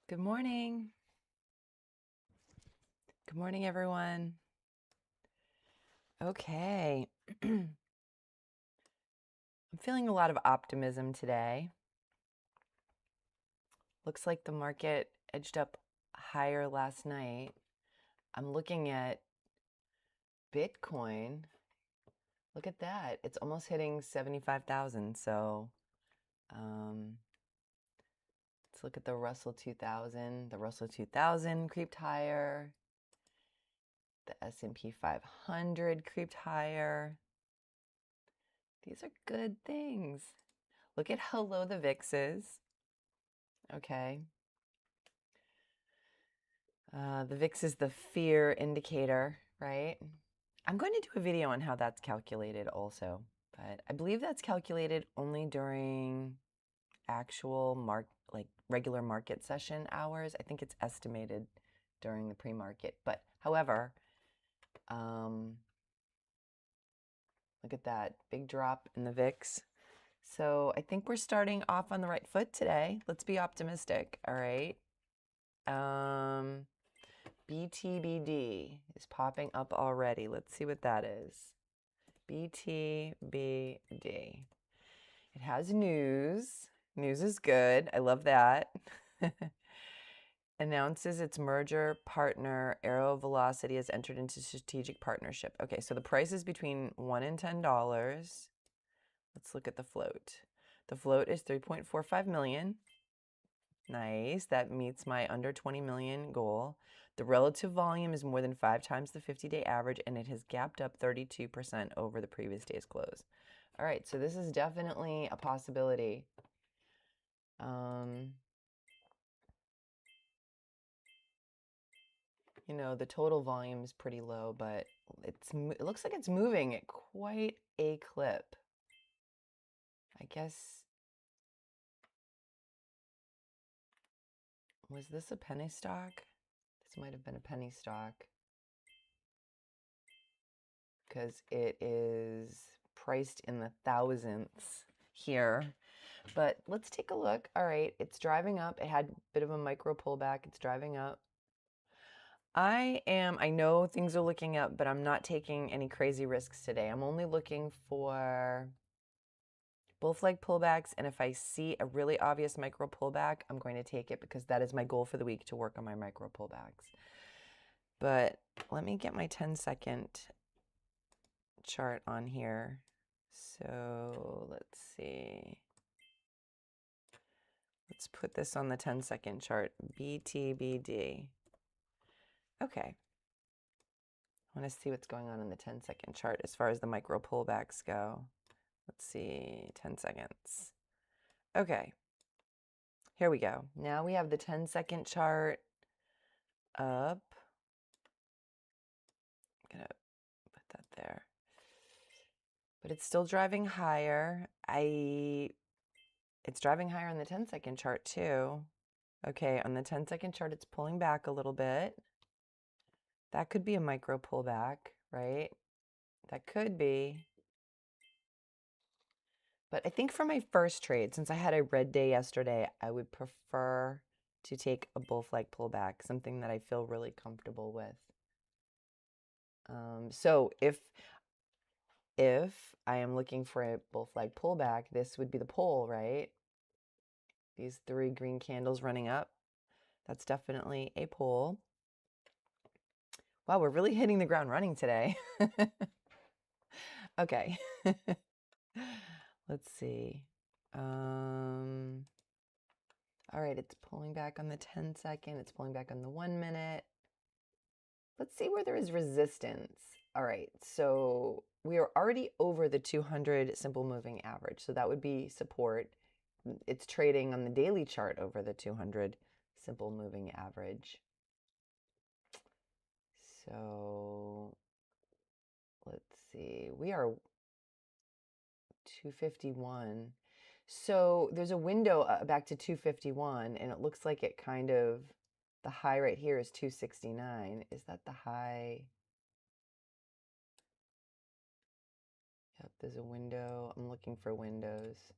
Good morning. Good morning, everyone. Okay. I'm feeling a lot of optimism today. Looks like the market edged up higher last night. I'm looking at Bitcoin. Look at that. It's almost hitting 75,000. So let's look at the Russell 2000. The Russell 2000 creeped higher. The S&P 500 creeped higher. These are good things. Look at how low the VIX is. Okay. The VIX is the fear indicator, right? I'm going to do a video on how that's calculated also, but I believe that's calculated only during actual regular market session hours. I think it's estimated during the pre-market. But however, look at that big drop in the VIX. So I think we're starting off on the right foot today. Let's be optimistic, all right? BTBD is popping up already. Let's see what that is. BTBD. It has news. News is good. I love that. Announces its merger partner, Aero Velocity, has entered into strategic partnership. Okay, so the price is between $1 and $10. Let's look at the float. The float is 3.45 million. Nice. That meets my under 20 million goal. The relative volume is more than 5 times the 50-day average, and it has gapped up 32% over the previous day's close. All right, so this is definitely a possibility. You know, the total volume is pretty low, but it looks like it's moving at quite a clip. I guess, was this a penny stock? This might have been a penny stock because it is priced in the thousandths here. But let's take a look. All right, it's driving up. It had a bit of a micro pullback. It's driving up. I know things are looking up, but I'm not taking any crazy risks today. I'm only looking for bull flag pullbacks, and if I see a really obvious micro pullback, I'm going to take it because that is my goal for the week, to work on my micro pullbacks. But let me get my 10-second chart on here. So let's see. Let's put this on the 10-second chart, BTBD. Okay. I want to see what's going on in the 10-second chart as far as the micro pullbacks go. Let's see, 10 seconds. Okay. Here we go. Now we have the 10-second chart up. I'm going to put that there. But it's still driving higher. It's driving higher on the 10-second chart too. Okay, on the 10-second chart, it's pulling back a little bit. That could be a micro pullback, right? That could be. But I think for my first trade, since I had a red day yesterday, I would prefer to take a bull flag pullback, something that I feel really comfortable with. So if I am looking for a bull flag pullback, this would be the pull, right? These 3 green candles running up. That's definitely a pull. Wow, we're really hitting the ground running today. Okay. Let's see. All right, it's pulling back on the 10-second. It's pulling back on the 1 minute. Let's see where there is resistance. All right, so we are already over the 200 simple moving average. So that would be support. It's trading on the daily chart over the 200 simple moving average. So let's see. We are 251. So there's a window back to 251, and it looks like it kind of, the high right here is 269. Is that the high? Yep, there's a window. I'm looking for windows.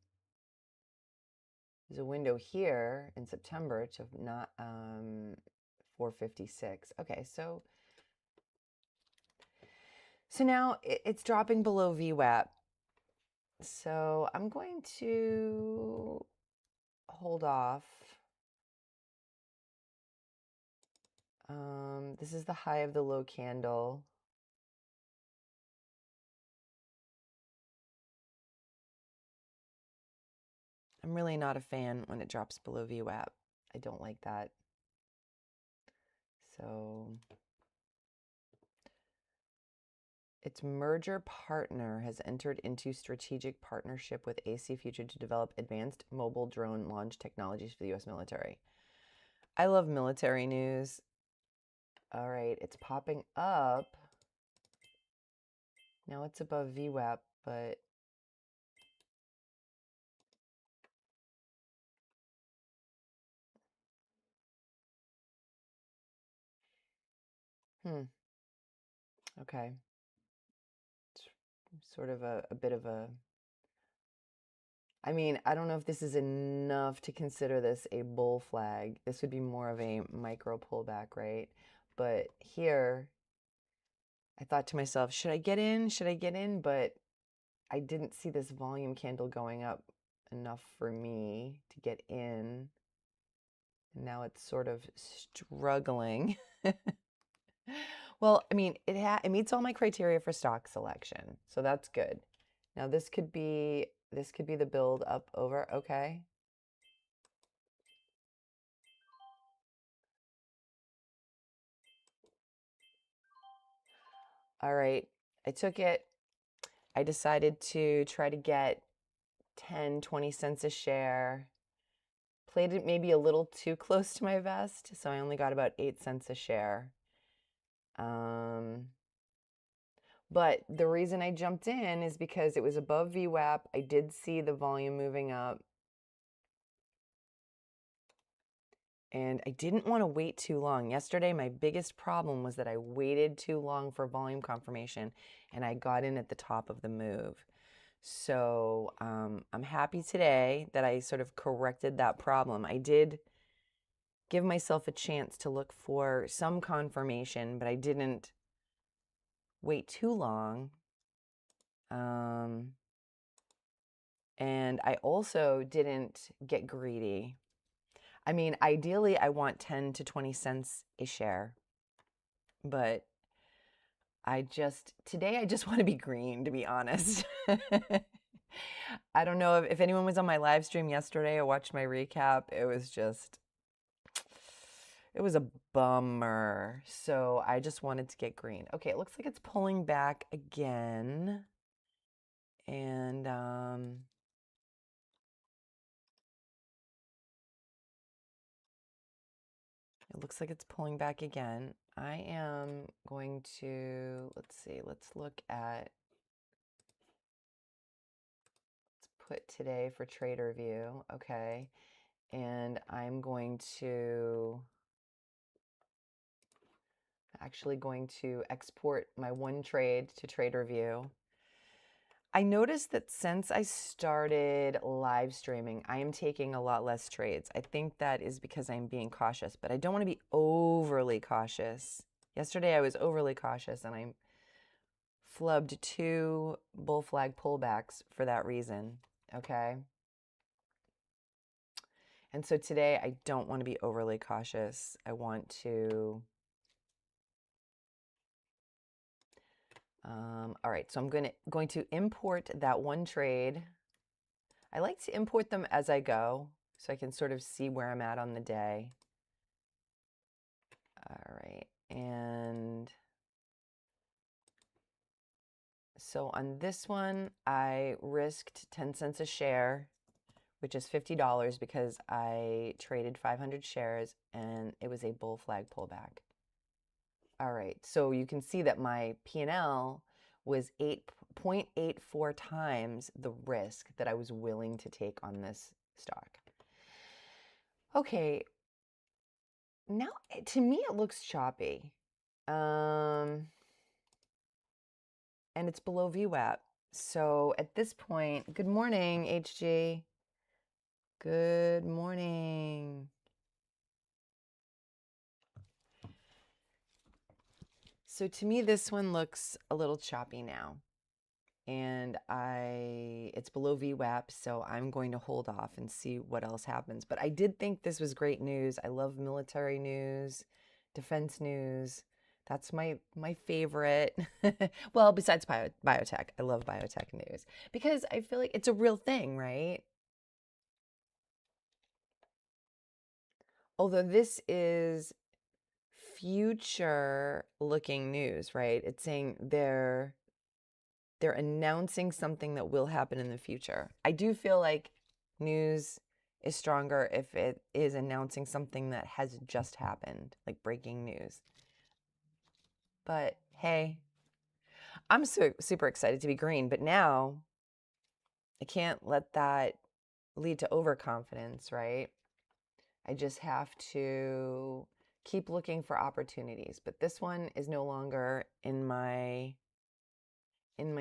There's a window here in September to not 456. Okay, so now it's dropping below VWAP. So I'm going to hold off. This is the high of the low candle. I'm really not a fan when it drops below VWAP. I don't like that. So its merger partner has entered into strategic partnership with AC Future to develop advanced mobile drone launch technologies for the U.S. military. I love military news. All right, it's popping up. Now it's above VWAP, but okay. It's sort of a bit of a, I mean, I don't know if this is enough to consider this a bull flag. This would be more of a micro pullback, right? But here, I thought to myself, should I get in? Should I get in? But I didn't see this volume candle going up enough for me to get in. And now it's sort of struggling. Well, I mean, it meets all my criteria for stock selection, so that's good. Now this could be the build up over, okay? All right, I took it. I decided to try to get 10, 20 cents a share. Played it maybe a little too close to my vest, so I only got about 8 cents a share. But the reason I jumped in is because it was above VWAP. I did see the volume moving up. And I didn't want to wait too long. Yesterday, my biggest problem was that I waited too long for volume confirmation, and I got in at the top of the move. So I'm happy today that I sort of corrected that problem. I did give myself a chance to look for some confirmation, but I didn't wait too long. And I also didn't get greedy. I mean, ideally, I want 10 to 20 cents a share, but today I just want to be green, to be honest. I don't know if anyone was on my live stream yesterday or watched my recap. It was a bummer. So I just wanted to get green. Okay, it looks like it's pulling back again. And it looks like it's pulling back again. I am going to, let's see, let's put today for trader view. Okay. And I'm actually going to export my one trade to trader view. I noticed that since I started live streaming, I am taking a lot less trades. I think that is because I'm being cautious, but I don't want to be overly cautious. Yesterday I was overly cautious and I flubbed 2 bull flag pullbacks for that reason, okay? And so today I don't want to be overly cautious. I want to all right, so I'm going to import that one trade. I like to import them as I go so I can sort of see where I'm at on the day. All right, and so on this one, I risked 10 cents a share, which is $50 because I traded 500 shares and it was a bull flag pullback. All right, so you can see that my P&L was 8.84 times the risk that I was willing to take on this stock. Okay, now to me it looks choppy. And it's below VWAP. So at this point, good morning, HG. Good morning. So to me, this one looks a little choppy now. And it's below VWAP, so I'm going to hold off and see what else happens. But I did think this was great news. I love military news, defense news. That's my favorite. Well, besides biotech, I love biotech news because I feel like it's a real thing, right? Although this is future looking news, right? It's saying they're announcing something that will happen in the future. I do feel like news is stronger if it is announcing something that has just happened, like breaking news. But hey, I'm super excited to be green, but now I can't let that lead to overconfidence, right? I just have to keep looking for opportunities. But this one is no longer in my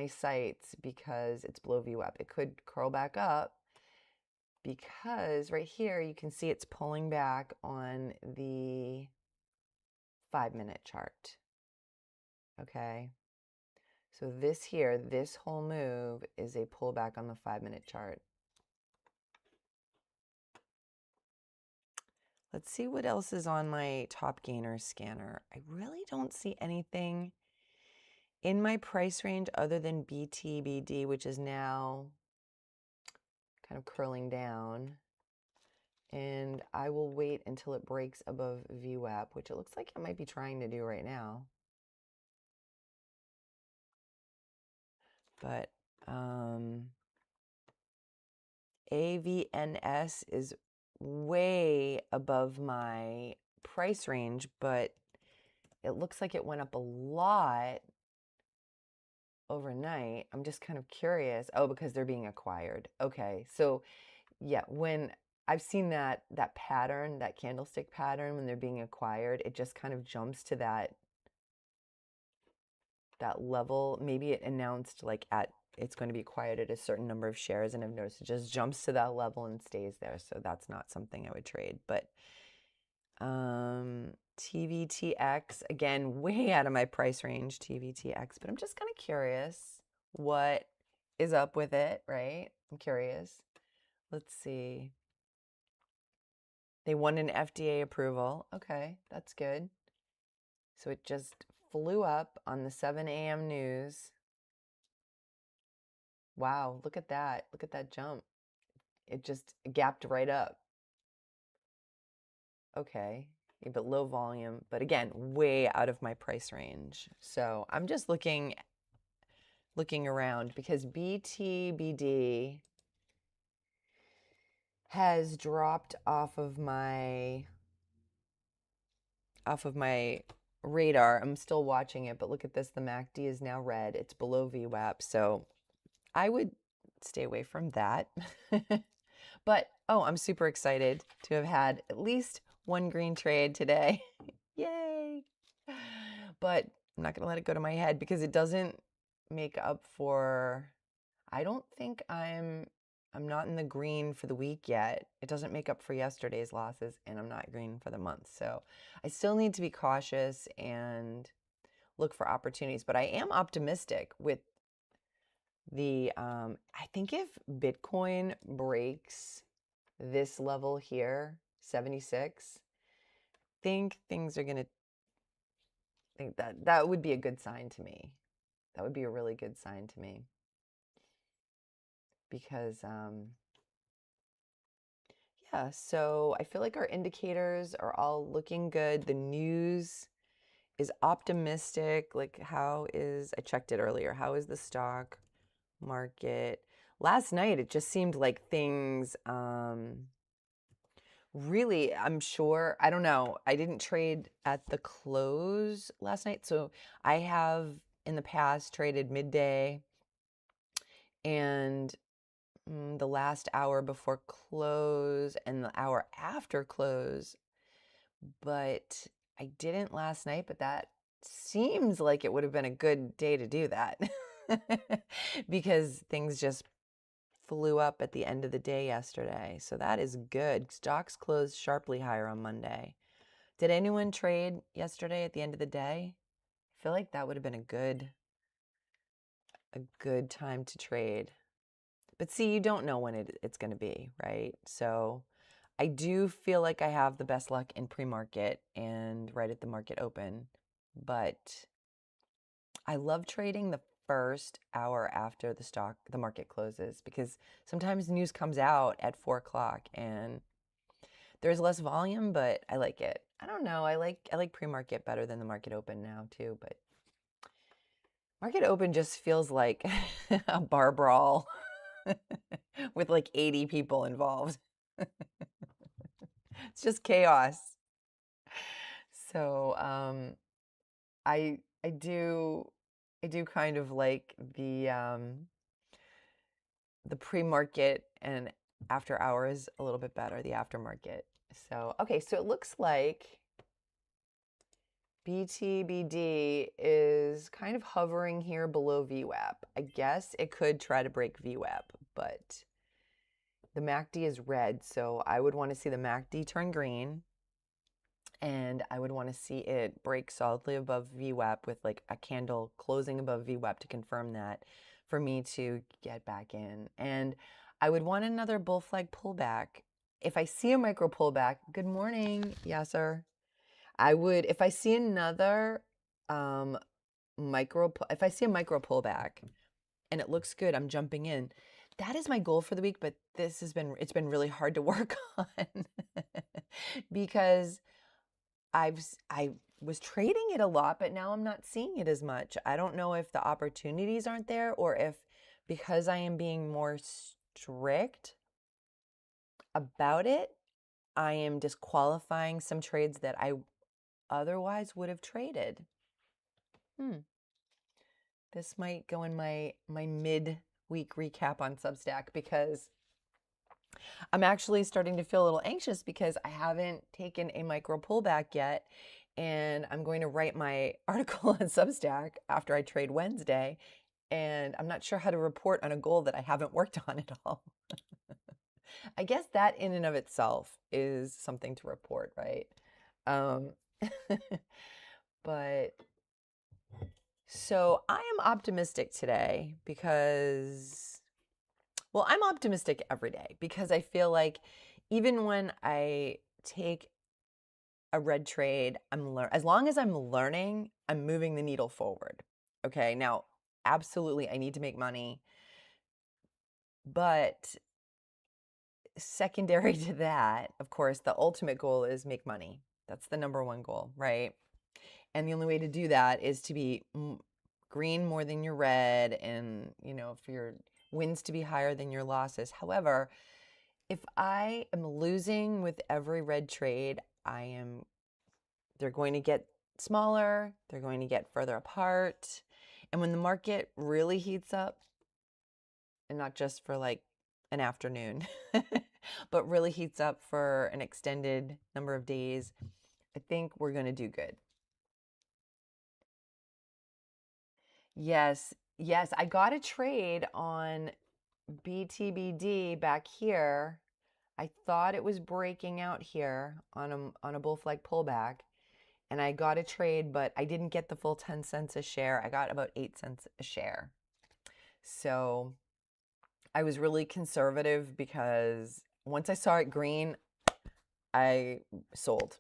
sights because it's below VWAP. It could curl back up because right here you can see it's pulling back on the 5-minute chart. Okay. So this here, this whole move is a pullback on the 5-minute chart. Let's see what else is on my top gainer scanner. I really don't see anything in my price range other than BTBD, which is now kind of curling down. And I will wait until it breaks above VWAP, which it looks like it might be trying to do right now. But AVNS is way above my price range, but it looks like it went up a lot overnight. I'm just kind of curious. Oh, because they're being acquired. Okay. So yeah, when I've seen that pattern, that candlestick pattern, when they're being acquired, it just kind of jumps to that level. Maybe it announced like it's going to be acquired at a certain number of shares, and I've noticed it just jumps to that level and stays there. So that's not something I would trade. But TVTX, again, way out of my price range, TVTX, but I'm just kind of curious what is up with it, right? I'm curious. Let's see. They won an FDA approval. Okay, that's good. So it just flew up on the 7 a.m. news. Wow, look at that. Look at that jump. It just gapped right up. Okay, but low volume. But again, way out of my price range. So I'm just looking around because BTBD has dropped off of my radar. I'm still watching it, but look at this. The MACD is now red. It's below VWAP. So I would stay away from that. But, oh, I'm super excited to have had at least one green trade today. Yay! But I'm not going to let it go to my head because it doesn't make up for, I don't think I'm not in the green for the week yet. It doesn't make up for yesterday's losses, and I'm not green for the month. So I still need to be cautious and look for opportunities. But I am optimistic with the, I think if Bitcoin breaks this level here, 76, think things are going to, think that would be a good sign to me. That would be a really good sign to me because, yeah, so I feel like our indicators are all looking good. The news is optimistic. Like I checked it earlier. How is the stock market? Last night, it just seemed like things, really, I'm sure, I don't know. I didn't trade at the close last night. So I have in the past traded midday and the last hour before close and the hour after close. But I didn't last night, but that seems like it would have been a good day to do that because things just flew up at the end of the day yesterday. So that is good. Stocks closed sharply higher on Monday. Did anyone trade yesterday at the end of the day? I feel like that would have been a good time to trade. But see, you don't know when it's going to be, right? So I do feel like I have the best luck in pre-market and right at the market open. But I love trading the first hour after the market closes, because sometimes news comes out at 4 o'clock and there's less volume, but I like it. I don't know. I like pre-market better than the market open now too, but market open just feels like a bar brawl with like 80 people involved. It's just chaos. So I do kind of like the pre-market and after hours a little bit better, the aftermarket. So okay, so it looks like BTBD is kind of hovering here below VWAP. I guess it could try to break VWAP, but the MACD is red, so I would want to see the MACD turn green, and I would want to see it break solidly above VWAP with like a candle closing above VWAP to confirm that for me to get back in. And I would want another bull flag pullback. If I see a micro pullback, good morning, Yasser. I would, if I see another if I see a micro pullback and it looks good, I'm jumping in. That is my goal for the week, but it's been really hard to work on because I was trading it a lot, but now I'm not seeing it as much. I don't know if the opportunities aren't there or if because I am being more strict about it, I am disqualifying some trades that I otherwise would have traded. This might go in my mid-week recap on Substack, because I'm actually starting to feel a little anxious because I haven't taken a micro pullback yet, and I'm going to write my article on Substack after I trade Wednesday, and I'm not sure how to report on a goal that I haven't worked on at all. I guess that in and of itself is something to report, right? But so I am optimistic today because, well, I'm optimistic every day because I feel like even when I take a red trade, as long as I'm learning, I'm moving the needle forward. Okay, now, absolutely, I need to make money, but secondary to that, of course, the ultimate goal is make money. That's the number one goal, right? And the only way to do that is to be green more than your red, and, you know, for your wins to be higher than your losses. However, if I am losing with every red trade, they're going to get smaller, they're going to get further apart. And when the market really heats up, and not just for like an afternoon, but really heats up for an extended number of days, I think we're going to do good. Yes, I got a trade on BTBD back here. I thought it was breaking out here on a bull flag pullback, and I got a trade, but I didn't get the full 10 cents a share. I got about 8 cents a share. So I was really conservative because once I saw it green, I sold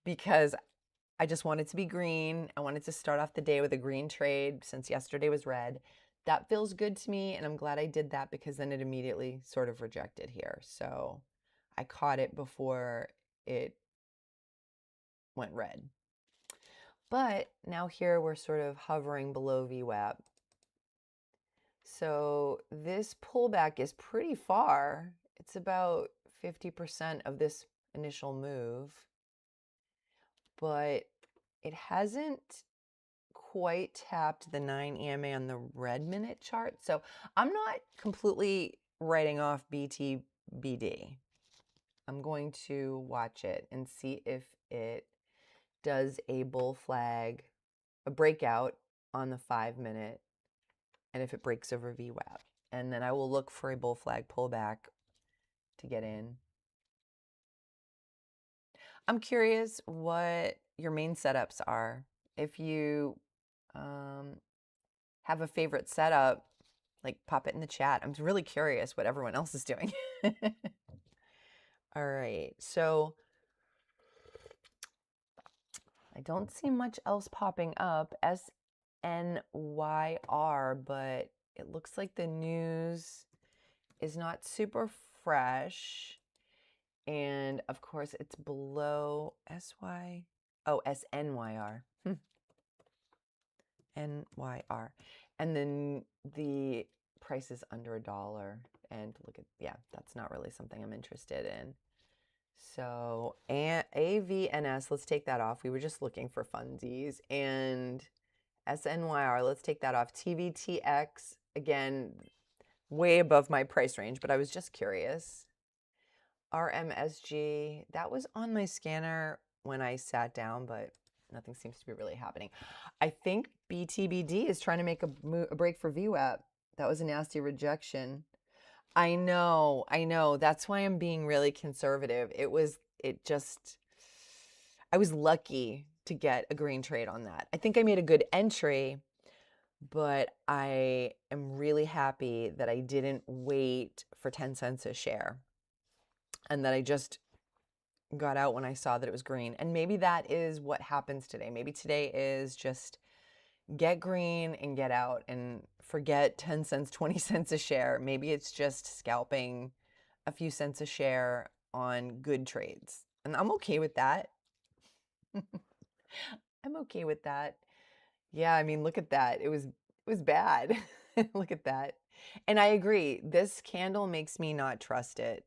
because I just wanted to be green. I wanted to start off the day with a green trade since yesterday was red. That feels good to me, and I'm glad I did that because then it immediately sort of rejected here. So I caught it before it went red. But now here we're sort of hovering below VWAP. So this pullback is pretty far. It's about 50% of this initial move, but it hasn't quite tapped the 9 EMA on the red minute chart. So I'm not completely writing off BTBD. I'm going to watch it and see if it does a bull flag, a breakout on the 5 minute, and if it breaks over VWAP. and then I will look for a bull flag pullback to get in. I'm curious what your main setups are. If you have a favorite setup, like pop it in the chat. I'm really curious what everyone else is doing. All right, so I don't see much else popping up. SNYR, but it looks like the news is not super fresh. And of course, it's below SNYR. NYR. And then the price is under $1. And look at, yeah, that's not really something I'm interested in. So AVNS, let's take that off. We were just looking for funsies. And SNYR, let's take that off. TVTX, again, way above my price range, but I was just curious. RMSG, that was on my scanner when I sat down, but nothing seems to be really happening. I think BTBD is trying to make a break for VWAP. That was a nasty rejection. I know. That's why I'm being really conservative. I was lucky to get a green trade on that. I think I made a good entry, but I am really happy that I didn't wait for 10 cents a share and that I just got out when I saw that it was green. And maybe that is what happens today. Maybe today is just get green and get out and forget 10 cents, 20 cents a share. Maybe it's just scalping a few cents a share on good trades. And I'm okay with that. I'm okay with that. Yeah, I mean, look at that. It was bad. Look at that. And I agree. This candle makes me not trust it.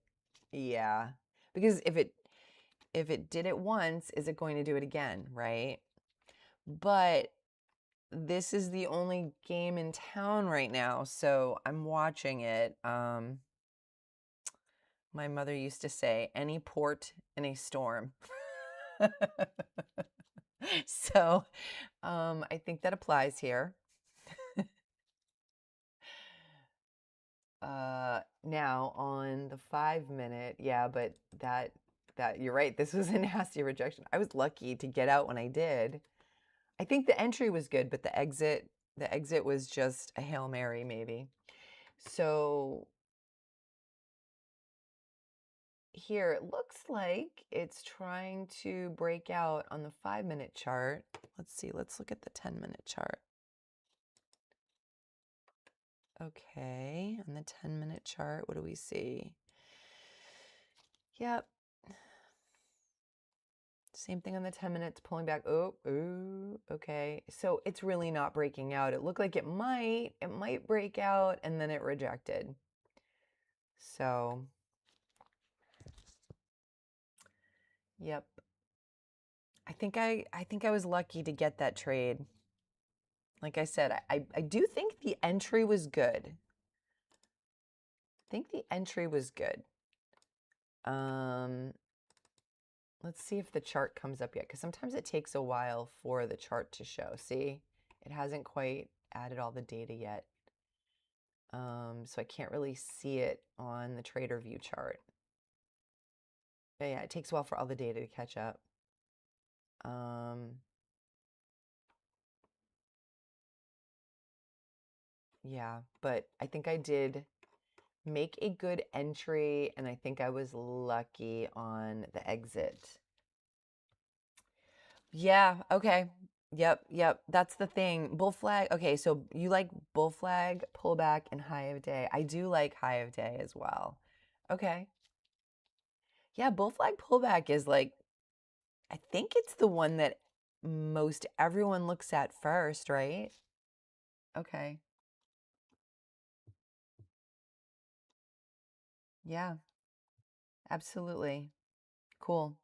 Yeah. Because if it did it once, is it going to do it again, right? But this is the only game in town right now, so I'm watching it. My mother used to say, any port in a storm. So I think that applies here. Now on the 5-minute, yeah, but that you're right. This was a nasty rejection. I was lucky to get out when I did. I think the entry was good, but the exit was just a Hail Mary maybe. So here it looks like it's trying to break out on the 5-minute chart. Let's see. Let's look at the 10-minute chart. Okay, on the 10-minute chart, what do we see? Yep. Same thing on the 10 minutes, pulling back. Oh, ooh, okay. So it's really not breaking out. It looked like it might break out, and then it rejected. So, yep. I think I was lucky to get that trade. Like I said, I do think the entry was good. I think the entry was good. Let's see if the chart comes up yet, because sometimes it takes a while for the chart to show. See, it hasn't quite added all the data yet. So I can't really see it on the trader view chart. But yeah, it takes a while for all the data to catch up. Yeah, but I think I did make a good entry, and I think I was lucky on the exit. Yeah, okay. Yep. That's the thing. Bull flag. Okay, so you like bull flag, pullback, and high of day. I do like high of day as well. Okay. Yeah, bull flag pullback is like, I think it's the one that most everyone looks at first, right? Okay. Yeah, absolutely. Cool.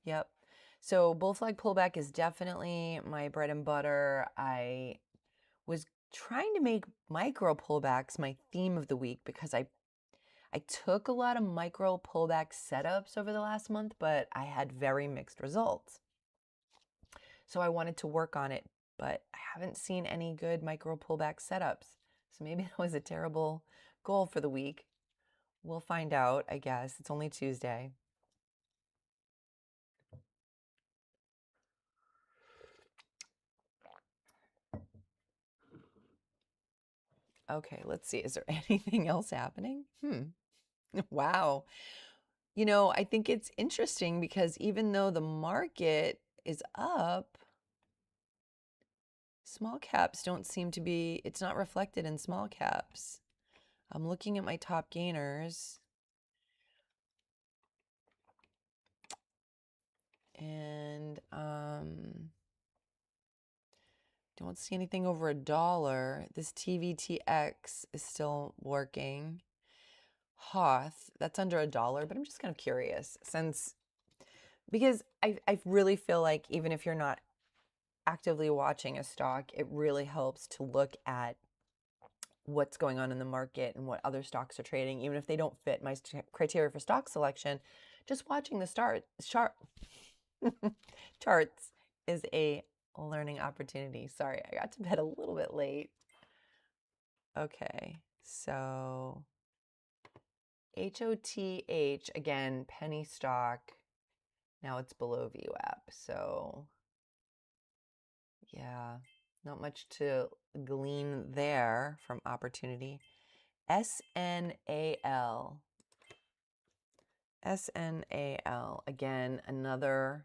Yep. So bull flag pullback is definitely my bread and butter. I was trying to make micro pullbacks my theme of the week because I took a lot of micro pullback setups over the last month, but I had very mixed results. So I wanted to work on it, but I haven't seen any good micro pullback setups. So maybe that was a terrible goal for the week. We'll find out, I guess. It's only Tuesday. Okay, let's see. Is there anything else happening? Wow. You know, I think it's interesting because even though the market is up, small caps don't seem to be, it's not reflected in small caps. I'm looking at my top gainers. And don't see anything over $1. This TVTX is still working. Hoth, that's under $1, but I'm just kind of curious because I really feel like even if you're not actively watching a stock, it really helps to look at what's going on in the market and what other stocks are trading, even if they don't fit my criteria for stock selection. Just watching the charts is a learning opportunity. Sorry, I got to bed a little bit late. Okay, so HOTH, again, penny stock. Now it's below VWAP. So yeah, not much to glean there from opportunity. SNAL. SNAL, again, another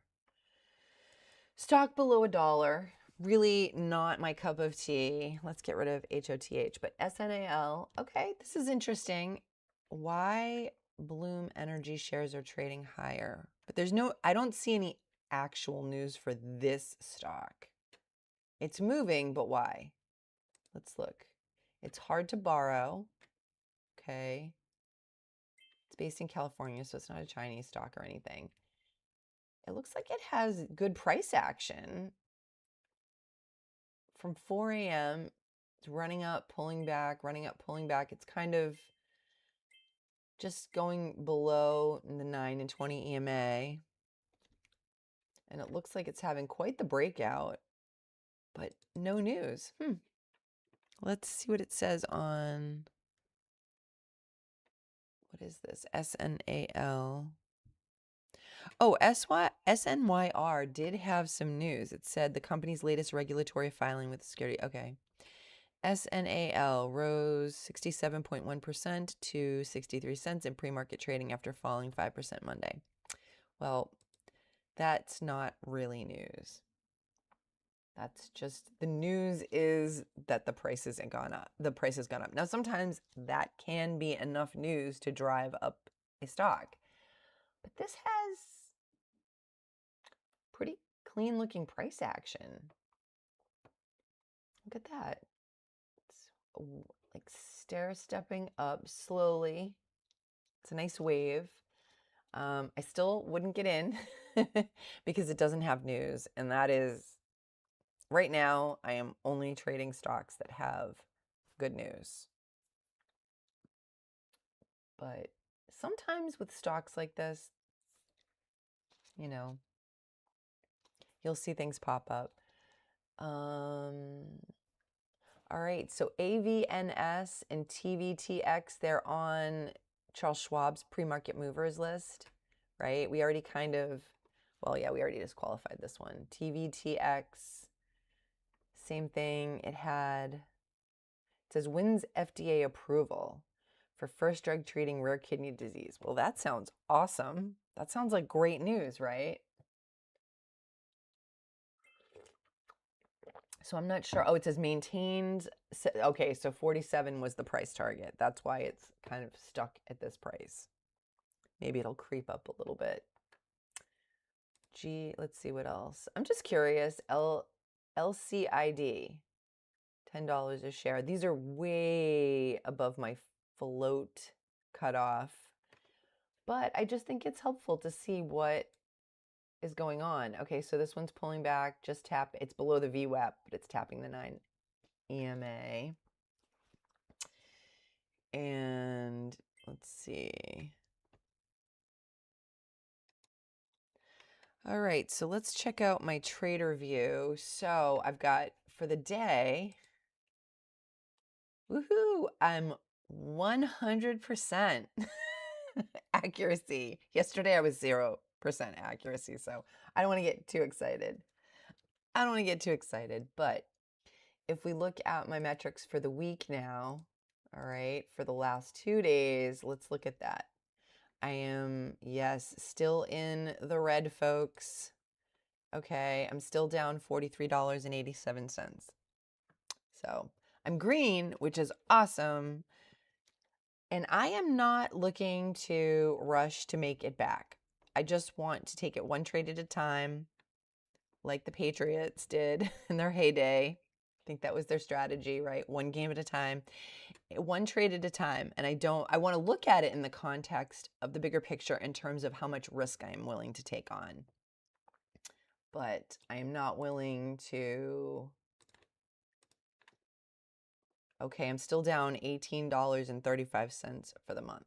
stock below $1. Really not my cup of tea. Let's get rid of HOTH. But SNAL, okay, this is interesting. Why Bloom Energy shares are trading higher? But I don't see any actual news for this stock. It's moving, but why? Let's look. It's hard to borrow. Okay. It's based in California, so it's not a Chinese stock or anything. It looks like it has good price action. From 4 a.m., it's running up, pulling back, running up, pulling back. It's kind of just going below the 9 and 20 EMA. And it looks like it's having quite the breakout, but no news. Let's see what it says on, what is this? SNAL. Oh, SNYR did have some news. It said the company's latest regulatory filing with the security. Okay. SNAL rose 67.1% to 63 cents in pre-market trading after falling 5% Monday. Well, that's not really news. That's just, the news is that the price has gone up. The price has gone up. Now, sometimes that can be enough news to drive up a stock. But this has pretty clean looking price action. Look at that. It's like stair-stepping up slowly. It's a nice wave. I still wouldn't get in because it doesn't have news. And that is, right now, I am only trading stocks that have good news. But sometimes with stocks like this, you know, you'll see things pop up. All right, so AVNS and TVTX, they're on Charles Schwab's pre-market movers list, right? We already kind of, well, yeah, we already disqualified this one. TVTX, same thing. It says wins FDA approval for first drug treating rare kidney disease. Well, that sounds awesome. That sounds like great news, right? So I'm not sure. Oh, it says maintained. Okay, so 47 was the price target. That's why it's kind of stuck at this price. Maybe it'll creep up a little bit. Gee, let's see what else. I'm just curious. LCID, $10 a share. These are way above my float cutoff. But I just think it's helpful to see what is going on. Okay, so this one's pulling back, just tap. It's below the VWAP, but it's tapping the 9 EMA. And let's see. All right, so let's check out my trader view. So I've got, for the day, Woohoo! I'm 100% accuracy. Yesterday I was 0% accuracy, so I don't want to get too excited. I don't want to get too excited, but if we look at my metrics for the week now, all right, for the last 2 days, let's look at that. I am, yes, still in the red, folks. Okay, I'm still down $43.87. So I'm green, which is awesome. And I am not looking to rush to make it back. I just want to take it one trade at a time, like the Patriots did in their heyday. I think that was their strategy, right? One game at a time, one trade at a time. And I want to look at it in the context of the bigger picture in terms of how much risk I am willing to take on. But I am not willing to, okay, I'm still down $18.35 for the month.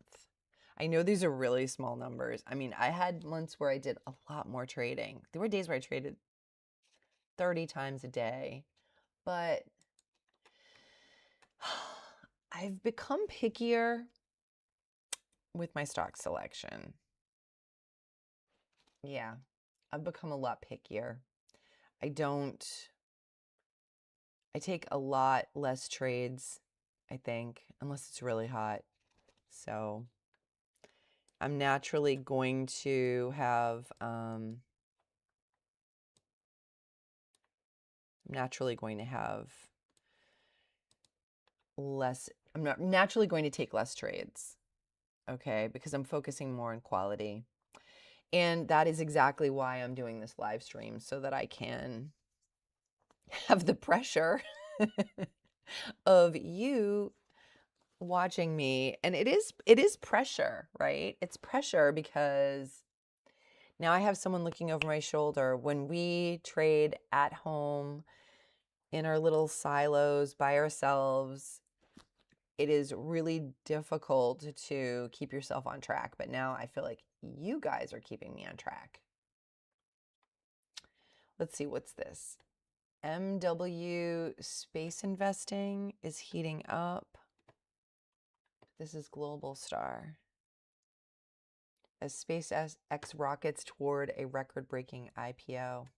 I know these are really small numbers. I mean, I had months where I did a lot more trading. There were days where I traded 30 times a day, but I've become pickier with my stock selection. Yeah, I've become a lot pickier. I take a lot less trades, I think, unless it's really hot. So I'm naturally going to have, less, I'm not naturally going to take less trades, okay, because I'm focusing more on quality. And that is exactly why I'm doing this live stream, so that I can have the pressure of you watching me. And it is pressure, right? It's pressure because now I have someone looking over my shoulder. When we trade at home in our little silos by ourselves, it is really difficult to keep yourself on track. But now I feel like you guys are keeping me on track. Let's see, what's this? MW Space Investing is heating up. This is Global Star. As SpaceX rockets toward a record-breaking IPO.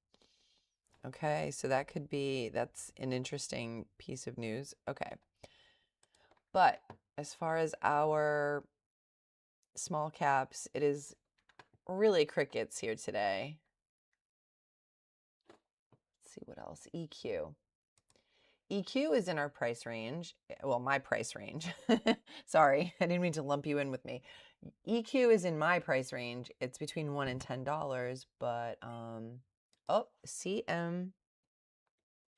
Okay, so that's an interesting piece of news. Okay. But as far as our small caps, it is really crickets here today. Let's see what else. EQ. EQ is in our price range. Well, my price range. Sorry, I didn't mean to lump you in with me. EQ is in my price range. It's between $1 and $10, but oh, CM.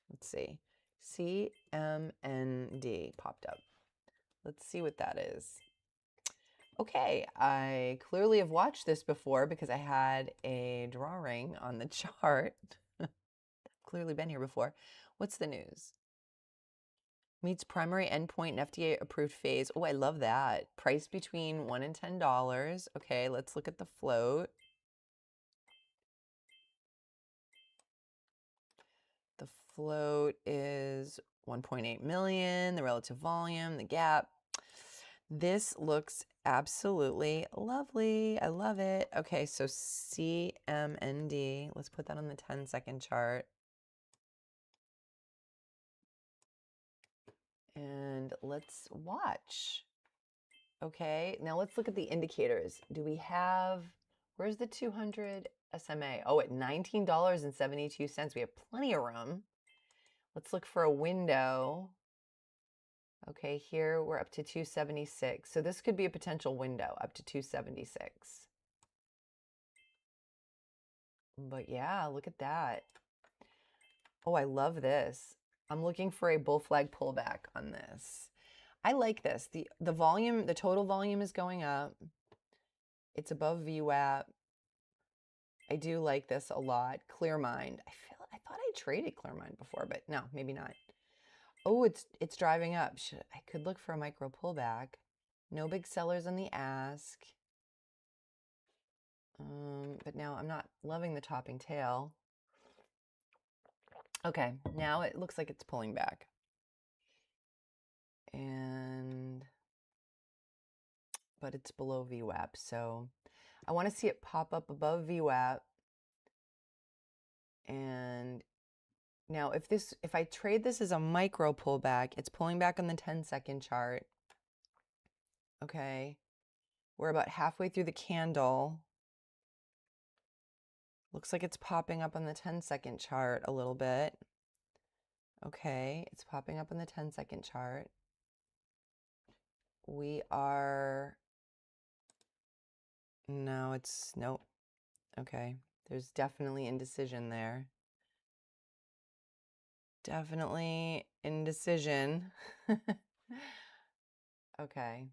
Let's see. CMND popped up. Let's see what that is. Okay, I clearly have watched this before because I had a drawing on the chart. Clearly been here before. What's the news? Meets primary endpoint in FDA approved phase. Oh, I love that. Price between $1 and $10. Okay, let's look at the float. The float is 1.8 million, the relative volume, the gap. This looks absolutely lovely. I love it. Okay, so CMND. Let's put that on the 10-second chart. And let's watch. Okay, now let's look at the indicators. Do we have, where's the 200 SMA? Oh, at $19.72. We have plenty of room. Let's look for a window. Okay, here we're up to 276. So this could be a potential window up to 276. But yeah, look at that. Oh, I love this. I'm looking for a bull flag pullback on this. I like this. The volume, the total volume is going up. It's above VWAP. I do like this a lot. Clearmind. I thought I traded Clearmind before, but no, maybe not. Oh, it's driving up. I could look for a micro pullback. No big sellers on the ask. But now I'm not loving the topping tail. Okay, now it looks like it's pulling back. but it's below VWAP. So I want to see it pop up above VWAP. And now if I trade this as a micro pullback, it's pulling back on the 10-second chart. Okay. We're about halfway through the candle. Looks like it's popping up on the 10-second chart a little bit. Okay, it's popping up on the 10-second chart. We are, no, it's, nope. Okay, there's definitely indecision there. Definitely indecision. Okay.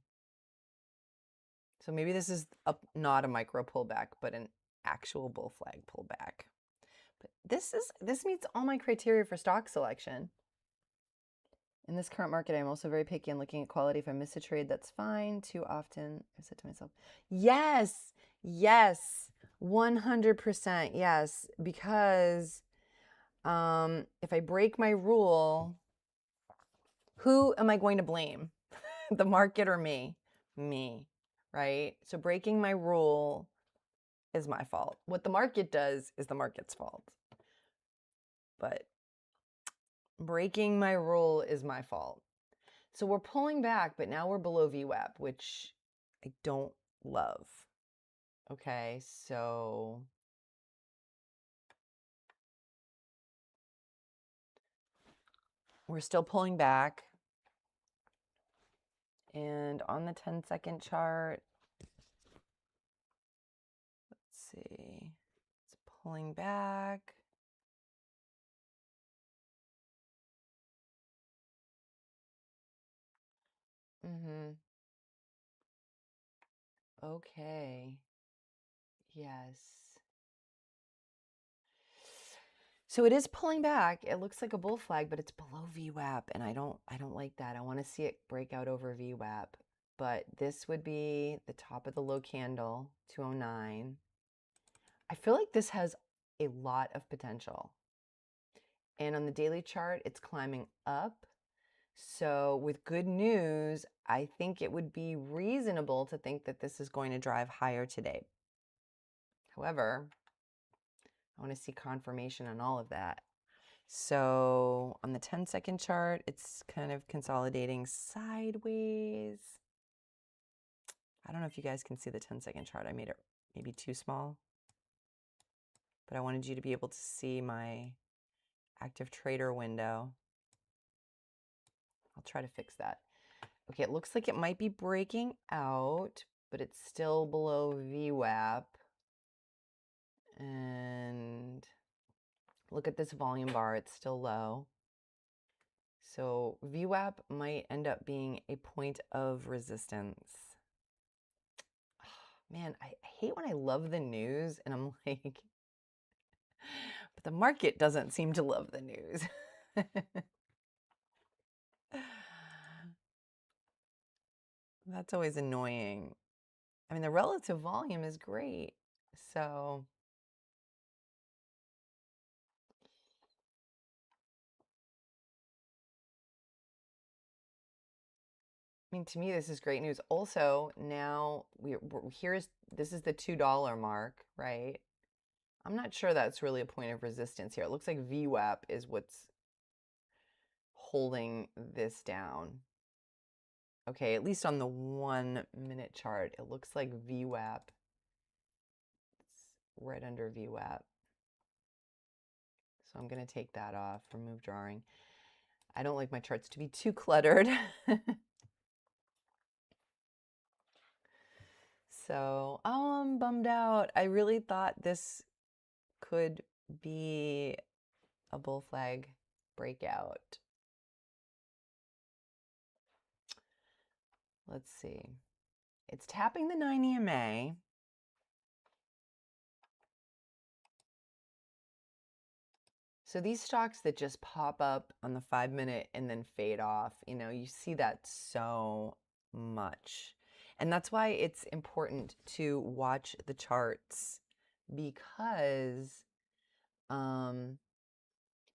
So maybe this is not a micro pullback, but an actual bull flag pullback. But this meets all my criteria for stock selection. In this current market, I'm also very picky and looking at quality. If I miss a trade, that's fine. Too often, I said to myself, yes, yes, 100%, yes. Because if I break my rule, who am I going to blame? The market or me? Me, right? So breaking my rule is my fault. What the market does is the market's fault. But breaking my rule is my fault. So we're pulling back, but now we're below VWAP, which I don't love. Okay, so we're still pulling back. And on the 10-second chart, let's see, it's pulling back. Okay. Yes. So it is pulling back. It looks like a bull flag, but it's below VWAP, and I don't like that. I want to see it break out over VWAP. But this would be the top of the low candle, 209. I feel like this has a lot of potential. And on the daily chart, it's climbing up. So with good news, I think it would be reasonable to think that this is going to drive higher today. However, I want to see confirmation on all of that. So on the 10-second chart, it's kind of consolidating sideways. I don't know if you guys can see the 10-second chart. I made it maybe too small, but I wanted you to be able to see my active trader window. I'll try to fix that. Okay, it looks like it might be breaking out, but it's still below VWAP. And look at this volume bar, it's still low. So VWAP might end up being a point of resistance. Man, I hate when I love the news and I'm like, but the market doesn't seem to love the news. That's always annoying. I mean, the relative volume is great. So, I mean, to me, this is great news. Also, now this is the $2 mark, right? I'm not sure that's really a point of resistance here. It looks like VWAP is what's holding this down. Okay, at least on the 1-minute chart, it looks like VWAP. It's right under VWAP. So I'm going to take that off, remove drawing. I don't like my charts to be too cluttered. So, oh, I'm bummed out. I really thought this could be a bull flag breakout. Let's see. It's tapping the 9 EMA. So these stocks that just pop up on the 5-minute and then fade off, you see that so much. And that's why it's important to watch the charts, because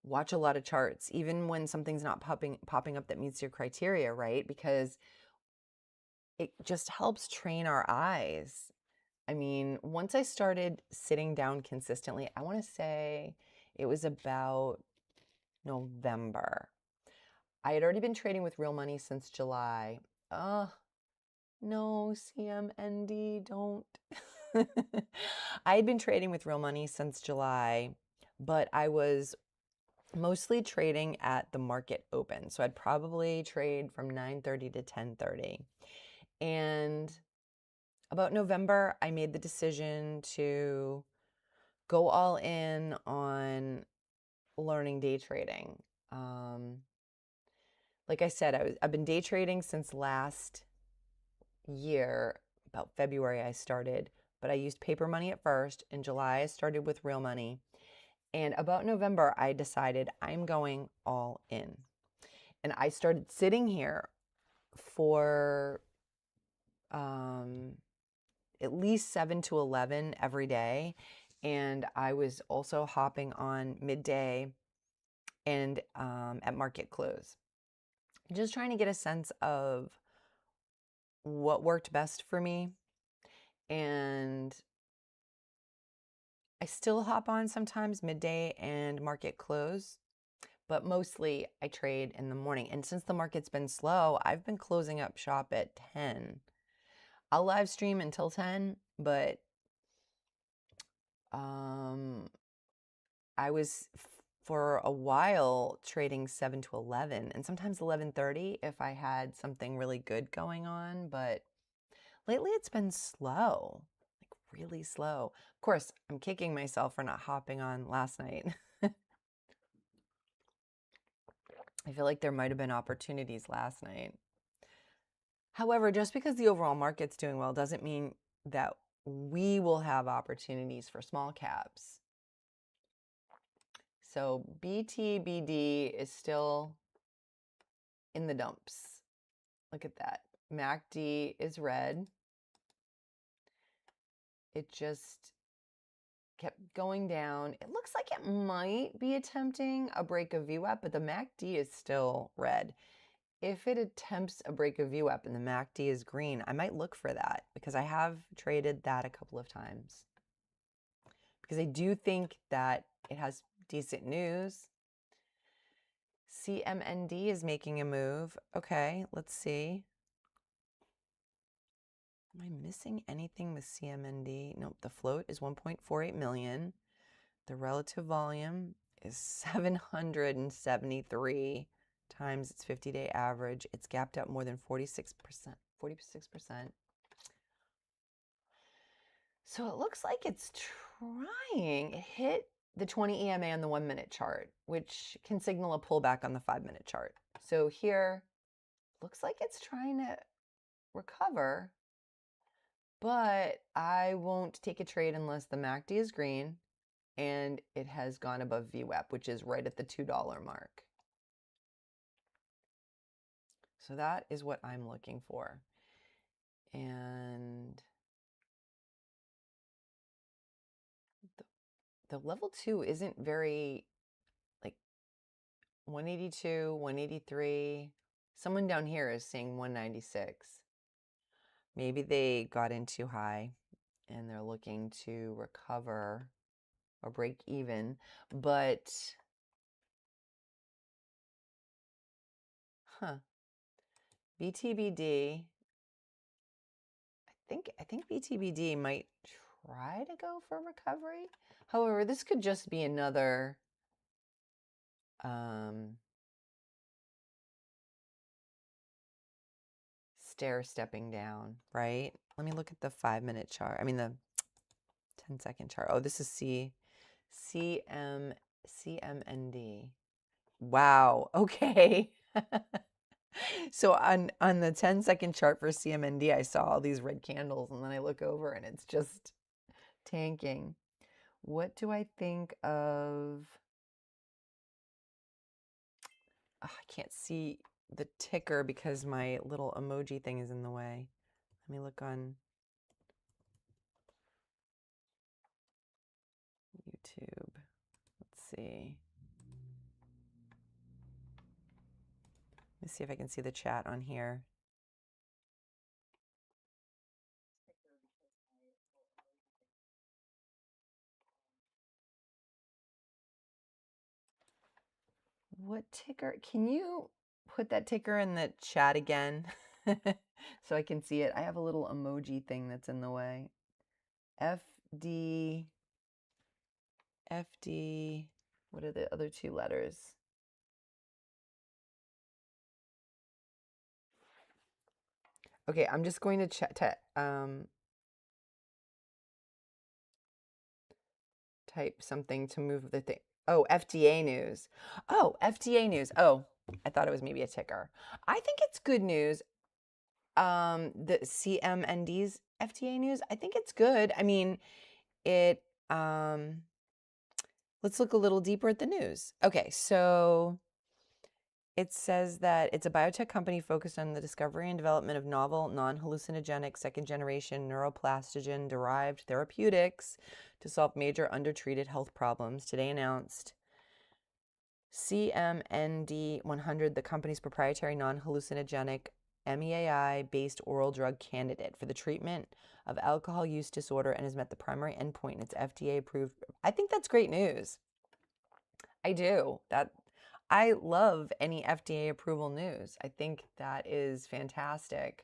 watch a lot of charts, even when something's not popping up that meets your criteria, right? Because it just helps train our eyes. I mean, once I started sitting down consistently, I want to say it was about November. I had already been trading with real money since July. No, CMND, don't. I had been trading with real money since July, but I was mostly trading at the market open. So I'd probably trade from 9:30 to 10:30. And about November, I made the decision to go all in on learning day trading. Like I said, I've been day trading since last year. About February I started, but I used paper money at first. In July I started with real money. And about November I decided I'm going all in. And I started sitting here for at least 7 to 11 every day. And I was also hopping on midday and at market close. Just trying to get a sense of what worked best for me. And I still hop on sometimes midday and market close, but mostly I trade in the morning. And since the market's been slow, I've been closing up shop at 10. I'll live stream until 10, but I was for a while trading 7 to 11 and sometimes 11:30 if I had something really good going on, but lately it's been slow, like really slow. Of course, I'm kicking myself for not hopping on last night. I feel like there might have been opportunities last night. However, just because the overall market's doing well doesn't mean that we will have opportunities for small caps. So BTBD is still in the dumps. Look at that. MACD is red. It just kept going down. It looks like it might be attempting a break of VWAP, but the MACD is still red. If it attempts a break of VWAP and the MACD is green, I might look for that because I have traded that a couple of times. Because I do think that it has decent news. CMND is making a move. Okay, let's see. Am I missing anything with CMND? Nope, the float is 1.48 million. The relative volume is 773 times its 50-day average. It's gapped up more than 46%. 46%. So it looks like it's trying. It hit the 20 EMA on the 1-minute chart, which can signal a pullback on the 5-minute chart. So here, looks like it's trying to recover, but I won't take a trade unless the MACD is green and it has gone above VWAP, which is right at the $2 mark. So that is what I'm looking for. And the level 2 isn't very, like 182, 183. Someone down here is saying 196. Maybe they got in too high and they're looking to recover or break even, but BTBD, I think BTBD might try to go for recovery. However, this could just be another stair stepping down, right? Let me look at the 5-minute chart. I mean the 10-second chart. Oh, this is CMND. Wow. Okay. So on the 10-second chart for CMND, I saw all these red candles, and then I look over and it's just tanking. What do I think of? Oh, I can't see the ticker because my little emoji thing is in the way. Let me look on YouTube. Let's see. Let me see if I can see the chat on here. What ticker? Can you put that ticker in the chat again so I can see it? I have a little emoji thing that's in the way. FD, FD, what are the other two letters? Okay, I'm just going to type something to move the thing. Oh, FDA news. Oh, FDA news. Oh, I thought it was maybe a ticker. I think it's good news. The CMND's FDA news, I think it's good. I mean, it, let's look a little deeper at the news. Okay, so it says that it's a biotech company focused on the discovery and development of novel, non-hallucinogenic, second-generation neuroplastogen-derived therapeutics to solve major undertreated health problems. Today announced CMND 100, the company's proprietary non-hallucinogenic MEAI-based oral drug candidate for the treatment of alcohol use disorder and has met the primary endpoint in its FDA-approved. I think that's great news. I do. I love any FDA approval news. I think that is fantastic.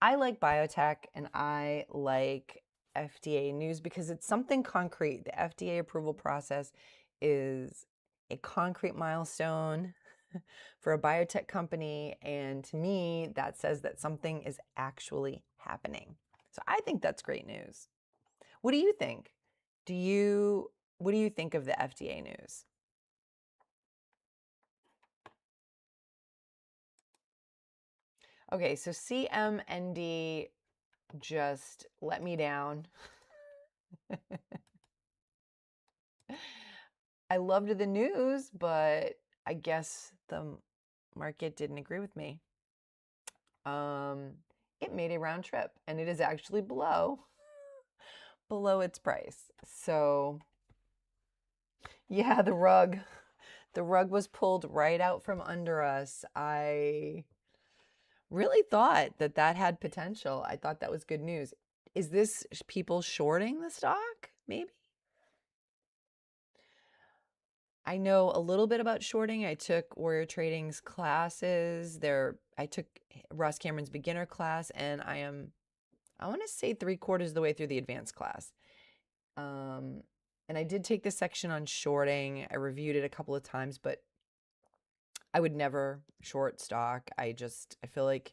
I like biotech and I like FDA news because it's something concrete. The FDA approval process is a concrete milestone for a biotech company, and to me, that says that something is actually happening. So I think that's great news. What do you think? What do you think of the FDA news? Okay, so CMND just let me down. I loved the news, but I guess the market didn't agree with me. It made a round trip, and it is actually below its price. So yeah, the rug was pulled right out from under us. I really thought that had potential. I thought that was good news. Is this people shorting the stock? Maybe. I know a little bit about shorting. I took Warrior Trading's classes. I took Ross Cameron's beginner class, and I want to say 3/4 of the way through the advanced class. And I did take this section on shorting. I reviewed it a couple of times, but I would never short stock. I feel like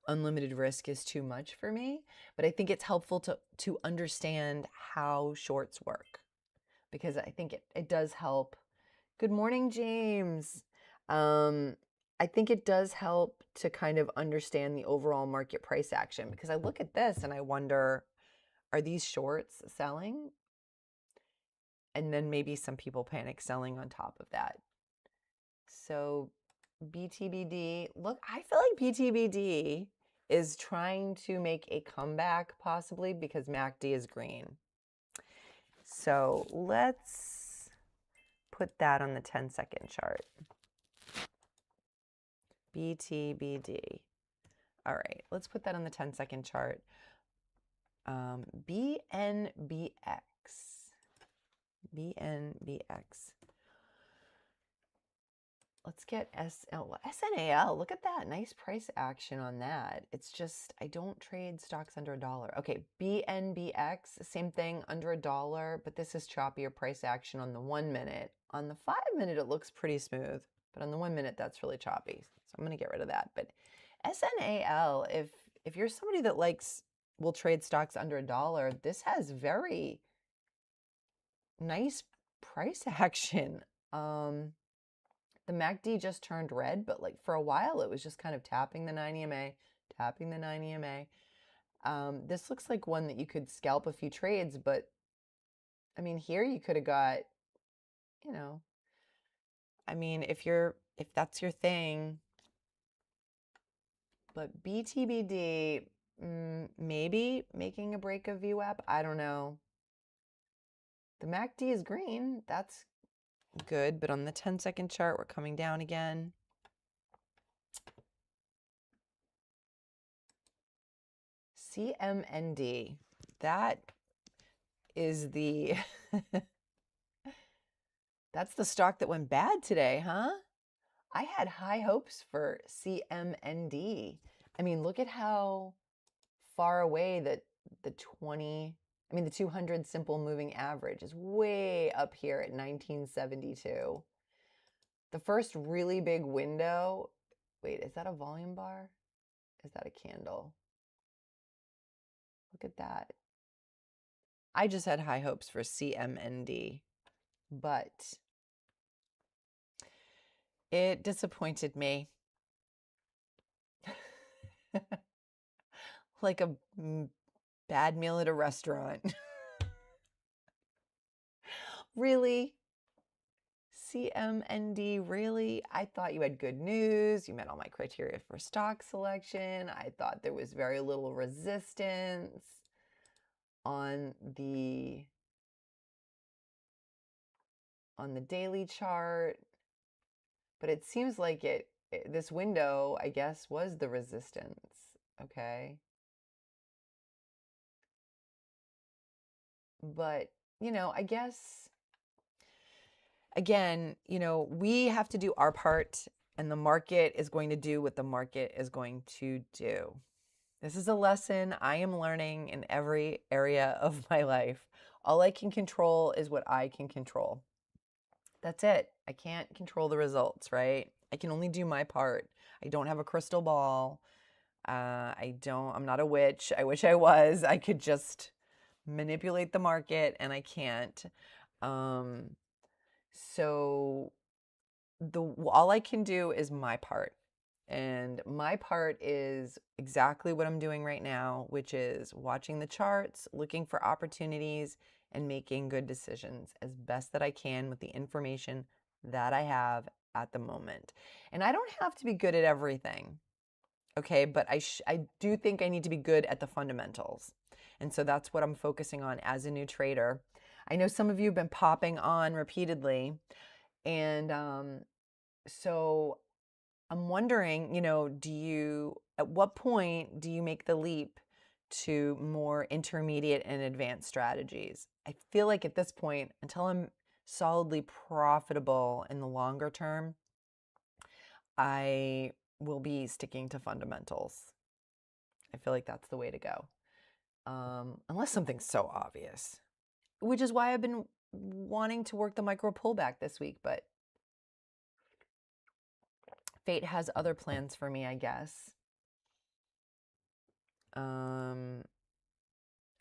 unlimited risk is too much for me, but I think it's helpful to understand how shorts work, because I think it does help. Good morning, James. I think it does help to kind of understand the overall market price action, because I look at this and I wonder, are these shorts selling? And then maybe some people panic selling on top of that. So BTBD, look, I feel like BTBD is trying to make a comeback possibly because MACD is green. So let's put that on the 10-second chart. BTBD. All right, let's put that on the 10-second chart. BNBX. BNBX. Let's get SNAL. Look at that. Nice price action on that. It's just, I don't trade stocks under $1. Okay, BNBX, same thing, under $1, but this is choppier price action on the 1 minute. On the 5 minute, it looks pretty smooth, but on the 1 minute, that's really choppy. So I'm going to get rid of that. But SNAL, if you're somebody that will trade stocks under $1, this has very nice price action. The MACD just turned red, but for a while it was just kind of tapping the 9 EMA, tapping the 9 EMA. This looks like one that you could scalp a few trades, but I mean, here you could have got, I mean, if that's your thing. But BTBD, maybe making a break of VWAP, I don't know. The MACD is green, that's good, but on the 10-second chart, we're coming down again. CMND. That is the that's the stock that went bad today, huh? I had high hopes for CMND. I mean, look at how far away the 200 simple moving average is way up here at 1972. The first really big window, wait, is that a volume bar? Is that a candle? Look at that. I just had high hopes for CMND, but it disappointed me. Like a bad meal at a restaurant. Really? CMND, really? I thought you had good news. You met all my criteria for stock selection. I thought there was very little resistance on the daily chart. But it seems like this window, I guess, was the resistance. Okay. But, I guess, again, we have to do our part, and the market is going to do what the market is going to do. This is a lesson I am learning in every area of my life. All I can control is what I can control. That's it. I can't control the results, right? I can only do my part. I don't have a crystal ball. I'm not a witch. I wish I was. I could just manipulate the market, and I can't. So all I can do is my part. And my part is exactly what I'm doing right now, which is watching the charts, looking for opportunities, and making good decisions as best that I can with the information that I have at the moment. And I don't have to be good at everything, okay? But I do think I need to be good at the fundamentals. And so that's what I'm focusing on as a new trader. I know some of you have been popping on repeatedly. And so I'm wondering, at what point do you make the leap to more intermediate and advanced strategies? I feel like at this point, until I'm solidly profitable in the longer term, I will be sticking to fundamentals. I feel like that's the way to go. Unless something's so obvious, which is why I've been wanting to work the micro pullback this week, but fate has other plans for me, I guess.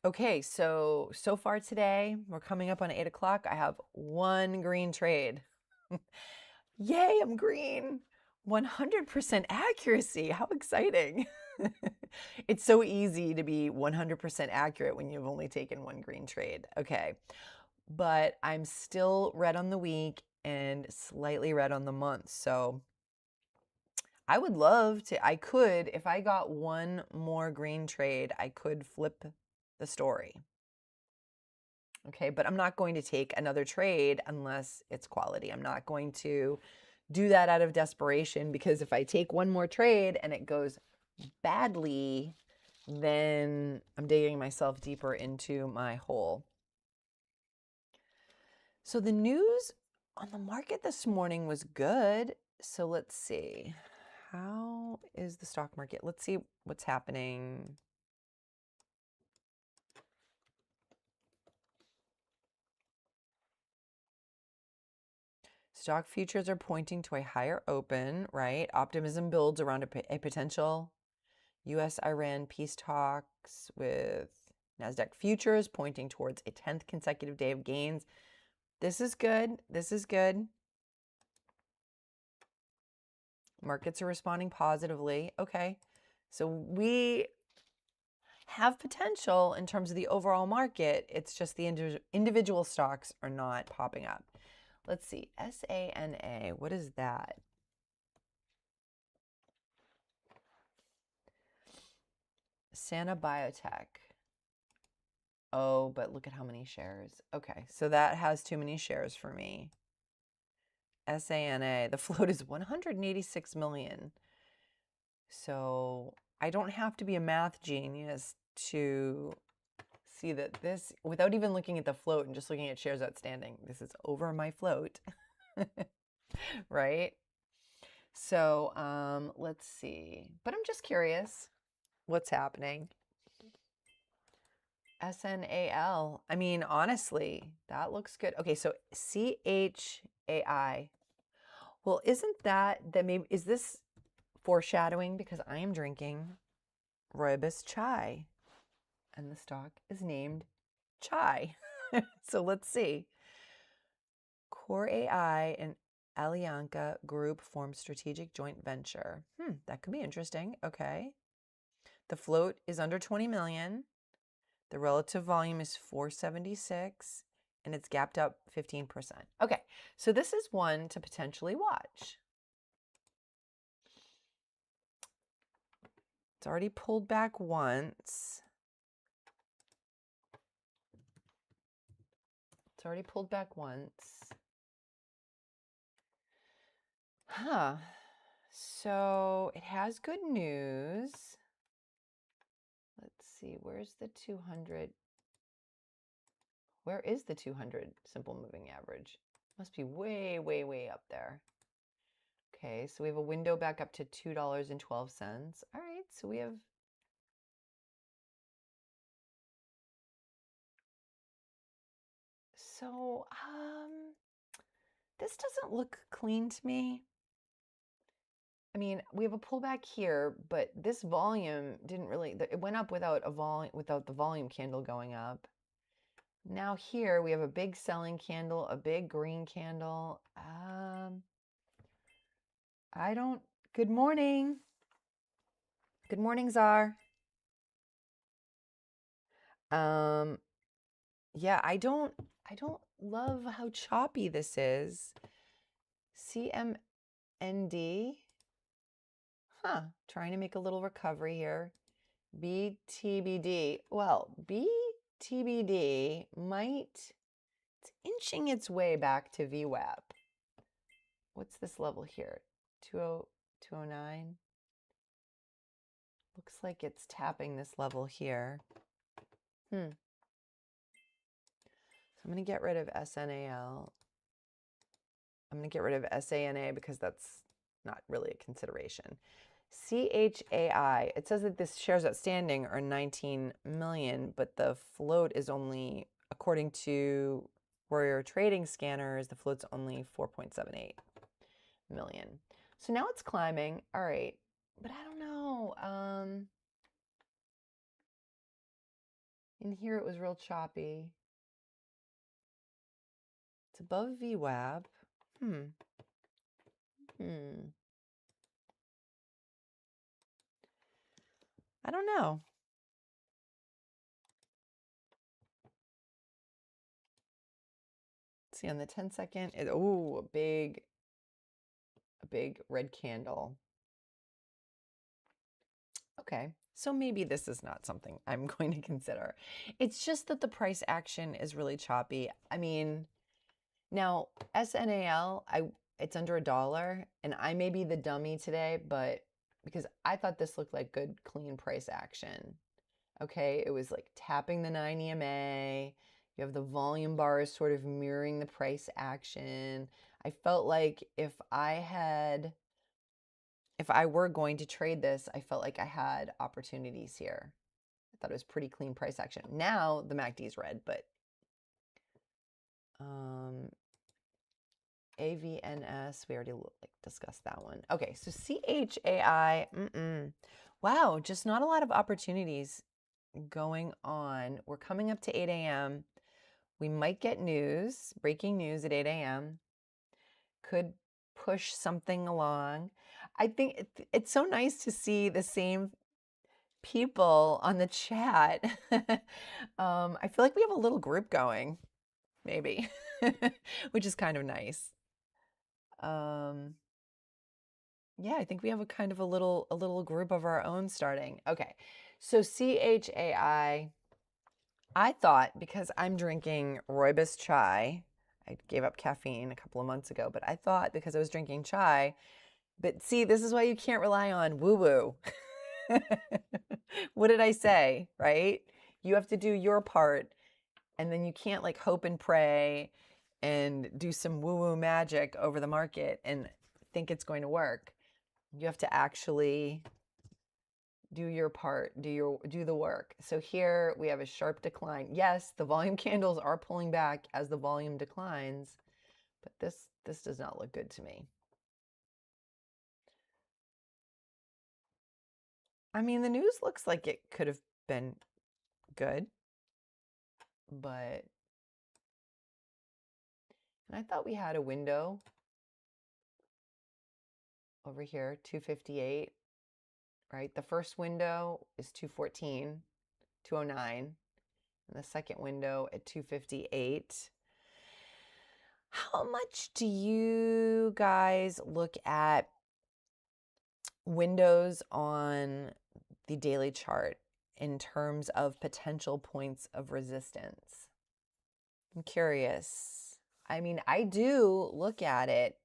Okay, so far today, we're coming up on 8 o'clock. I have one green trade. Yay, I'm green. 100% accuracy. How exciting. It's so easy to be 100% accurate when you've only taken one green trade. Okay, but I'm still red on the week and slightly red on the month. So I would love to, if I got one more green trade, I could flip the story. Okay, but I'm not going to take another trade unless it's quality. I'm not going to do that out of desperation, because if I take one more trade and it goes badly, then I'm digging myself deeper into my hole. So the news on the market this morning was good. So let's see. How is the stock market? Let's see what's happening. Stock futures are pointing to a higher open, right? Optimism builds around a potential U.S.-Iran peace talks, with NASDAQ futures pointing towards a 10th consecutive day of gains. This is good. This is good. Markets are responding positively. Okay. So we have potential in terms of the overall market. It's just the individual stocks are not popping up. Let's see. SANA. What is that? Sana Biotech. Oh, but look at how many shares. Okay, so that has too many shares for me. SANA, the float is 186 million. So I don't have to be a math genius to see that this, without even looking at the float and just looking at shares outstanding, this is over my float, right? So let's see. But I'm just curious what's happening. SNAL. I mean, honestly, that looks good. Okay, so CHAI. Well, isn't that maybe, is this foreshadowing? Because I am drinking rooibos chai, and the stock is named Chai. So let's see. Core AI and Alianca Group form strategic joint venture. That could be interesting. Okay. The float is under 20 million. The relative volume is 476, and it's gapped up 15%. Okay, so this is one to potentially watch. It's already pulled back once. So it has good news. Let's see, where's the 200? Where is the 200 simple moving average? Must be way, way, way up there. Okay, so we have a window back up to $2.12. All right, so we have this doesn't look clean to me. I mean, we have a pullback here, but this volume didn't really, it went up without the volume candle going up. Now here we have a big selling candle, a big green candle. Good morning. Good morning, Czar. Yeah, I don't love how choppy this is. CMND. Trying to make a little recovery here. BTBD. Well, BTBD it's inching its way back to VWAP. What's this level here? 209. Looks like it's tapping this level here. So I'm going to get rid of SNAL. I'm going to get rid of SANA because that's not really a consideration. CHAI, it says that this shares outstanding are 19 million, but the float is only, according to Warrior Trading Scanners, the float's only 4.78 million. So now it's climbing. All right, but I don't know. In here it was real choppy. It's above VWAP. I don't know. Let's see on the 10-second. Oh, a big red candle. Okay, so maybe this is not something I'm going to consider. It's just that the price action is really choppy. I mean, now SNAL, it's under $1, and I may be the dummy today, but because I thought this looked like good, clean price action. Okay, it was like tapping the 9 EMA. You have the volume bars sort of mirroring the price action. I felt like if I were going to trade this, I felt like I had opportunities here. I thought it was pretty clean price action. Now the MACD is red, but AVNS, we already discussed that one. Okay, so CHAI, wow, just not a lot of opportunities going on. We're coming up to 8 a.m. We might get news, breaking news at 8 a.m. Could push something along. I think it's so nice to see the same people on the chat. I feel like we have a little group going, maybe, which is kind of nice. Yeah, I think we have a kind of a little group of our own starting. Okay, so CHAI, I thought because I'm drinking rooibos chai, I gave up caffeine a couple of months ago, but I thought because I was drinking chai, but see, this is why you can't rely on woo-woo. What did I say, right? You have to do your part, and then you can't like hope and pray and do some woo-woo magic over the market and think it's going to work. You have to actually do your part, do the work. So here we have a sharp decline. Yes, the volume candles are pulling back as the volume declines, but this does not look good to me. I mean, the news looks like it could have been good, but and I thought we had a window over here, 258, right? The first window is 214, 209, and the second window at 258. How much do you guys look at windows on the daily chart in terms of potential points of resistance? I'm curious. I mean, I do look at it,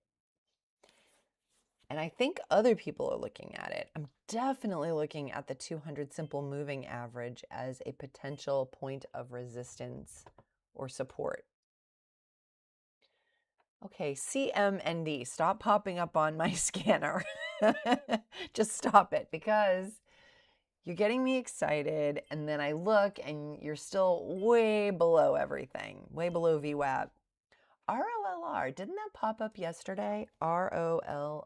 and I think other people are looking at it. I'm definitely looking at the 200 simple moving average as a potential point of resistance or support. Okay, CMND, stop popping up on my scanner. Just stop it, because you're getting me excited, and then I look and you're still way below everything, way below VWAP. ROLR, didn't that pop up yesterday? ROLR.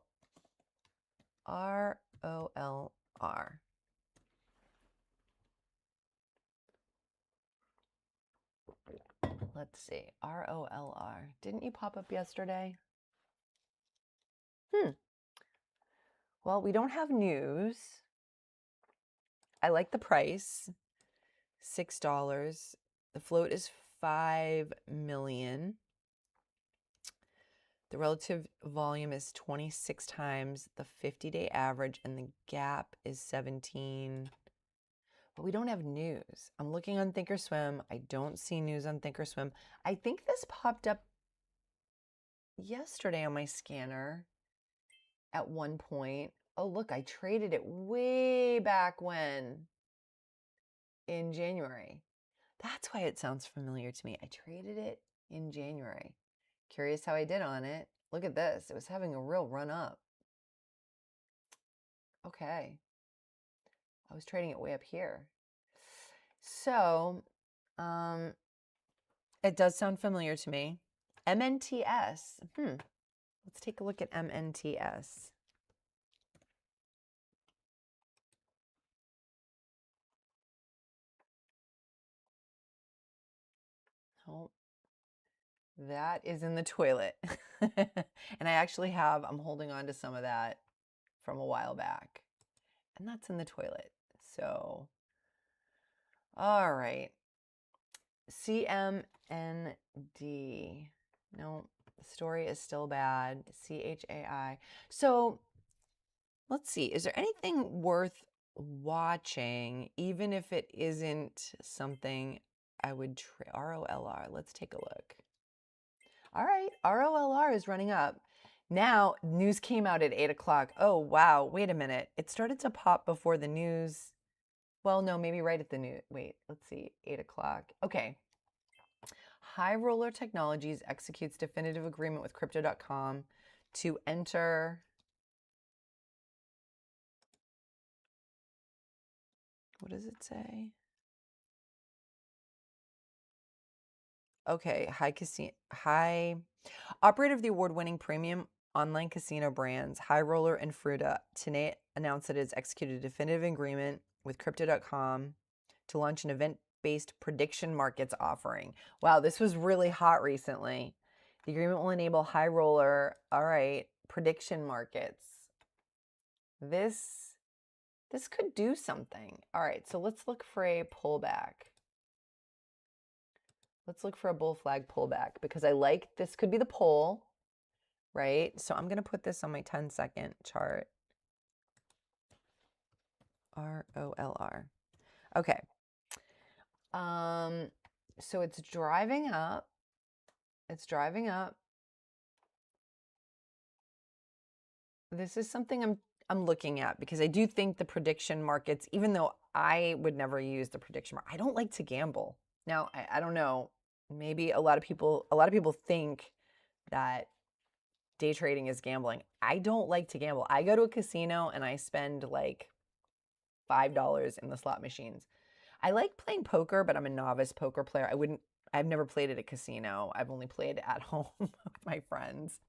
Let's see, ROLR. Didn't you pop up yesterday? Well, we don't have news. I like the price, $6. The float is 5 million. The relative volume is 26 times the 50-day average, and the gap is 17. But we don't have news. I'm looking on Thinkorswim. I don't see news on Thinkorswim. I think this popped up yesterday on my scanner at one point. Oh, look, I traded it way back when, in January. That's why it sounds familiar to me. I traded it in January. Curious how I did on it. Look at this. It was having a real run up. Okay. I was trading it way up here. So, it does sound familiar to me. MNTS. Let's take a look at MNTS. Oh, that is in the toilet. And I actually I'm holding on to some of that from a while back. And that's in the toilet. So, all right. CMND. No, the story is still bad. CHAI. So let's see. Is there anything worth watching, even if it isn't something I would trade? ROLR. Let's take a look. All right. ROLR is running up. Now, news came out at 8 o'clock. Oh, wow. Wait a minute. It started to pop before the news. Well, no, maybe right at the news. Wait, let's see. 8 o'clock. Okay. High Roller Technologies executes definitive agreement with Crypto.com to enter. What does it say? Okay, high operator of the award-winning premium online casino brands High Roller and Fruta today announced that it has executed a definitive agreement with Crypto.com to launch an event-based prediction markets offering. Wow, this was really hot recently. The agreement will enable High Roller, all right, prediction markets. This could do something. All right, so let's look for a pullback. Let's look for a bull flag pullback, because I like this could be the pull, right? So I'm going to put this on my 10-second chart. ROLR. Okay. So it's driving up. It's driving up. This is something I'm looking at, because I do think the prediction markets, even though I would never use the prediction market, I don't like to gamble. Now, I don't know, maybe a lot of people think that day trading is gambling. I don't like to gamble. I go to a casino and I spend like $5 in the slot machines. I like playing poker, but I'm a novice poker player. I've never played at a casino. I've only played at home with my friends.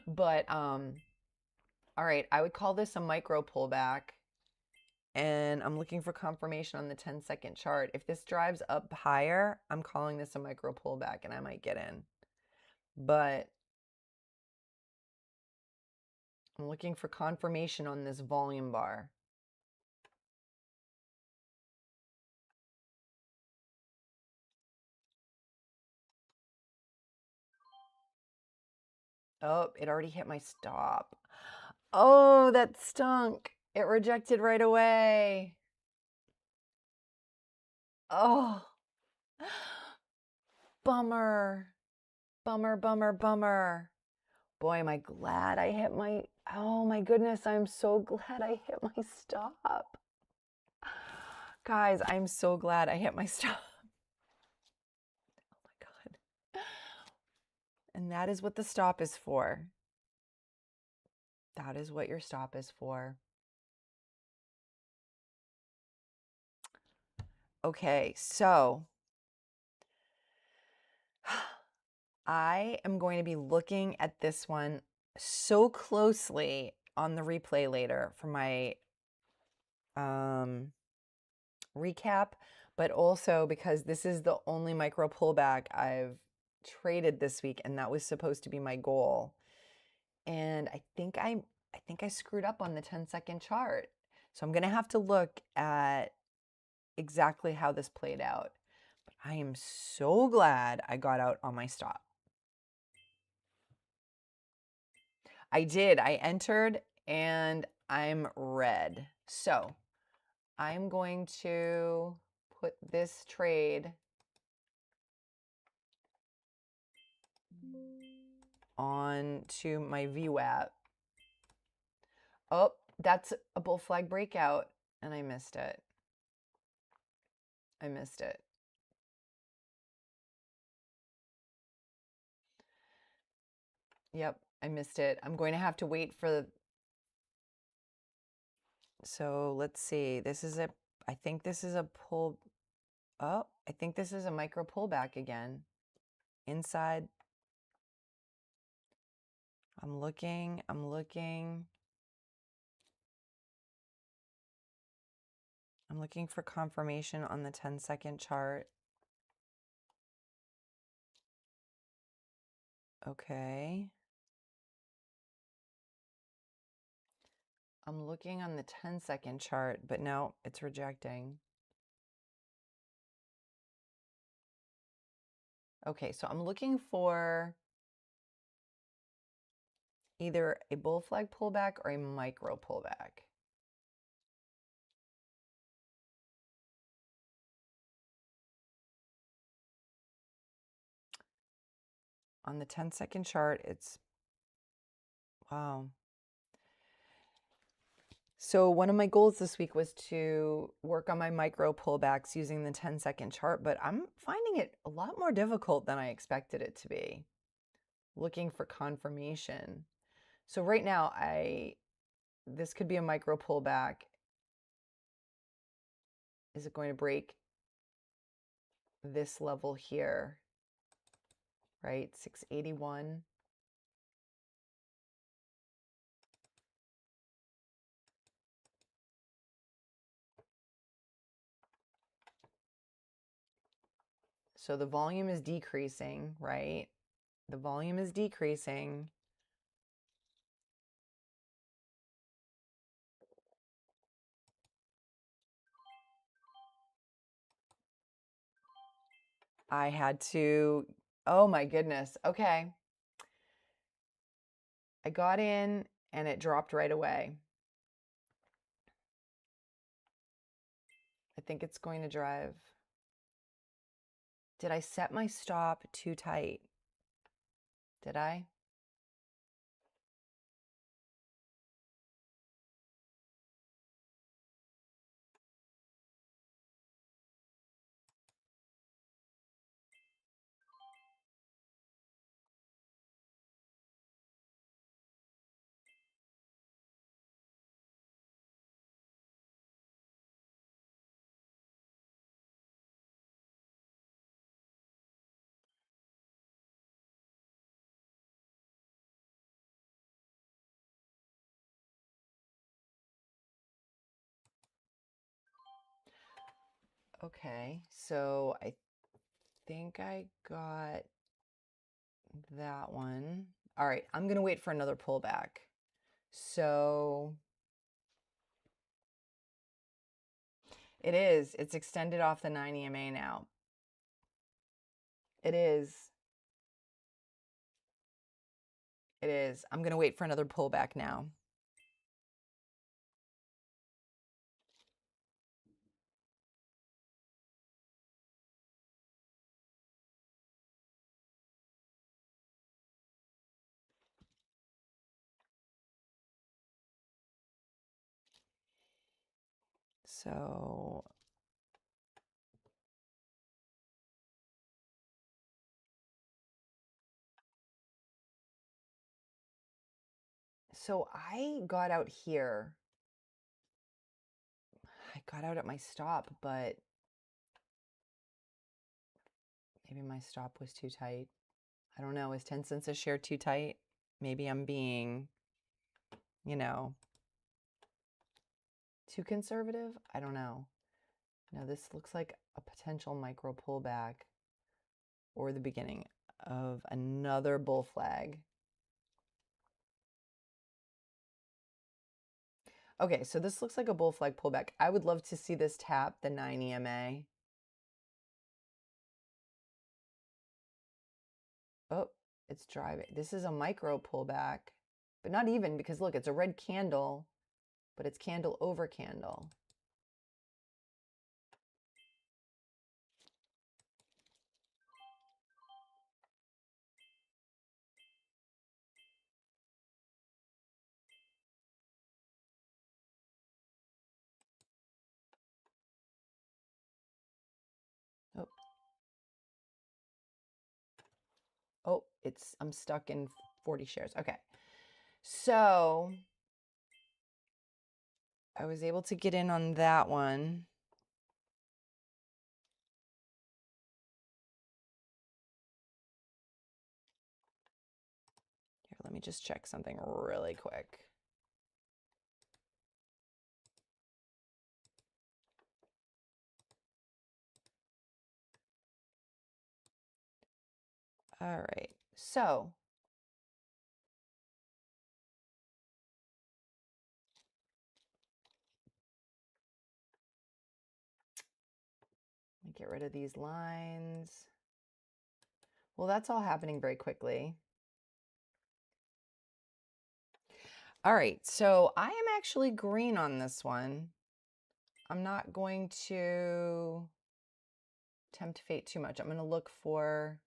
But all right, I would call this a micro pullback. And I'm looking for confirmation on the 10-second chart. If this drives up higher, I'm calling this a micro pullback and I might get in. But I'm looking for confirmation on this volume bar. Oh, it already hit my stop. Oh, that stunk. It rejected right away. Oh, bummer. Bummer, bummer, bummer. Boy, am I glad I hit my, oh my goodness, I'm so glad I hit my stop. Guys, I'm so glad I hit my stop. Oh my God. And that is what the stop is for. That is what your stop is for. Okay, so I am going to be looking at this one so closely on the replay later for my recap, but also because this is the only micro pullback I've traded this week, and that was supposed to be my goal. And I think I screwed up on the 10-second chart. So I'm going to have to look at exactly how this played out. But I am so glad I got out on my stop. I did. I entered and I'm red. So I'm going to put this trade on to my VWAP. Oh, that's a bull flag breakout and I missed it. I missed it. Yep, I missed it. I'm going to have to wait for so let's see. This is a, I think this is a pull. Oh, I think this is a micro pullback again. Inside. I'm looking. I'm looking for confirmation on the 10-second chart. Okay. I'm looking on the 10-second chart, but no, it's rejecting. Okay, so I'm looking for either a bull flag pullback or a micro pullback. On the 10-second chart, it's, wow. So one of my goals this week was to work on my micro pullbacks using the 10-second chart, but I'm finding it a lot more difficult than I expected it to be. Looking for confirmation. So right now, this could be a micro pullback. Is it going to break this level here? Right, 681. So the volume is decreasing, right? The volume is decreasing. I had to, oh my goodness. Okay. I got in and it dropped right away. I think it's going to drive. Did I set my stop too tight? Did I? Okay, so I think I got that one. All right, I'm going to wait for another pullback. So it is. It's extended off the 9 EMA now. It is. It is. I'm going to wait for another pullback now. So I got out here. I got out at my stop, but maybe my stop was too tight. I don't know. Is 10 cents a share too tight? Maybe I'm being, you know, too conservative. I don't know. No, this looks like a potential micro pullback or the beginning of another bull flag. Okay, so this looks like a bull flag pullback. I would love to see this tap the 9 EMA. Oh, it's driving. This is a micro pullback, but not even, because look, it's a red candle, but it's candle over candle. Oh, oh, I'm stuck in 40 shares. Okay. So I was able to get in on that one. Here, let me just check something really quick. All right. So let me get rid of these lines. Well, that's all happening very quickly. All right, so I am actually green on this one. I'm not going to tempt fate too much. I'm going to look for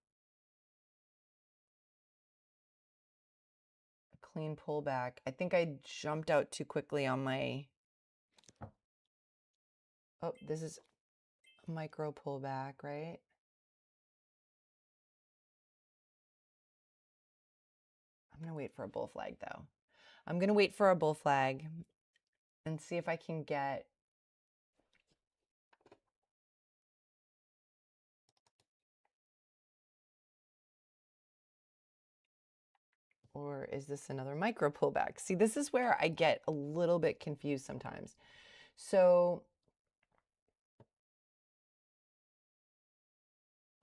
a clean pullback. I think I jumped out too quickly on my... Oh, this is a micro pullback, right? I'm going to wait for a bull flag, though. I'm going to wait for a bull flag and see if I can get... Or is this another micro pullback? See, this is where I get a little bit confused sometimes. So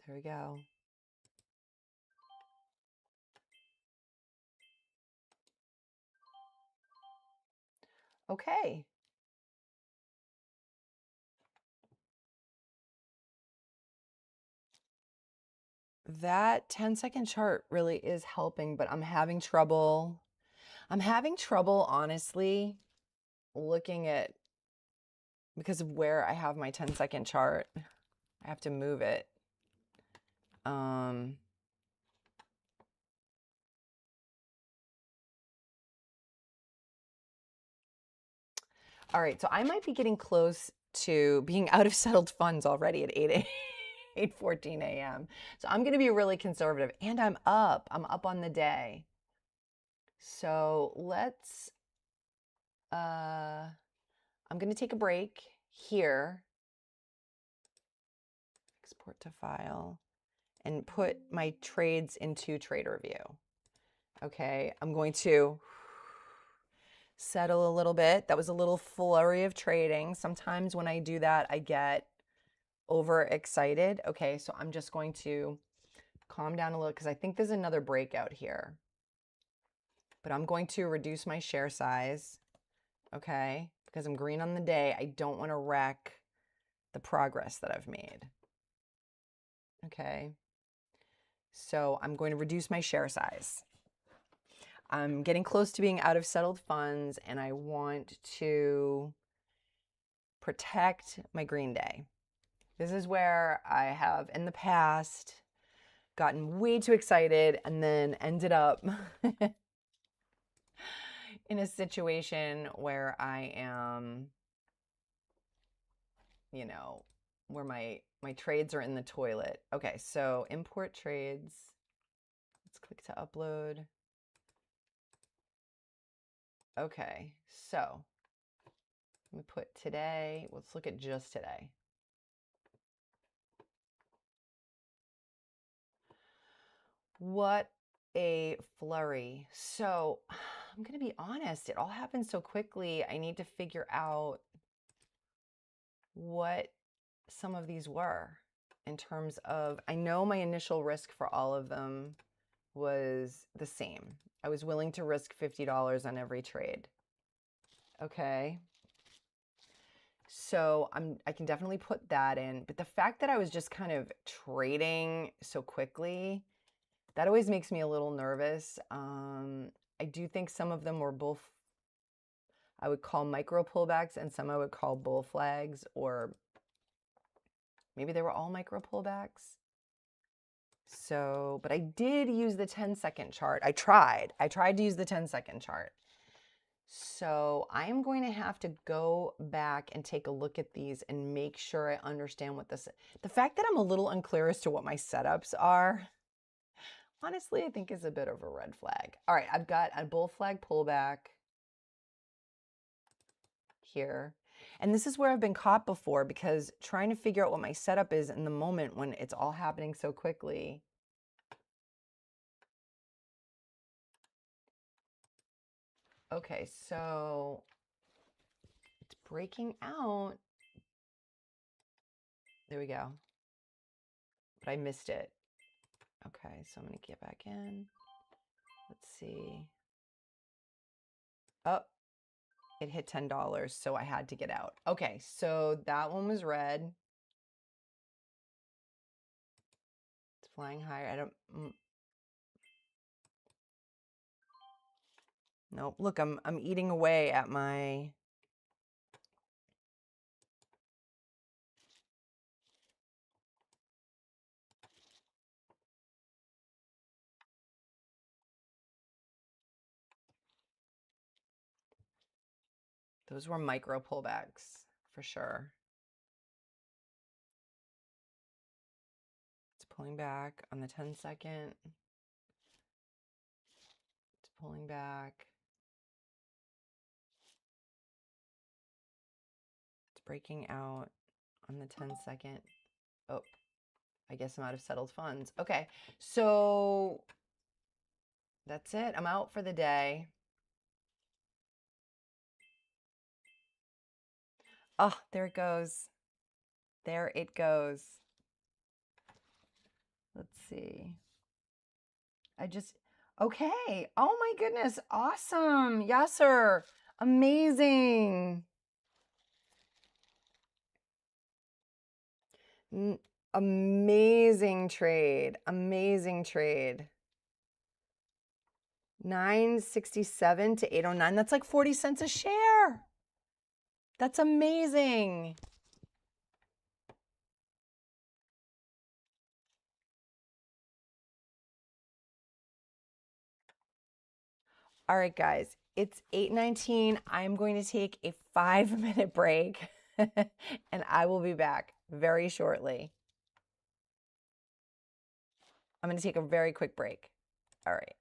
there we go. Okay. That 10-second chart really is helping, but I'm having trouble. I'm having trouble, honestly, looking at, because of where I have my 10-second chart. I have to move it. All right, so I might be getting close to being out of settled funds already at 8:14 a.m. So I'm going to be really conservative, and I'm up. I'm up on the day. So let's, I'm going to take a break here, export to file, and put my trades into trader view. Okay, I'm going to settle a little bit. That was a little flurry of trading. Sometimes when I do that, I get overexcited. Okay, so I'm just going to calm down a little because I think there's another breakout here. But I'm going to reduce my share size, okay? Because I'm green on the day. I don't want to wreck the progress that I've made. Okay. So I'm going to reduce my share size. I'm getting close to being out of settled funds, and I want to protect my green day. This is where I have in the past gotten way too excited and then ended up in a situation where I am, you know, where my trades are in the toilet. Okay, so import trades. Let's click to upload. Okay, so let me put today. Let's look at just today. What a flurry. So I'm going to be honest, it all happened so quickly. I need to figure out what some of these were in terms of, I know my initial risk for all of them was the same. I was willing to risk $50 on every trade. Okay. So I can definitely put that in, but the fact that I was just kind of trading so quickly, that always makes me a little nervous. I do think some of them were both, I would call micro pullbacks, and some I would call bull flags, or maybe they were all micro pullbacks. So, but I did use the 10-second chart. I tried to use the 10-second chart. So I'm going to have to go back and take a look at these and make sure I understand what this, the fact that I'm a little unclear as to what my setups are, honestly, I think is a bit of a red flag. All right, I've got a bull flag pullback here. And this is where I've been caught before, because trying to figure out what my setup is in the moment when it's all happening so quickly. Okay, so it's breaking out. There we go. But I missed it. Okay, so I'm going to get back in. Let's see. Oh, it hit $10, so I had to get out. Okay, so that one was red. It's flying higher. I don't. Nope. Look, I'm eating away at my. Those were micro pullbacks for sure. It's pulling back on the 10-second. It's pulling back. It's breaking out on the 10-second. Oh, I guess I'm out of settled funds. Okay, so that's it. I'm out for the day. Oh, there it goes. There it goes. Let's see. Okay. Oh my goodness. Awesome. Yasser. Amazing. Amazing trade. Amazing trade. 967 to 809. That's like 40 cents a share. That's amazing. All right, guys, it's 8:19. I'm going to take a 5-minute break and I will be back very shortly. I'm going to take a very quick break. All right.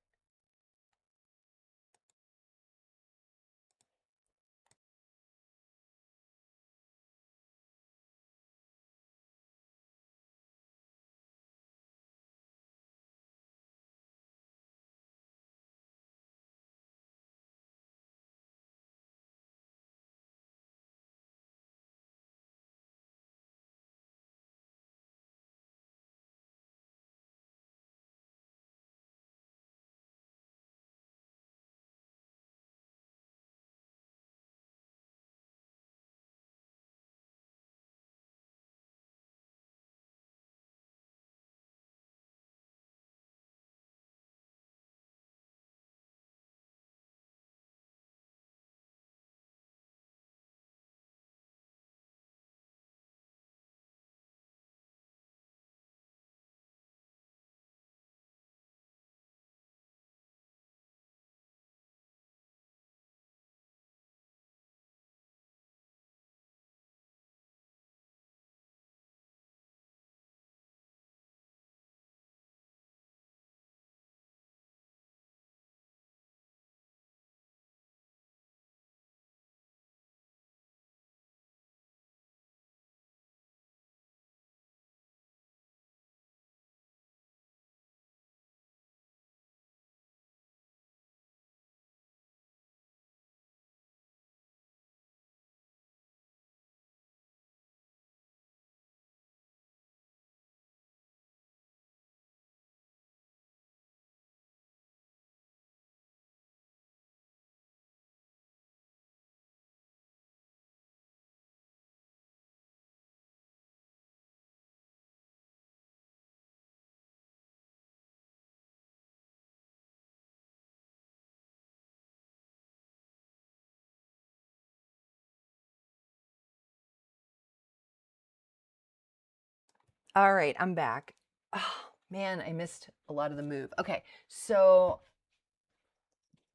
All right, I'm back. Oh, man, I missed a lot of the move. Okay, so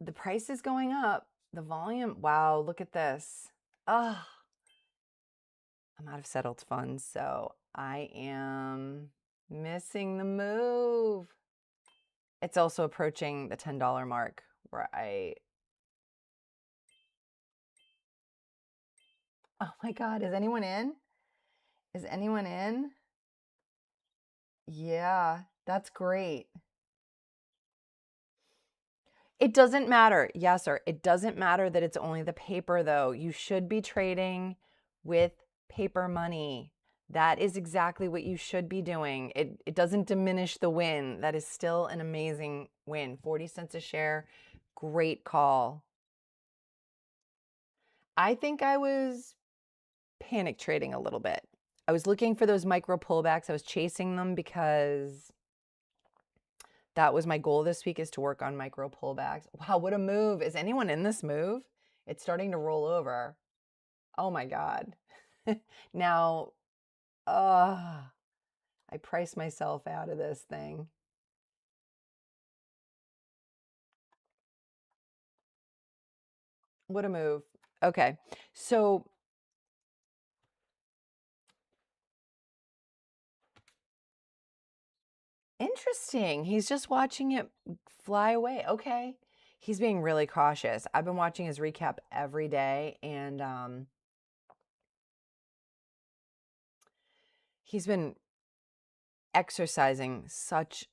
the price is going up. The volume, wow, look at this. Oh, I'm out of settled funds, so I am missing the move. It's also approaching the $10 mark where oh my God, is anyone in? Is anyone in? Yeah, that's great. It doesn't matter. Yes, sir. It doesn't matter that it's only the paper, though. You should be trading with paper money. That is exactly what you should be doing. It doesn't diminish the win. That is still an amazing win. 40 cents a share. Great call. I think I was panic trading a little bit. I was looking for those micro pullbacks. I was chasing them because that was my goal this week, is to work on micro pullbacks. Wow, what a move. Is anyone in this move? It's starting to roll over. Oh my God. Now, I priced myself out of this thing. What a move. Okay, so interesting. He's just watching it fly away. Okay. He's being really cautious. I've been watching his recap every day, and he's been exercising such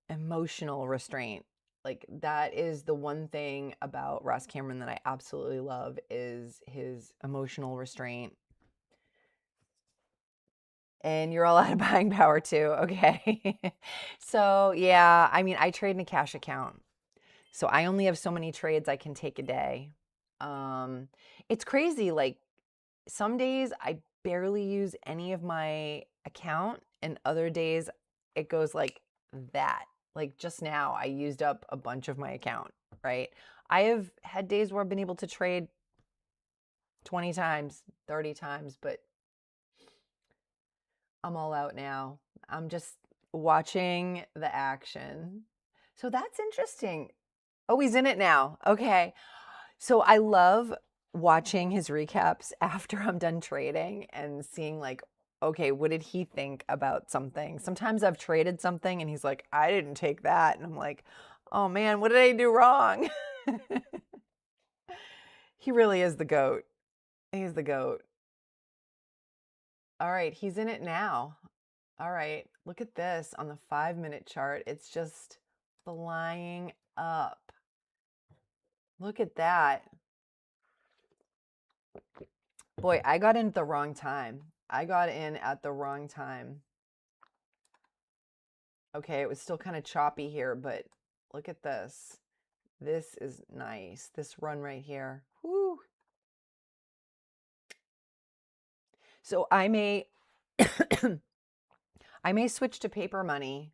emotional restraint. Like, that is the one thing about Ross Cameron that I absolutely love, is his emotional restraint. And you're all out of buying power too. Okay. So yeah, I mean, I trade in a cash account. So I only have so many trades I can take a day. It's crazy. Like, some days I barely use any of my account, and other days it goes like that. Like, just now I used up a bunch of my account, right? I have had days where I've been able to trade 20 times, 30 times, but I'm all out now. I'm just watching the action. So that's interesting. Oh, he's in it now. Okay. So I love watching his recaps after I'm done trading and seeing, like, okay, what did he think about something? Sometimes I've traded something and he's like, I didn't take that. And I'm like, oh man, what did I do wrong? He really is the GOAT. He's the GOAT. All right, he's in it now. All right, look at this on the 5-minute chart. It's just flying up. Look at that. Boy, I got in at the wrong time. I got in at the wrong time. Okay, it was still kind of choppy here, but look at this. This is nice. This run right here. Whoo. So I may I may switch to paper money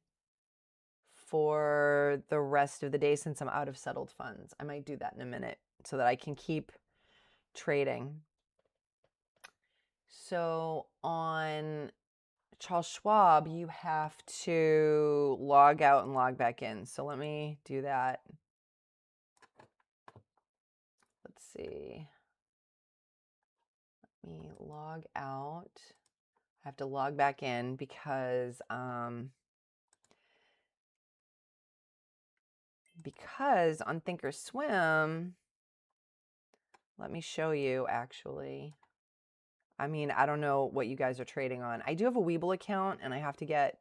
for the rest of the day since I'm out of settled funds. I might do that in a minute so that I can keep trading. So on Charles Schwab, you have to log out and log back in. So let me do that. Let's see. Let me log out. I have to log back in because on Thinkorswim, let me show you actually. I mean, I don't know what you guys are trading on. I do have a Webull account, and I have to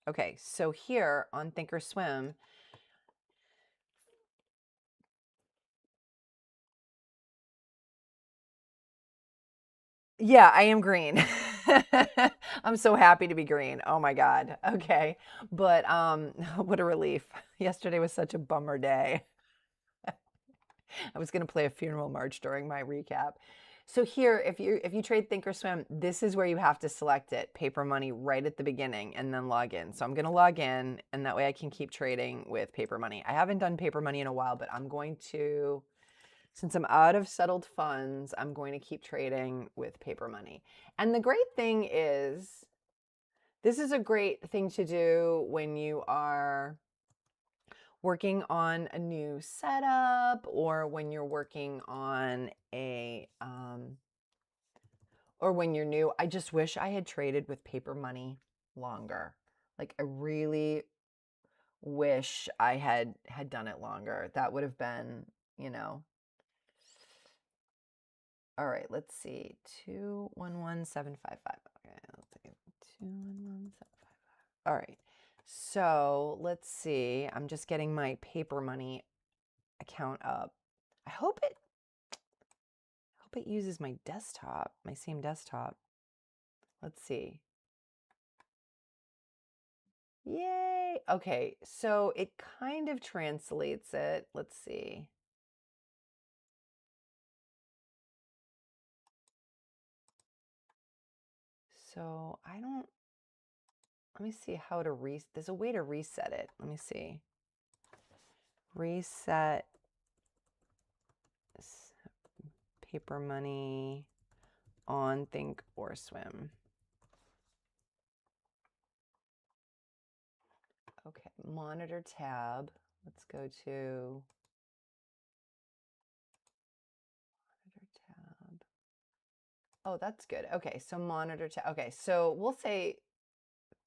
okay, so here on Thinkorswim, yeah, I am green. I'm so happy to be green. Oh my God. Okay. But what a relief. Yesterday was such a bummer day. I was going to play a funeral march during my recap. So here, if you trade Thinkorswim, this is where you have to select it, paper money, right at the beginning, and then log in. So I'm going to log in, and that way I can keep trading with paper money. I haven't done paper money in a while, but I'm going to since I'm out of settled funds, I'm going to keep trading with paper money. And the great thing is, this is a great thing to do when you are working on a new setup, or when you're working on a, or when you're new. I just wish I had traded with paper money longer. Like, I really wish I had done it longer. That would have been, you know. All right, let's see. 211755. Okay, let's see. 211755. All right. So let's see. I'm just getting my paper money account up. I hope it uses my desktop, my same desktop. Let's see. Yay. Okay, so it kind of translates it. Let's see. So I don't, let me see how to there's a way to reset it. Let me see. Reset paper money on Thinkorswim. Okay, monitor tab. Let's go to monitor tab. Oh, that's good. Okay, so monitor tab. Okay, so we'll say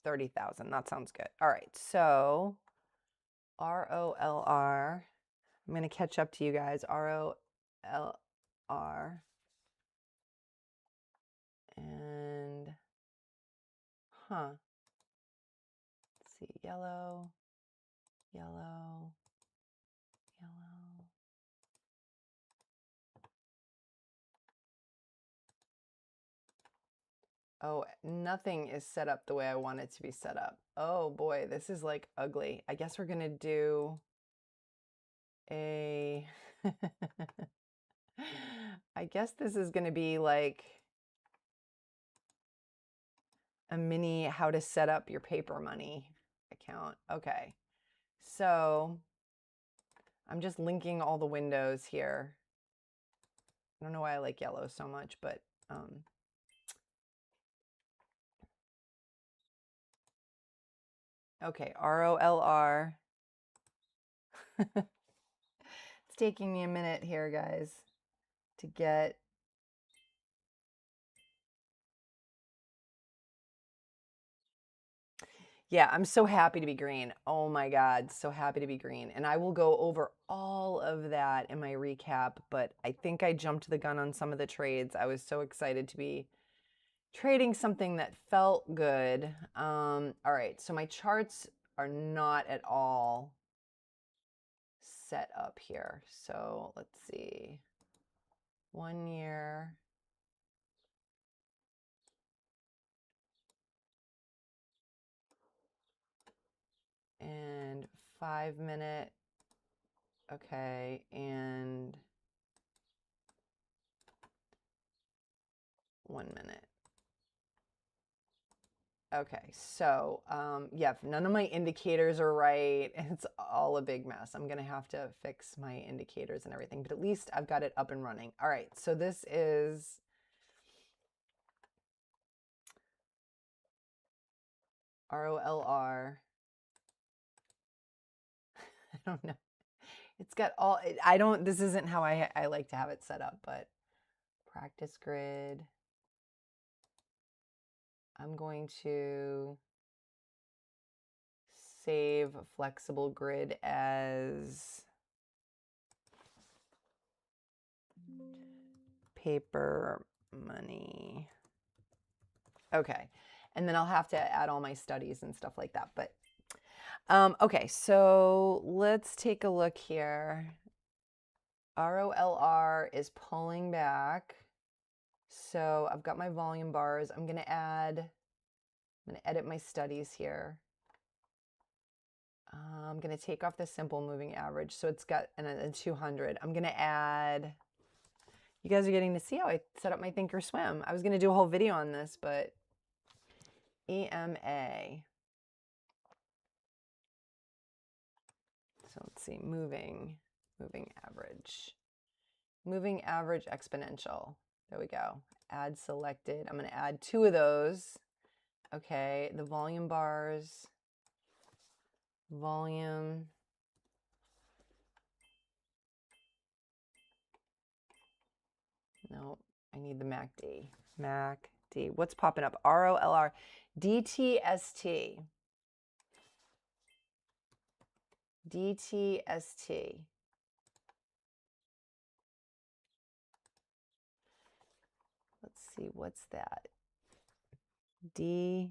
30,000. That sounds good. All right, so ROLR. I'm going to catch up to you guys. ROLR. And, let's see, yellow, yellow, yellow. Oh, nothing is set up the way I want it to be set up. Oh boy, this is like ugly. I guess we're going to do a, I guess this is going to be like a mini how to set up your paper money account. Okay. So I'm just linking all the windows here. I don't know why I like yellow so much, but okay, ROLR. It's taking me a minute here, guys, to get. Yeah, I'm so happy to be green. Oh my God, so happy to be green. And I will go over all of that in my recap, but I think I jumped the gun on some of the trades. I was so excited to be trading something that felt good. All right, so my charts are not at all set up here. So let's see. 1 year. And 5 minute. Okay, and 1 minute. Okay, so yeah, none of my indicators are right. It's all a big mess. I'm gonna have to fix my indicators and everything, but at least I've got it up and running. All right, so this is ROLR. I don't know. It's got all, I don't, this isn't how I like to have it set up, but practice grid. I'm going to save flexible grid as paper money. Okay, and then I'll have to add all my studies and stuff like that. But okay, so let's take a look here. ROLR is pulling back. So I've got my volume bars. I'm gonna edit my studies here. I'm gonna take off the simple moving average. So it's got a 200. I'm gonna add, you guys are getting to see how I set up my Thinkorswim. I was gonna do a whole video on this, but EMA. So let's see, moving average. Moving average exponential. There we go. Add selected. I'm going to add 2 of those. Okay, the volume bars. Volume. No, I need the MACD. MACD. What's popping up? ROLR. DTST. DTST. Let's see, what's that? DTST.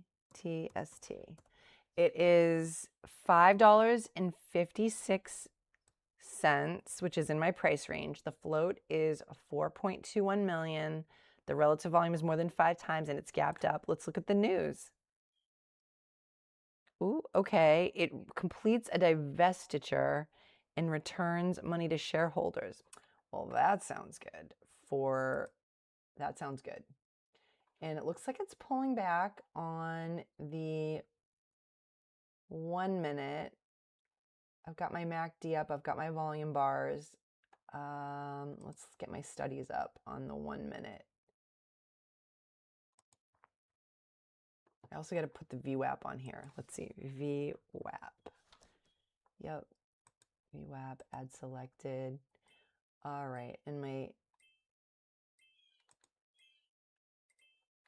It is $5.56, which is in my price range. The float is 4.21 million. The relative volume is more than 5 times, and it's gapped up. Let's look at the news. Ooh, okay. It completes a divestiture and returns money to shareholders. Well, that sounds good. That sounds good. And it looks like it's pulling back on the 1 minute. I've got my MACD up. I've got my volume bars. Let's get my studies up on the 1 minute. I also got to put the VWAP on here. Let's see, VWAP. Yep, VWAP, add selected. All right, and my,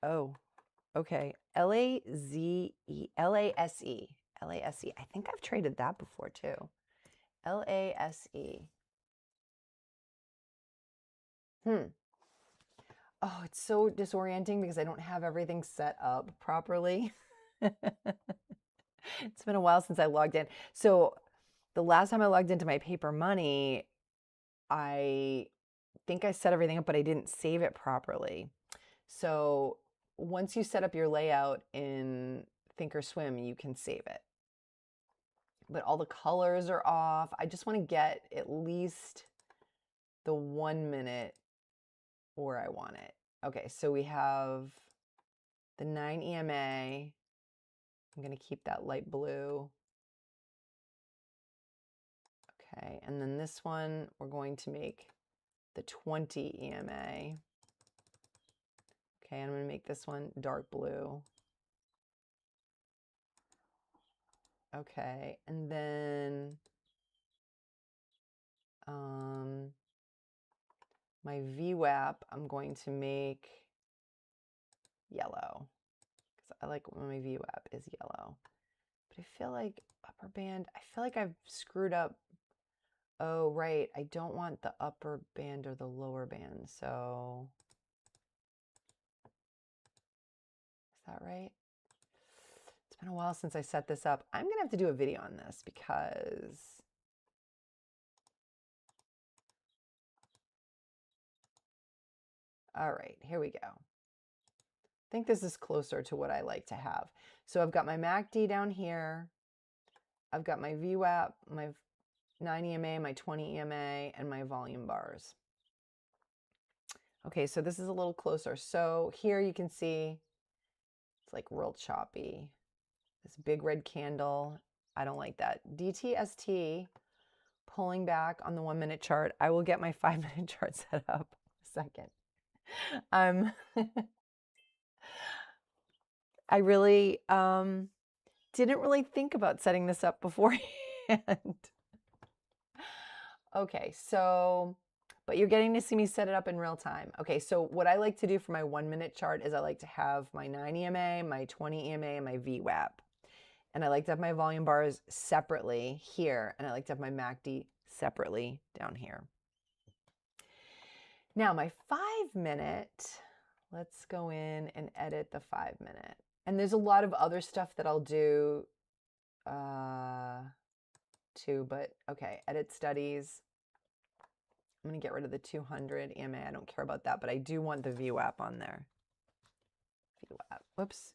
oh, okay, LASE. I think I've traded that before too. LASE. Oh, it's so disorienting because I don't have everything set up properly. It's been a while since I logged in. So the last time I logged into my paper money, I think I set everything up, but I didn't save it properly. So once you set up your layout in Thinkorswim, you can save it. But all the colors are off. I just want to get at least the 1 minute where I want it. Okay, so we have the 9 EMA. I'm going to keep that light blue. Okay, and then this one, we're going to make the 20 EMA. Okay, I'm going to make this one dark blue. Okay, and then my VWAP, I'm going to make yellow because I like when my VWAP is yellow. But I feel like upper band, I feel like I've screwed up. Oh, right, I don't want the upper band or the lower band, so is that right? It's been a while since I set this up. I'm gonna have to do a video on this because all right, here we go. I think this is closer to what I like to have. So I've got my MACD down here. I've got my VWAP, my 9 EMA, my 20 EMA, and my volume bars. Okay, so this is a little closer. So here you can see it's like real choppy. This big red candle, I don't like that. DTST pulling back on the 1 minute chart. I will get my 5 minute chart set up in a second. I really didn't really think about setting this up beforehand. Okay, so, but you're getting to see me set it up in real time. Okay, so what I like to do for my 1 minute chart is I like to have my 9 EMA, my 20 EMA, and my VWAP. And I like to have my volume bars separately here, and I like to have my MACD separately down here. Now my 5 minute, let's go in and edit the 5 minute. And there's a lot of other stuff that I'll do too, but okay, edit studies. I'm going to get rid of the 200 EMA. I don't care about that, but I do want the VWAP on there. VWAP. Whoops.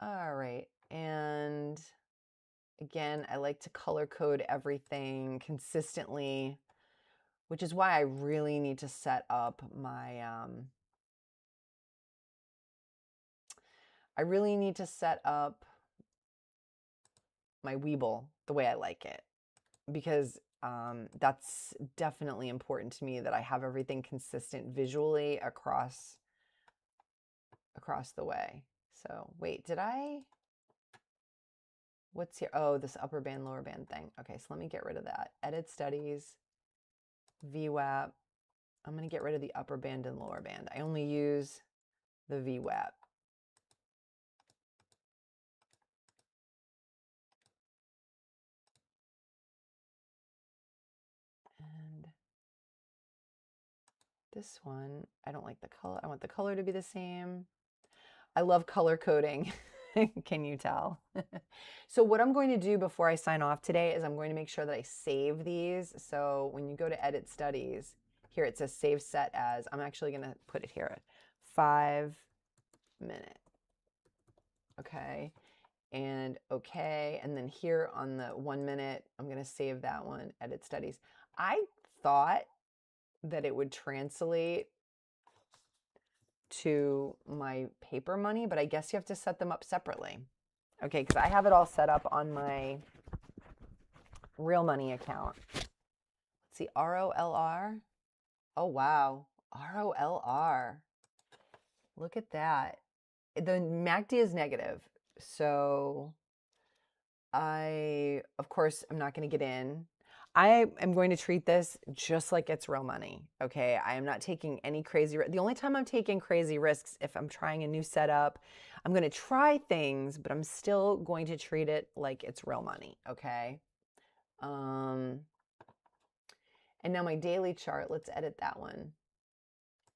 All right. And again, I like to color code everything consistently, which is why I really need to set up my my Weeble the way I like it, because That's definitely important to me that I have everything consistent visually across the way. So wait, what's here? Oh, this upper band, lower band thing. Okay, so let me get rid of that. Edit studies, VWAP. I'm going to get rid of the upper band and lower band. I only use the VWAP. And this one, I don't like the color. I want the color to be the same. I love color coding. Can you tell? So what I'm going to do before I sign off today is I'm going to make sure that I save these. So when you go to edit studies, here it says save set as. I'm actually going to put it here, 5 minute. Okay. And okay. And then here on the 1 minute, I'm going to save that one, edit studies. I thought that it would translate to my paper money, but I guess you have to set them up separately. Okay, because I have it all set up on my real money account. Let's see, ROLR. Oh, wow. ROLR. Look at that. The MACD is negative. So of course, I'm not going to get in. I am going to treat this just like it's real money. Okay. I am not taking any crazy. The only time I'm taking crazy risks if I'm trying a new setup. I'm going to try things, but I'm still going to treat it like it's real money. Okay. And now my daily chart, let's edit that one.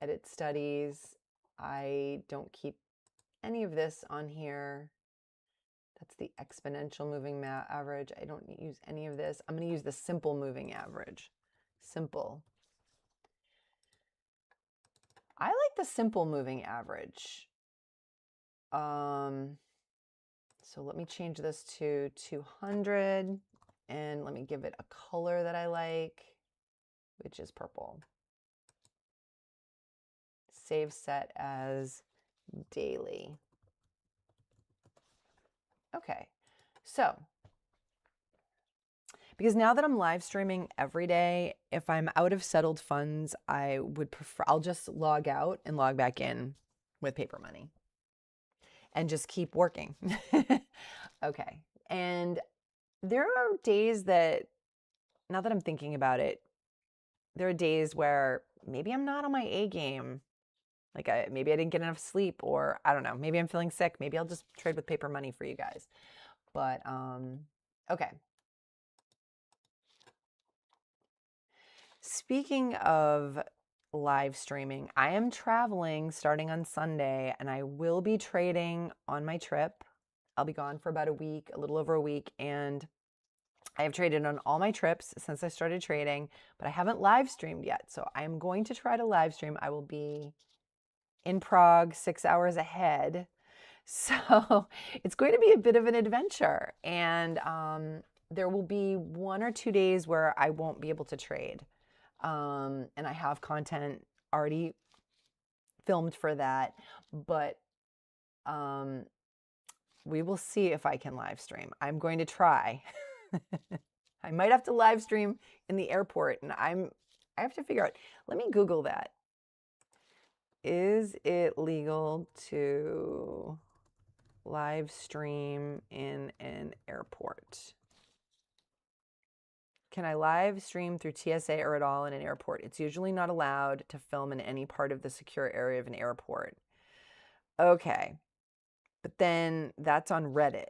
Edit studies. I don't keep any of this on here. That's the exponential moving average. I don't use any of this. I'm going to use the simple moving average. Simple. I like the simple moving average. So let me change this to 200 and let me give it a color that I like, which is purple. Save set as daily. Okay, so because now that I'm live streaming every day, if I'm out of settled funds, I would prefer, I'll just log out and log back in with paper money and just keep working. Okay. And there are days that, now that I'm thinking about it, there are days where maybe I'm not on my A game. Like maybe I didn't get enough sleep, or I don't know, maybe I'm feeling sick. Maybe I'll just trade with paper money for you guys. But, okay. Speaking of live streaming, I am traveling starting on Sunday, and I will be trading on my trip. I'll be gone for about a week, a little over a week, and I have traded on all my trips since I started trading, but I haven't live streamed yet. So I'm going to try to live stream. I will be in Prague 6 hours ahead. So it's going to be a bit of an adventure. And there will be 1 or 2 days where I won't be able to trade. And I have content already filmed for that, but we will see if I can live stream. I'm going to try. I might have to live stream in the airport, and I have to figure out. Let me Google that. Is it legal to live stream in an airport? Can I live stream through TSA or at all in an airport? It's usually not allowed to film in any part of the secure area of an airport. Okay. But then that's on Reddit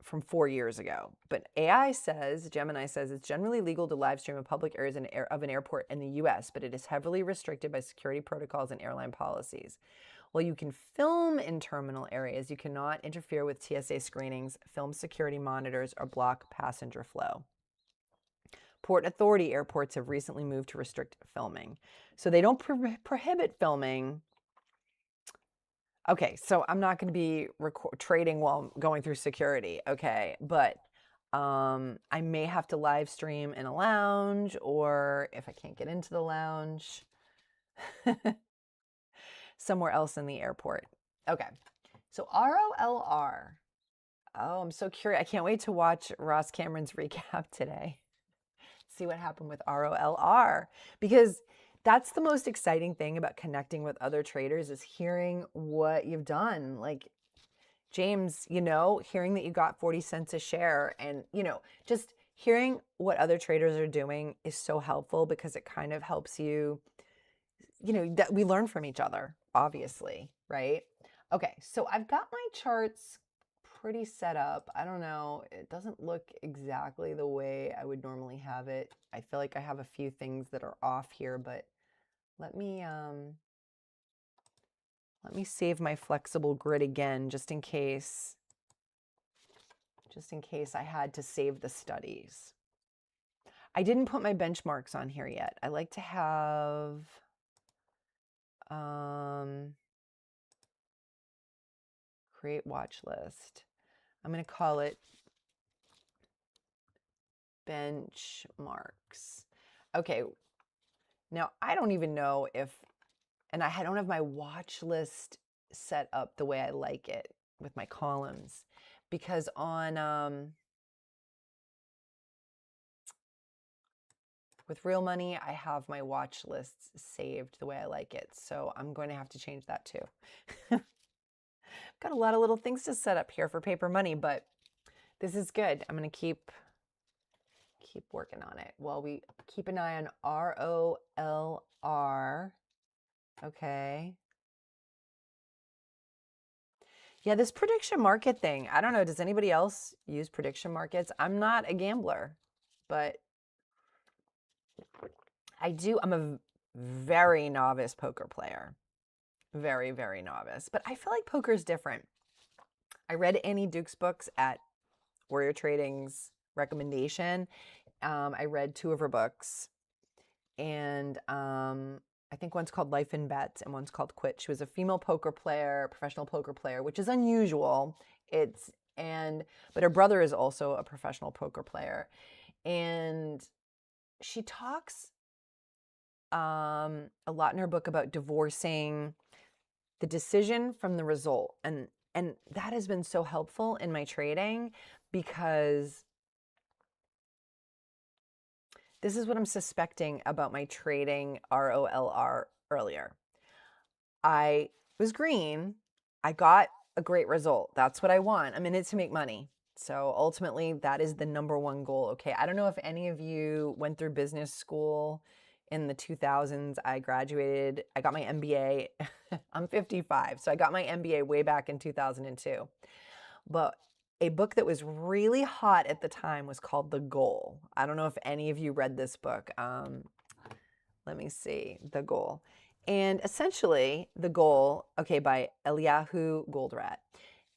from 4 years ago. But Gemini says it's generally legal to live stream in public areas of an airport in the US, but it is heavily restricted by security protocols and airline policies. While you can film in terminal areas, you cannot interfere with TSA screenings, film security monitors, or block passenger flow. Port Authority airports have recently moved to restrict filming. So they don't prohibit filming. Okay, so I'm not going to be trading while going through security, okay? But I may have to live stream in a lounge, or if I can't get into the lounge, somewhere else in the airport. Okay, so ROLR. Oh, I'm so curious. I can't wait to watch Ross Cameron's recap today. see what happened with ROLR, because that's the most exciting thing about connecting with other traders, is hearing what you've done. Like James, hearing that you got 40 cents a share, and, just hearing what other traders are doing is so helpful, because it kind of helps you, that we learn from each other, obviously, right? Okay, so I've got my charts pretty set up. I don't know, it doesn't look exactly the way I would normally have it. I feel like I have a few things that are off here, but let me save my flexible grid again, just in case I had to save the studies. I didn't put my benchmarks on here yet. I like to have create watch list. I'm going to call it benchmarks. Okay, now I don't even know if, and I don't have my watch list set up the way I like it with my columns, because on with real money, I have my watch lists saved the way I like it. So I'm going to have to change that too. Got a lot of little things to set up here for paper money, but this is good. I'm going to keep working on it while we keep an eye on ROLR. Okay. Yeah, this prediction market thing, I don't know, does anybody else use prediction markets? I'm not a gambler, but I do. I'm a very novice poker player. Very, very novice. But I feel like poker is different. I read Annie Duke's books at Warrior Trading's recommendation. I read 2 of her books. And I think one's called Life in Bets and one's called Quit. She was a female poker player, professional poker player, which is unusual. But her brother is also a professional poker player. And she talks a lot in her book about divorcing the decision from the result. And that has been so helpful in my trading, because this is what I'm suspecting about my trading ROLR earlier. I was green. I got a great result. That's what I want. I'm in it to make money. So ultimately, that is the #1 goal. Okay, I don't know if any of you went through business school in the 2000s. I graduated. I got my MBA. I'm 55, so I got my MBA way back in 2002. But a book that was really hot at the time was called The Goal. I don't know if any of you read this book. Let me see. The Goal. And essentially, The Goal, okay, by Eliyahu Goldratt.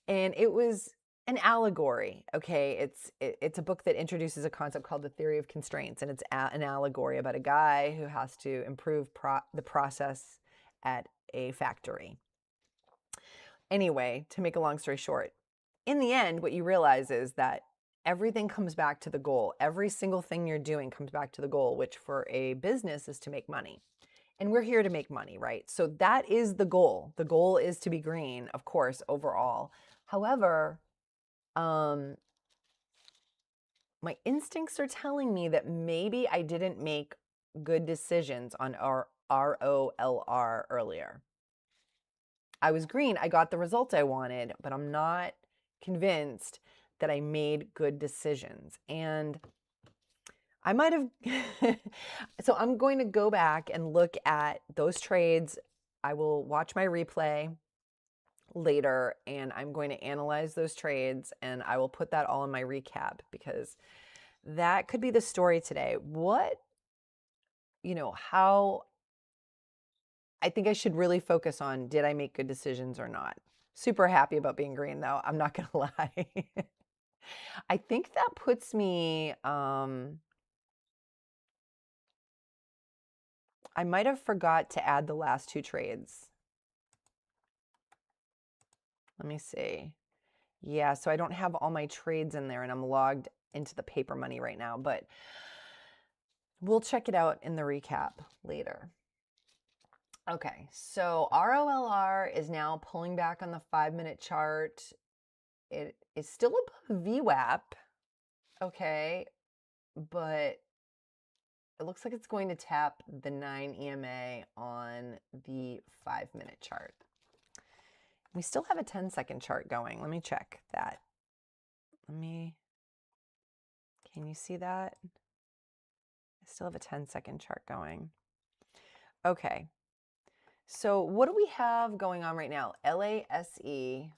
And it was an allegory, okay? It's a book that introduces a concept called the theory of constraints, and it's an allegory about a guy who has to improve the process at a factory. Anyway, to make a long story short, in the end, what you realize is that everything comes back to the goal. Every single thing you're doing comes back to the goal, which for a business is to make money. And we're here to make money, right? So that is the goal. The goal is to be green, of course, overall. However, my instincts are telling me that maybe I didn't make good decisions on our ROLR earlier. I was green. I got the result I wanted, but I'm not convinced that I made good decisions. And I might have, so I'm going to go back and look at those trades. I will watch my replay later, and I'm going to analyze those trades, and I will put that all in my recap, because that could be the story today. How I think I should really focus on, did I make good decisions or not? Super happy about being green, though. I'm not going to lie. I think that puts me, I might have forgot to add the last 2 trades. Let me see. Yeah, so I don't have all my trades in there, and I'm logged into the paper money right now, but we'll check it out in the recap later. Okay, so ROLR is now pulling back on the 5-minute chart. It is still above VWAP, okay, but it looks like it's going to tap the 9 EMA on the 5-minute chart. We still have a 10-second chart going. Let me check that. Can you see that? I still have a 10-second chart going. Okay. So what do we have going on right now? LASE.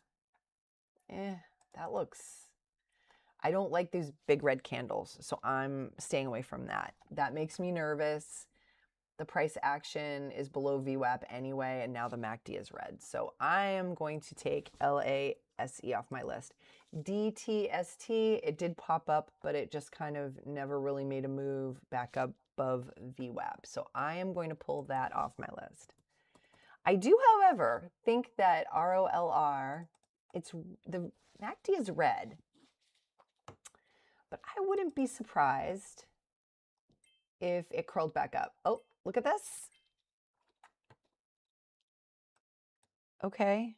That looks, I don't like these big red candles, so I'm staying away from that. That makes me nervous. The price action is below VWAP anyway, and now the MACD is red. So I am going to take LASE off my list. DTST, it did pop up, but it just kind of never really made a move back up above VWAP. So I am going to pull that off my list. I do, however, think that ROLR, the MACD is red, but I wouldn't be surprised if it curled back up. Oh, look at this. Okay.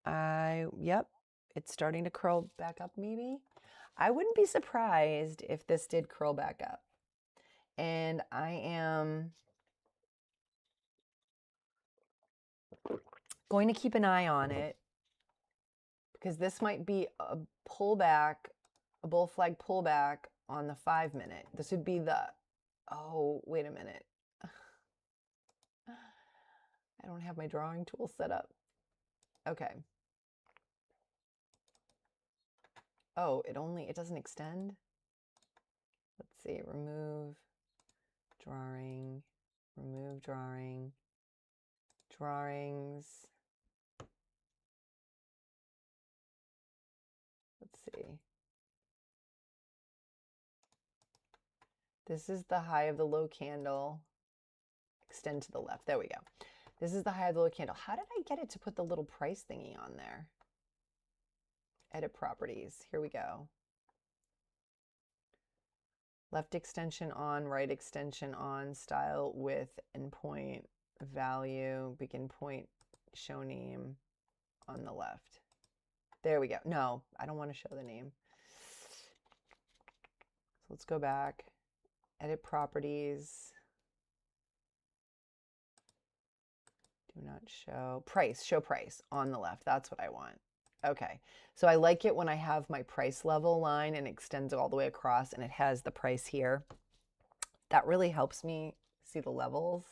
Yep, it's starting to curl back up maybe. I wouldn't be surprised if this did curl back up. And I am going to keep an eye on it because this might be a pullback, a bull flag pullback on the 5-minute. This would be the, oh, wait a minute. I don't have my drawing tool set up. Okay. Oh, it doesn't extend. Let's see, remove drawing, remove drawing, drawings. Let's see. This is the high of the low candle. Extend to the left. There we go. This is the high of the low candle. How did I get it to put the little price thingy on there? Edit properties. Here we go. Left extension on, right extension on, style, width, endpoint, value, begin point, show name on the left. There we go. No, I don't want to show the name. So let's go back. Edit properties. Do not show. Price, show price on the left. That's what I want. Okay, so I like it when I have my price level line and it extends all the way across and it has the price here. That really helps me see the levels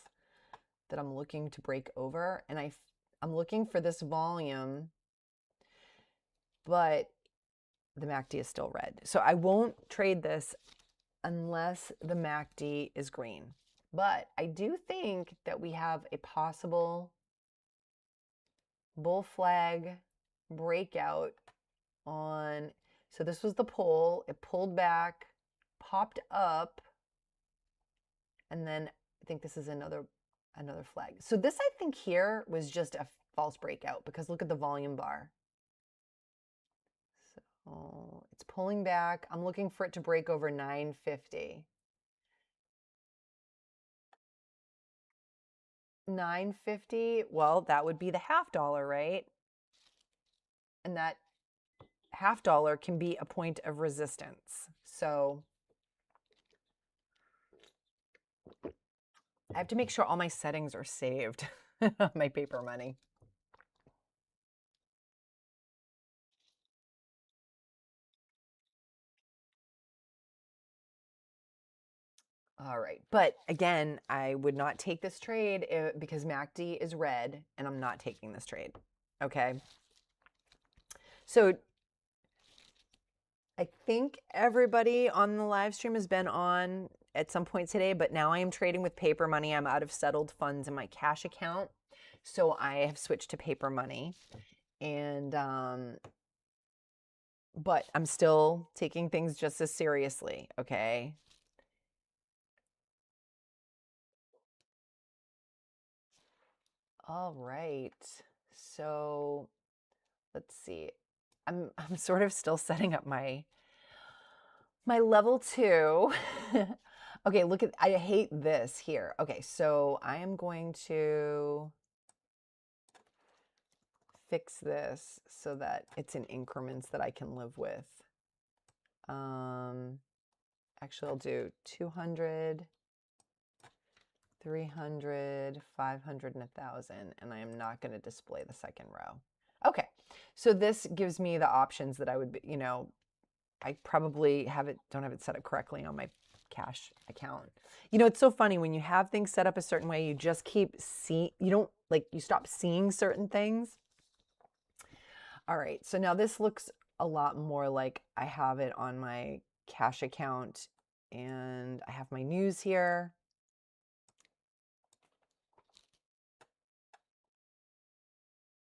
that I'm looking to break over. And I'm looking for this volume, but the MACD is still red. So I won't trade this unless the MACD is green. But I do think that we have a possible bull flag breakout on, so this was the pull, it pulled back, popped up, and then I think this is another flag. So this, I think, here was just a false breakout because look at the volume bar. So it's pulling back. I'm looking for it to break over 950. 950, well, that would be the $0.50, right? And that $0.50 can be a point of resistance. So I have to make sure all my settings are saved on my paper money. All right, but again, I would not take this trade because MACD is red and I'm not taking this trade, okay? So I think everybody on the live stream has been on at some point today, but now I am trading with paper money. I'm out of settled funds in my cash account, so I have switched to paper money. And but I'm still taking things just as seriously, okay? All right, so let's see. I'm sort of still setting up my level 2. Okay, look at, I hate this here. Okay, so I am going to fix this so that it's in increments that I can live with. Actually, I'll do 200, 300, 500, and 1,000, and I am not going to display the second row. Okay, so this gives me the options that I would, you know, I probably don't have it set up correctly on my cash account. You know, it's so funny when you have things set up a certain way, you just keep seeing, you stop seeing certain things. All right, so now this looks a lot more like I have it on my cash account, and I have my news here.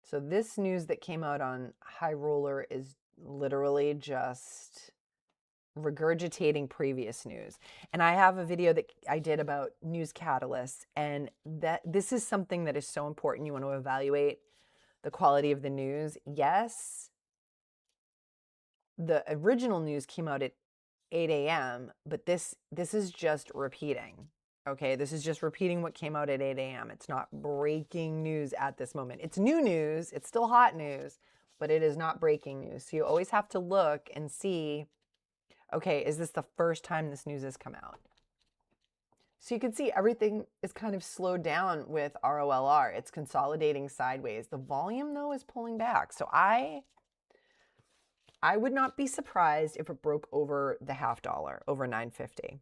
So this news that came out on High Roller is literally just regurgitating previous news. And I have a video that I did about news catalysts, and that this is something that is so important. You want to evaluate the quality of the news. Yes, the original news came out at 8 a.m., but this is just repeating. Okay, this is just repeating what came out at 8 a.m. It's not breaking news at this moment. It's new news, it's still hot news, but it is not breaking news. So you always have to look and see, okay, is this the first time this news has come out? So you can see everything is kind of slowed down with ROLR. It's consolidating sideways. The volume, though, is pulling back. So I would not be surprised if it broke over the $0.50, over 950.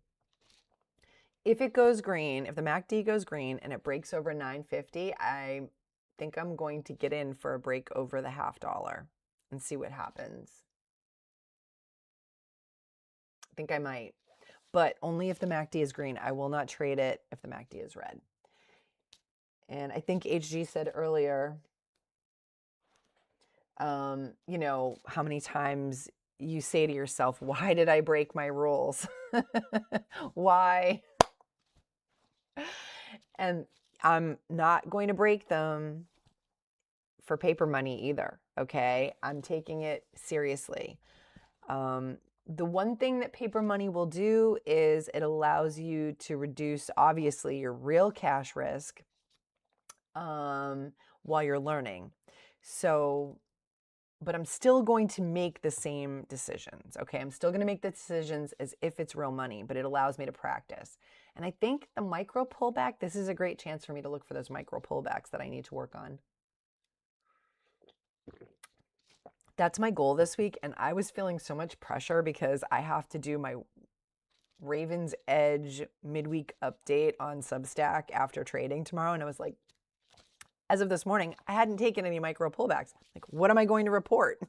If it goes green, if the MACD goes green and it breaks over 950, I think I'm going to get in for a break over the $0.50 and see what happens. I think I might, but only if the MACD is green. I will not trade it if the MACD is red. And I think HG said earlier, you know, how many times you say to yourself, why did I break my rules? Why? And I'm not going to break them for paper money either, okay? I'm taking it seriously. The one thing that paper money will do is it allows you to reduce, obviously, your real cash risk while you're learning. So, but I'm still going to make the same decisions, okay? I'm still going to make the decisions as if it's real money, but it allows me to practice. And I think the micro pullback, this is a great chance for me to look for those micro pullbacks that I need to work on. That's my goal this week, and I was feeling so much pressure because I have to do my Raven's Edge midweek update on Substack after trading tomorrow, and I was like, as of this morning, I hadn't taken any micro pullbacks. Like, what am I going to report?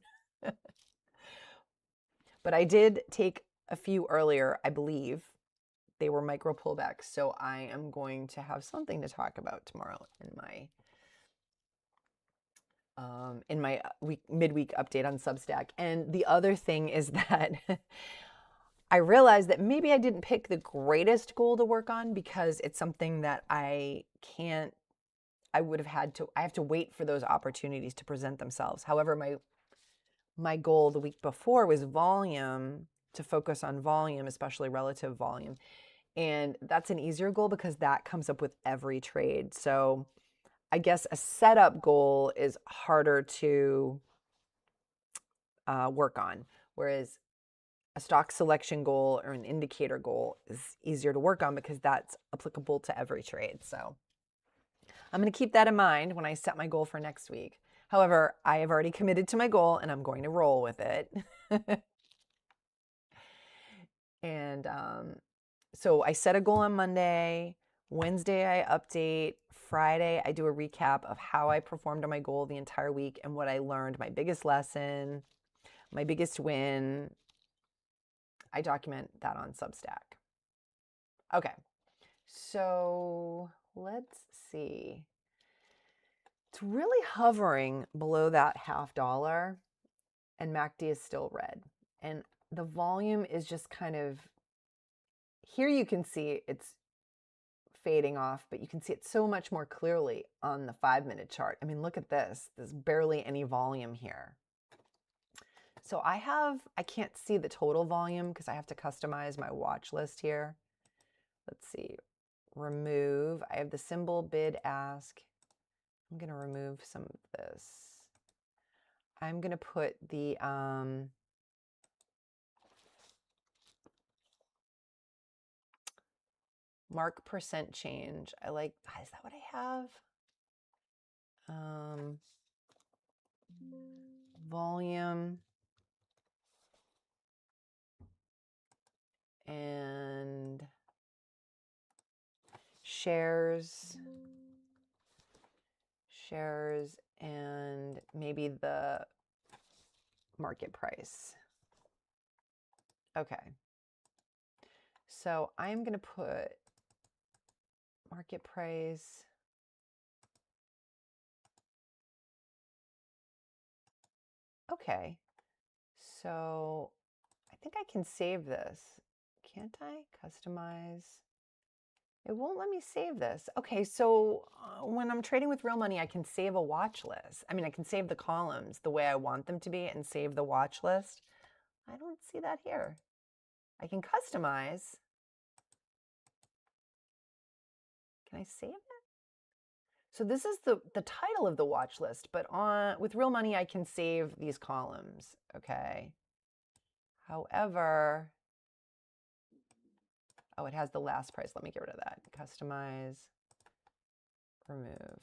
But I did take a few earlier, I believe. They were micro pullbacks, so I am going to have something to talk about tomorrow in my midweek update on Substack. And the other thing is that I realized that maybe I didn't pick the greatest goal to work on because it's something that I have to wait for those opportunities to present themselves. However, my goal the week before was volume, to focus on volume, especially relative volume. And that's an easier goal because that comes up with every trade. So I guess a setup goal is harder to work on, whereas a stock selection goal or an indicator goal is easier to work on because that's applicable to every trade. So I'm going to keep that in mind when I set my goal for next week. However, I have already committed to my goal and I'm going to roll with it. And so I set a goal on Monday. Wednesday, I update. Friday, I do a recap of how I performed on my goal the entire week and what I learned, my biggest lesson, my biggest win. I document that on Substack. Okay, so let's see. It's really hovering below that $0.50, and MACD is still red. And the volume is just kind of, here you can see it's fading off, but you can see it so much more clearly on the 5-minute chart. I mean, look at this. There's barely any volume here. So I can't see the total volume because I have to customize my watch list here. Let's see, remove. I have the symbol bid ask. I'm going to remove some of this. I'm going to put the Mark percent change. I like, is that what I have? Volume and shares and maybe the market price. Okay. So I'm going to put market price. Okay. So I think I can save this. Can't I? Customize. It won't let me save this. Okay, so when I'm trading with real money, I can save a watch list. I mean, I can save the columns the way I want them to be and save the watch list. I don't see that here. I can customize. Can I save it? So this is the title of the watch list, but with real money, I can save these columns, okay? However, oh, it has the last price. Let me get rid of that. Customize, remove.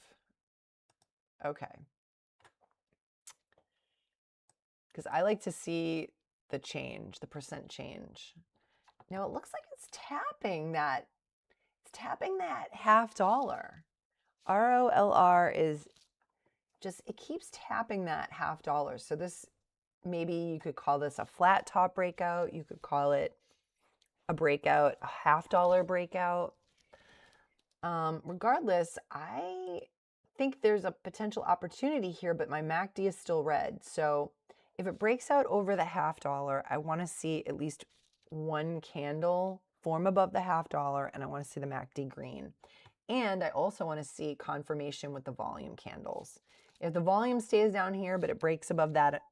Okay. Because I like to see the change, the percent change. Now it looks like it's tapping that $0.50. ROLR is just, it keeps tapping that $0.50. So this, maybe you could call this a flat top breakout. You could call it a breakout, a $0.50 breakout. Regardless, I think there's a potential opportunity here, but my MACD is still red. So if it breaks out over the $0.50, I want to see at least one candle form above the $0.50, and I want to see the MACD green. And I also want to see confirmation with the volume candles. If the volume stays down here, but it breaks above that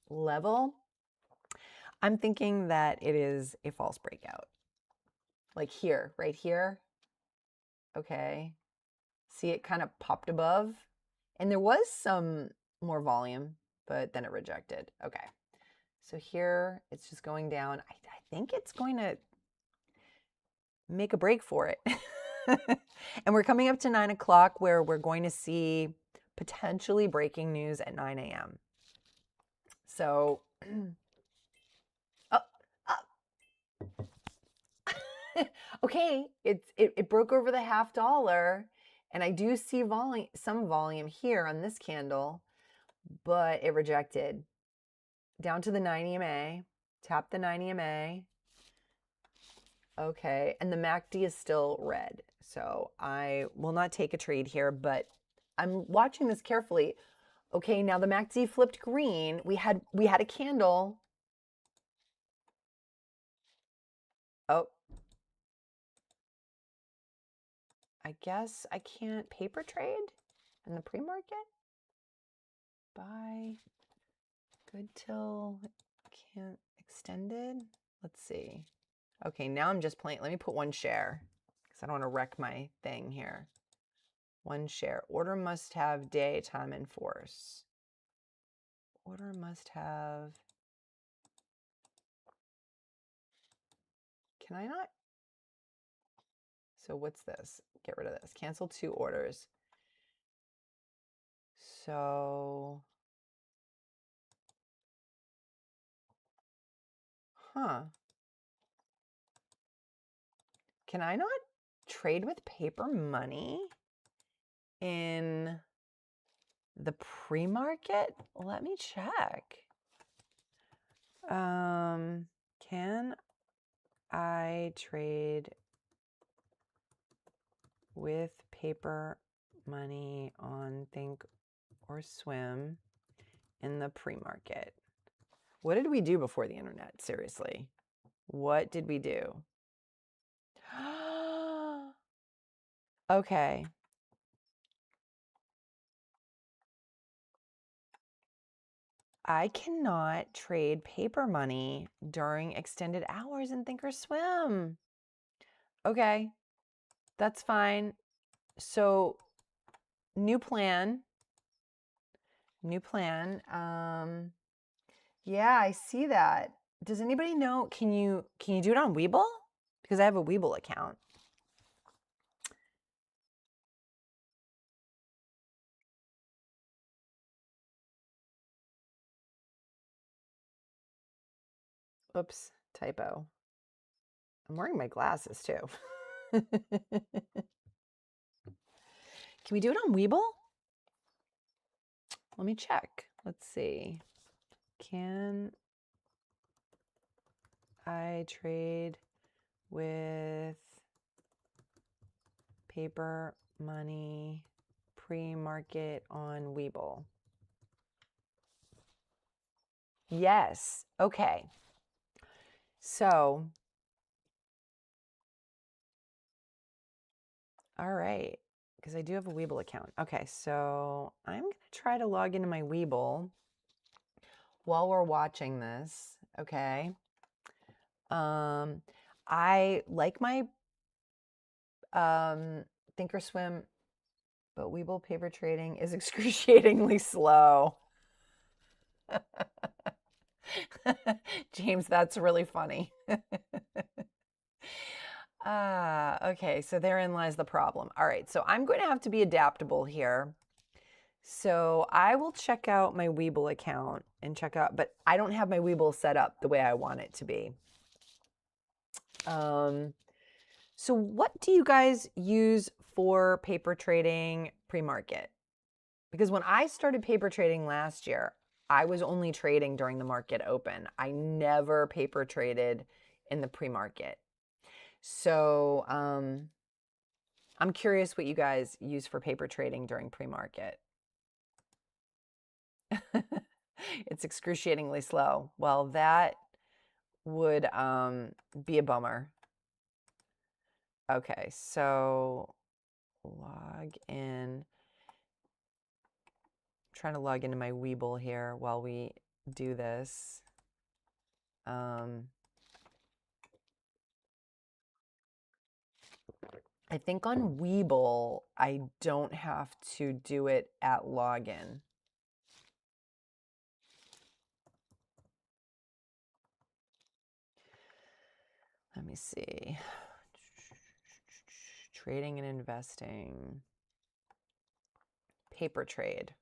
level, I'm thinking that it is a false breakout. Like here, right here. Okay. See, it kind of popped above. And there was some more volume, but then it rejected. Okay. So here it's just going down. I think it's going to make a break for it. And we're coming up to 9 o'clock where we're going to see potentially breaking news at 9 a.m. So, okay, it broke over the $0.50, and I do see some volume here on this candle, but it rejected. Down to the 9 EMA, tap the 9 EMA. Okay, and the MACD is still red, so I will not take a trade here, but I'm watching this carefully. Okay, now the MACD flipped green. We had a candle. Oh, I guess I can't paper trade in the pre-market. Buy good till can't extended. Let's see. Okay, now I'm just playing. Let me put one share because I don't want to wreck my thing here. One share. Order must have day, time, and force. Order must have. Can I not? So what's this? Get rid of this. Cancel 2 orders. So, can I not trade with paper money in the pre-market? Let me check. Can I trade with paper money on Think or Swim in the pre-market? What did we do before the internet? Seriously. What did we do? Okay. I cannot trade paper money during extended hours in Thinkorswim. Okay, that's fine. So, new plan. Yeah, I see that. Does anybody know? Can you do it on Webull? Because I have a Webull account. Oops, typo. I'm wearing my glasses too. Can we do it on Webull? Let me check. Let's see. Can I trade with paper money pre-market on Webull? Yes. Okay. So, all right. Because I do have a Webull account. Okay, so I'm going to try to log into my Webull while we're watching this. Okay. I like my Thinkorswim, but Webull paper trading is excruciatingly slow. James, that's really funny. Okay, so therein lies the problem. All right, so I'm going to have to be adaptable here. So I will check out my Webull account and check out, but I don't have my Webull set up the way I want it to be. So what do you guys use for paper trading pre-market? Because when I started paper trading last year, I was only trading during the market open. I never paper traded in the pre-market. So I'm curious what you guys use for paper trading during pre-market. It's excruciatingly slow. Well, that would be a bummer. Okay, so log in. I'm trying to log into my Webull here while we do this. I think on Webull, I don't have to do it at login. Let me see. Trading and investing. Paper trade.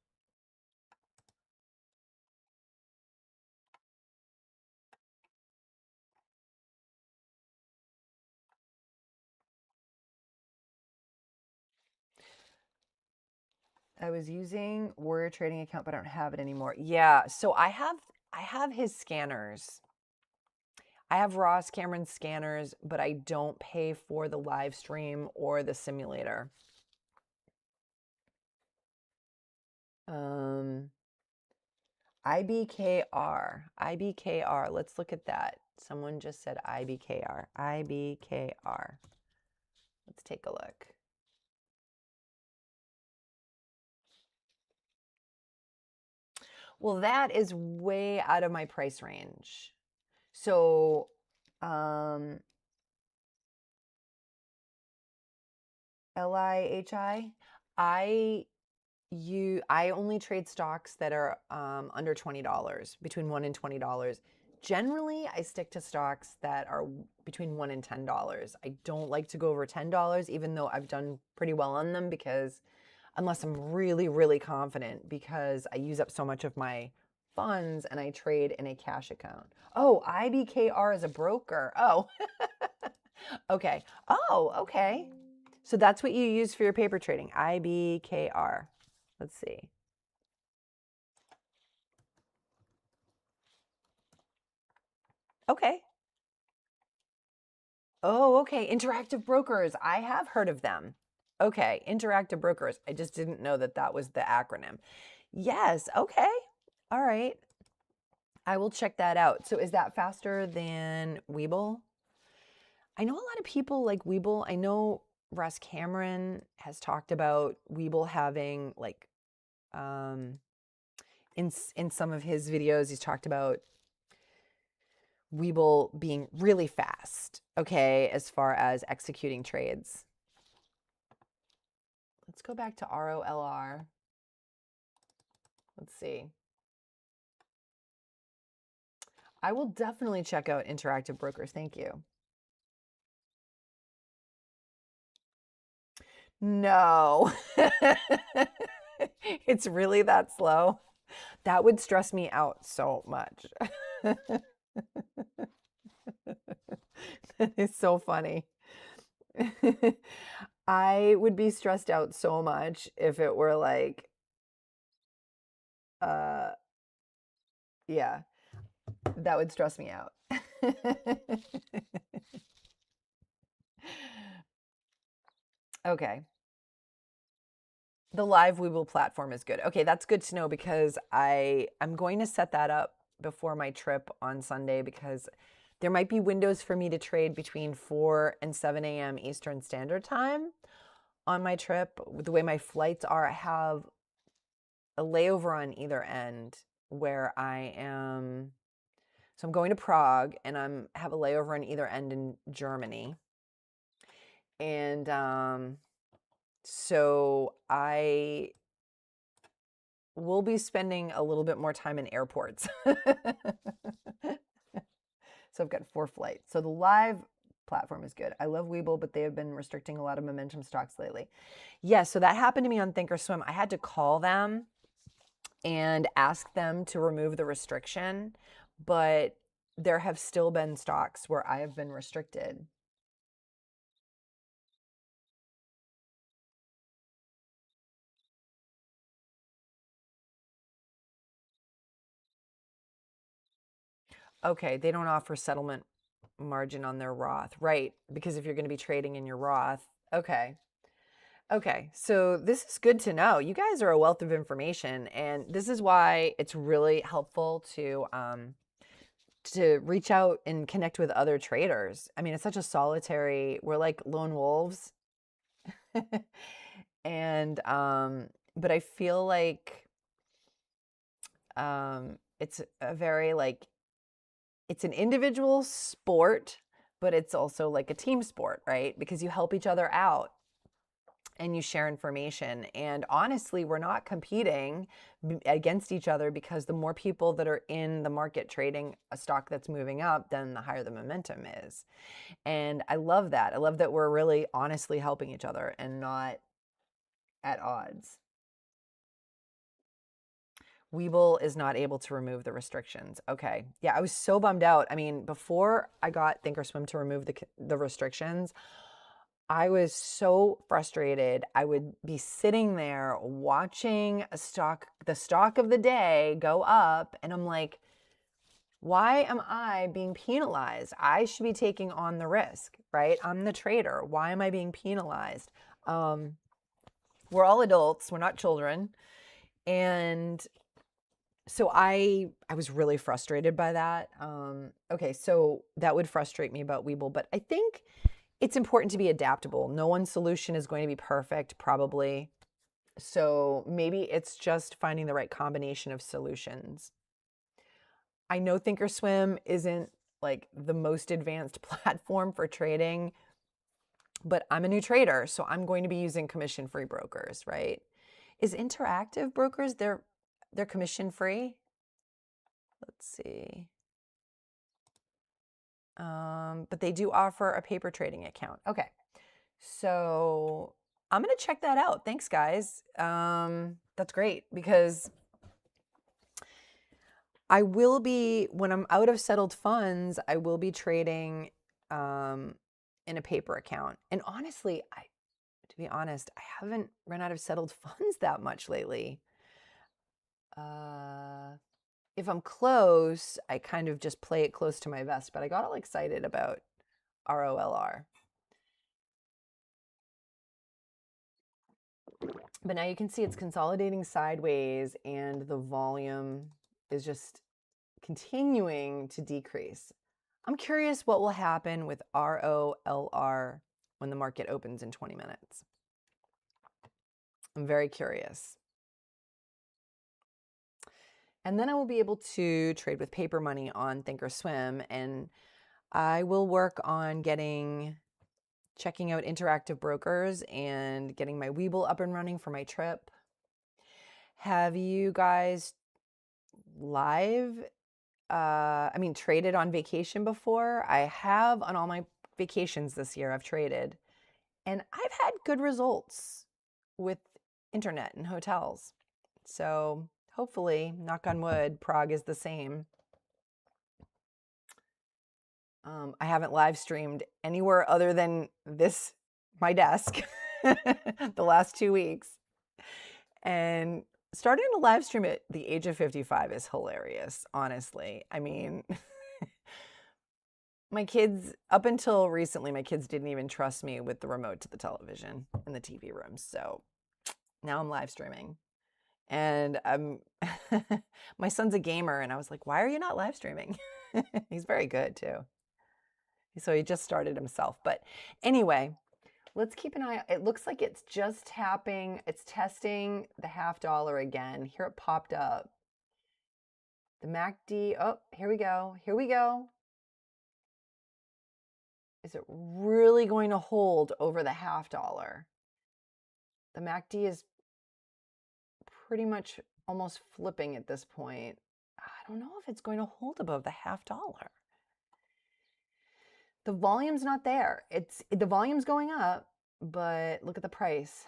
I was using Warrior Trading account, but I don't have it anymore. Yeah, so I have his scanners. I have Ross Cameron's scanners, but I don't pay for the live stream or the simulator. IBKR. Let's look at that. Someone just said IBKR. IBKR. Let's take a look. Well, that is way out of my price range. So, LIHI, I only trade stocks that are under $20, between $1 and $20. Generally, I stick to stocks that are between $1 and $10. I don't like to go over $10, even though I've done pretty well on them, because unless I'm really, really confident, because I use up so much of my funds and I trade in a cash account. Oh, IBKR is a broker. Oh, okay. Oh, okay. So that's what you use for your paper trading, IBKR. Let's see. Okay. Oh, okay. Interactive brokers. I have heard of them. Okay. Interactive brokers. I just didn't know that that was the acronym. Yes. Okay. All right. I will check that out. So is that faster than Webull? I know a lot of people like Webull. I know Russ Cameron has talked about Webull having like, in some of his videos, he's talked about Webull being really fast, okay, as far as executing trades. Let's go back to ROLR. Let's see. I will definitely check out Interactive Brokers. Thank you. No. It's really that slow. That would stress me out so much. It's so funny. I would be stressed out so much if it were like, uh, yeah, that would stress me out. Okay. The live Weeble platform is good. Okay, that's good to know because I'm going to set that up before my trip on Sunday because there might be windows for me to trade between 4 and 7 a.m. Eastern Standard Time on my trip. The way my flights are, I have a layover on either end where I am. So I'm going to Prague and have a layover on either end in Germany. And so I will be spending a little bit more time in airports. So I've got 4 flights. So the live platform is good. I love Webull, but they have been restricting a lot of momentum stocks lately. Yeah, so that happened to me on Thinkorswim. I had to call them and ask them to remove the restriction, but there have still been stocks where I have been restricted. Okay, they don't offer settlement margin on their Roth, right? Because if you're going to be trading in your Roth, okay. Okay, so this is good to know. You guys are a wealth of information, and this is why it's really helpful to reach out and connect with other traders. I mean, it's such a solitary. We're like lone wolves, and but I feel like it's a very like it's an individual sport, but it's also like a team sport, right? Because you help each other out and you share information. And honestly, we're not competing against each other because the more people that are in the market trading a stock that's moving up, then the higher the momentum is. And I love that. I love that we're really honestly helping each other and not at odds. Webull is not able to remove the restrictions. Okay. Yeah, I was so bummed out. I mean, before I got Thinkorswim to remove the restrictions, I was so frustrated. I would be sitting there watching the stock of the day go up, and I'm like, why am I being penalized? I should be taking on the risk, right? I'm the trader. Why am I being penalized? We're all adults. We're not children. And so I was really frustrated by that. Okay, so that would frustrate me about Webull, but I think it's important to be adaptable. No one solution is going to be perfect, probably. So maybe it's just finding the right combination of solutions. I know Thinkorswim isn't like the most advanced platform for trading, but I'm a new trader, so I'm going to be using commission-free brokers, right? Is Interactive Brokers, they're commission-free? Let's see. But they do offer a paper trading account. Okay. So I'm going to check that out. Thanks, guys. That's great because I will be, when I'm out of settled funds, I will be trading in a paper account. And honestly, to be honest, I haven't run out of settled funds that much lately. If I'm close, I kind of just play it close to my vest, but I got all excited about ROLR. But now you can see it's consolidating sideways and the volume is just continuing to decrease. I'm curious what will happen with ROLR when the market opens in 20 minutes. I'm very curious. And then I will be able to trade with paper money on Thinkorswim, and I will work on checking out Interactive Brokers and getting my Webull up and running for my trip. Have you guys traded on vacation before? I have on all my vacations this year. I've traded, and I've had good results with internet and hotels. So hopefully, knock on wood, Prague is the same. I haven't live streamed anywhere other than this, my desk, the last 2 weeks. And starting to live stream at the age of 55 is hilarious, honestly. I mean, my kids, up until recently, my kids didn't even trust me with the remote to the television in the TV room. So now I'm live streaming. And my son's a gamer, and I was like, why are you not live streaming? He's very good too. So he just started himself. But anyway, let's keep an eye. It looks like it's just tapping. It's testing the $0.50 again. Here it popped up. The MACD. Oh, here we go. Here we go. Is it really going to hold over the $0.50? The MACD is pretty much almost flipping at this point. I don't know if it's going to hold above the $0.50. The volume's not there. The volume's going up, but look at the price.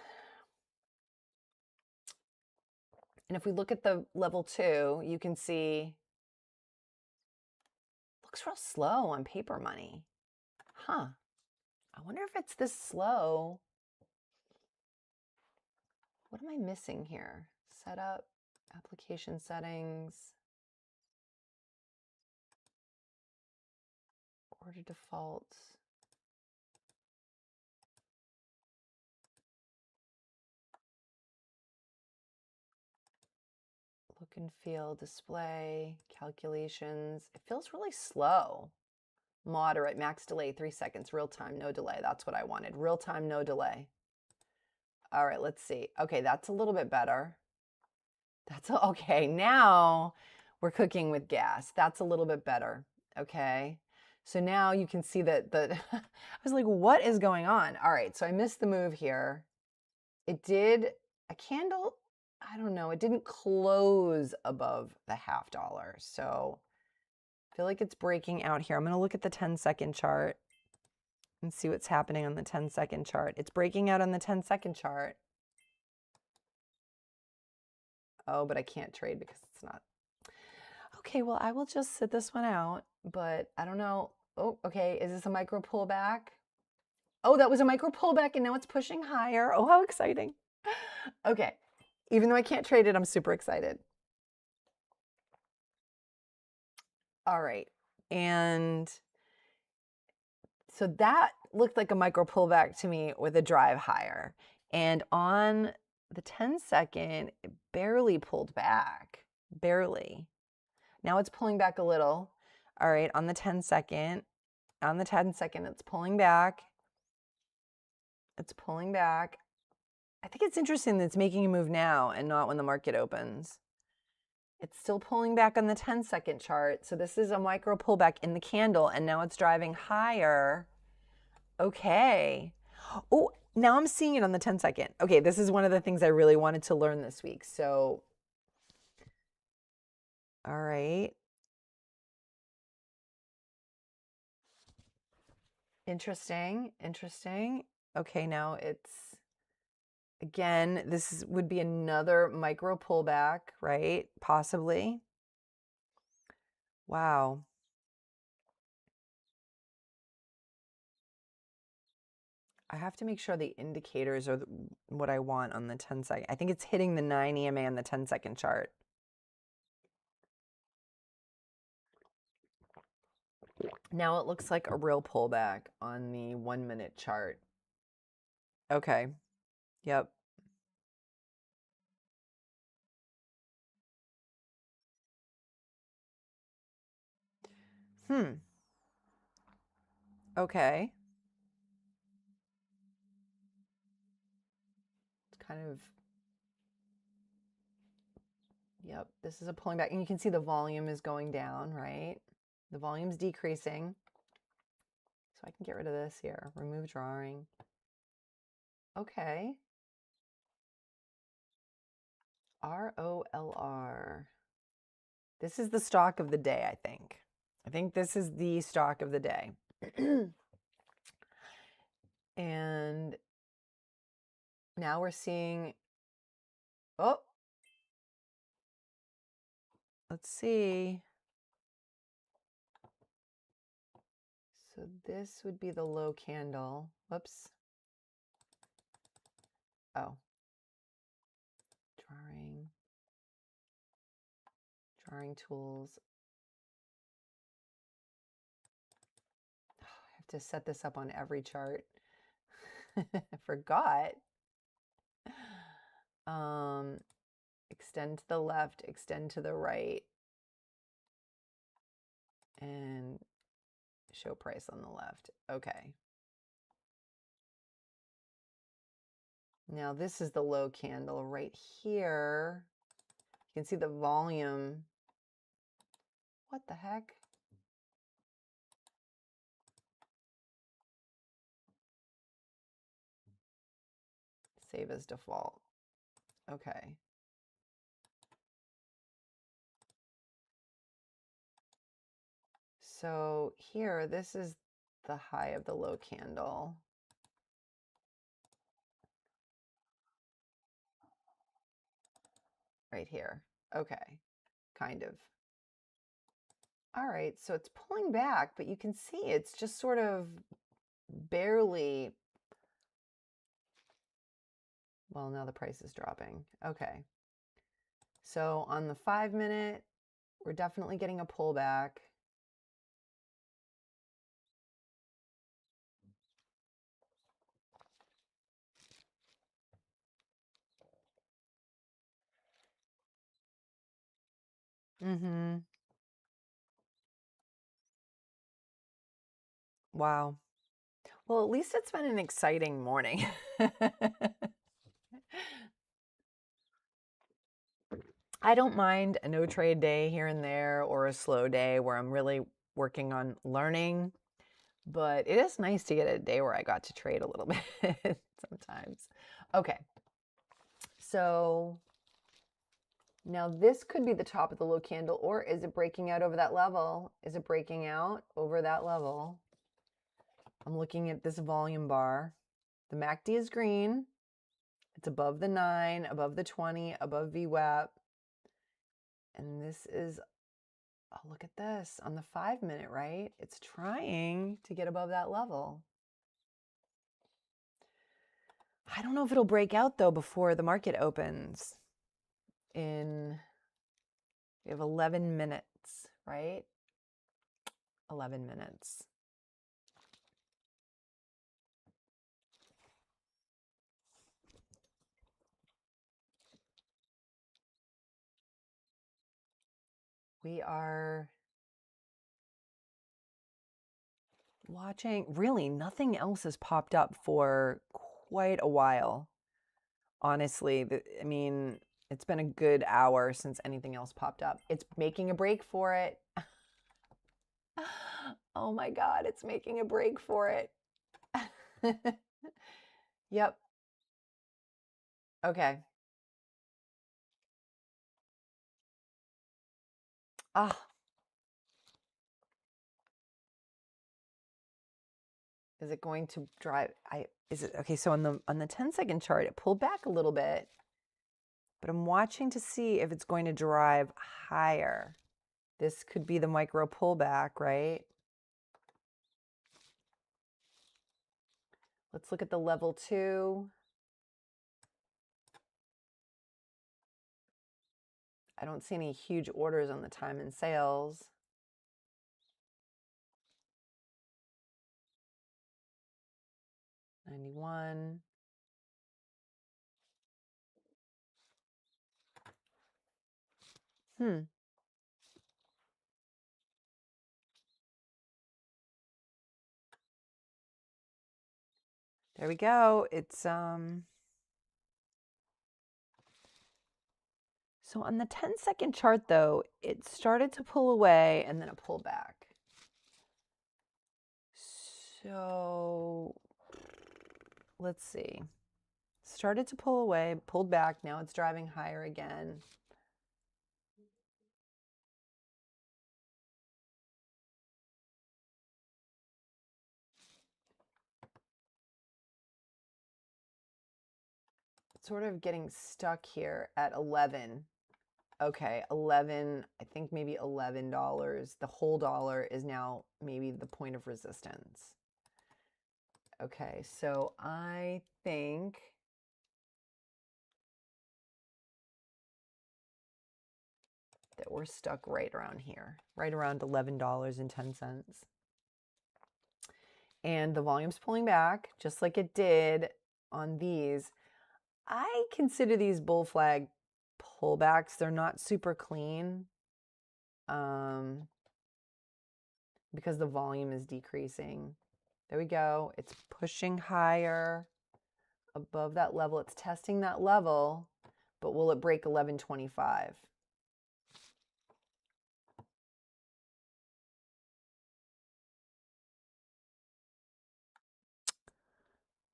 And if we look at the level 2, you can see it looks real slow on paper money. Huh. I wonder if it's this slow. What am I missing here? Setup, application settings, order defaults. Look and feel, display, calculations. It feels really slow. Moderate, max delay, 3 seconds, real time, no delay. That's what I wanted. Real time, no delay. All right, let's see. Okay, that's a little bit better. Okay, now we're cooking with gas. That's a little bit better. Okay. So now you can see that I was like, what is going on? All right, so I missed the move here. It did a candle, I don't know, it didn't close above the $0.50. So I feel like it's breaking out here. I'm going to look at the 10-second chart and see what's happening on the 10-second chart. It's breaking out on the 10-second chart. Oh, but I can't trade because it's not. Okay, well, I will just sit this one out, but I don't know. Oh, okay, is this a micro pullback? Oh, that was a micro pullback, and now it's pushing higher. Oh, how exciting. Okay, even though I can't trade it, I'm super excited. All right, and so that looked like a micro pullback to me with a drive higher. And on the 10-second, it barely pulled back, barely. Now it's pulling back a little. All right, on the 10-second, it's pulling back. It's pulling back. I think it's interesting that it's making a move now and not when the market opens. It's still pulling back on the 10-second chart. So this is a micro pullback in the candle, and now it's driving higher. Okay. Oh, now I'm seeing it on the 10-second. Okay, this is one of the things I really wanted to learn this week. So, all right. Interesting, interesting. Okay, now it's, again, would be another micro pullback, right? Possibly. Wow. I have to make sure the indicators are what I want on the 10-second. I think it's hitting the 9 EMA on the 10-second chart. Now it looks like a real pullback on the 1-minute chart. Okay. Yep. Okay. It's kind of, yep, this is a pulling back. And you can see the volume is going down, right? The volume's decreasing. So I can get rid of this here. Remove drawing. Okay. ROLR. This is the stock of the day, I think. I think this is the stock of the day. And now we're seeing, oh, let's see. So this would be the low candle. Whoops. Oh. Drawing tools. I have to set this up on every chart. I forgot. Extend to the left, extend to the right, and show price on the left. Okay. Now this is the low candle right here. You can see the volume. What the heck? Save as default. Okay. So here, this is the high of the low candle. Right here. Okay. Kind of. All right, so it's pulling back, but you can see it's just sort of barely. Well, now the price is dropping. Okay. So on the 5-minute, we're definitely getting a pullback. Mm-hmm. Wow. Well, at least it's been an exciting morning. I don't mind a no trade day here and there or a slow day where I'm really working on learning, but it is nice to get a day where I got to trade a little bit sometimes. Okay. So now this could be the top of the low candle, or is it breaking out over that level? Is it breaking out over that level? I'm looking at this volume bar. The MACD is green. It's above the 9, above the 20, above VWAP. And this is, oh, look at this on the 5-minute, right? It's trying to get above that level. I don't know if it'll break out though before the market opens. We have 11 minutes, right? 11 minutes. We are watching, really nothing else has popped up for quite a while. Honestly, I mean, it's been a good hour since anything else popped up. It's making a break for it. Oh my God, it's making a break for it. Yep. Okay. Ah. Is it going to drive? Is it okay? So on the 10-second chart, it pulled back a little bit, but I'm watching to see if it's going to drive higher. This could be the micro pullback, right? Let's look at the level 2. I don't see any huge orders on the time and sales. $91. There we go. It's so on the 10-second chart though, it started to pull away and then it pulled back. So let's see. Started to pull away, pulled back, now it's driving higher again. It's sort of getting stuck here at 11. Okay, 11, I think maybe $11. The whole dollar is now maybe the point of resistance. Okay, so I think that we're stuck right around here, right around $11.10. And the volume's pulling back just like it did on these. I consider these bull flag pullbacks. They're not super clean because the volume is decreasing. There we go. It's pushing higher above that level. It's testing that level, but will it break 1125?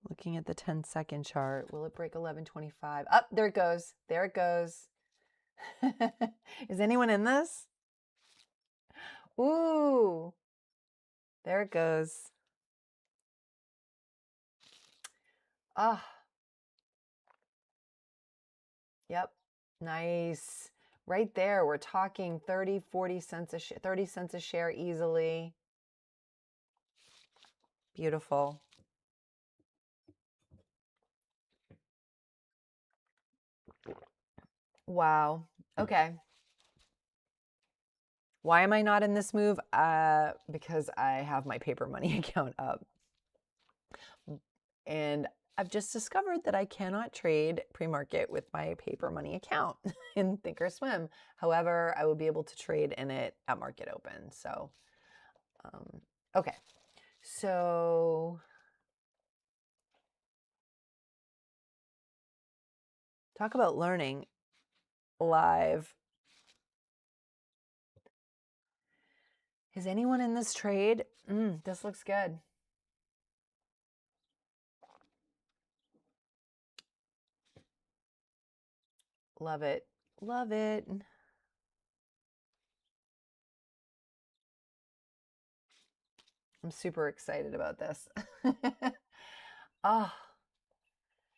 Looking at the 10-second chart, will it break 1125? Up, there it goes. There it goes. Is anyone in this? Ooh, there it goes. Ah, yep, nice. Right there, we're talking 30, 40 cents a 30 cents a share easily. Beautiful. Wow. Okay. Why am I not in this move? Because I have my paper money account up. And I've just discovered that I cannot trade pre-market with my paper money account in Thinkorswim. However, I will be able to trade in it at market open. So, okay. So, talk about learning live. Is anyone in this trade? This looks good. Love it. Love it. I'm super excited about this. Oh,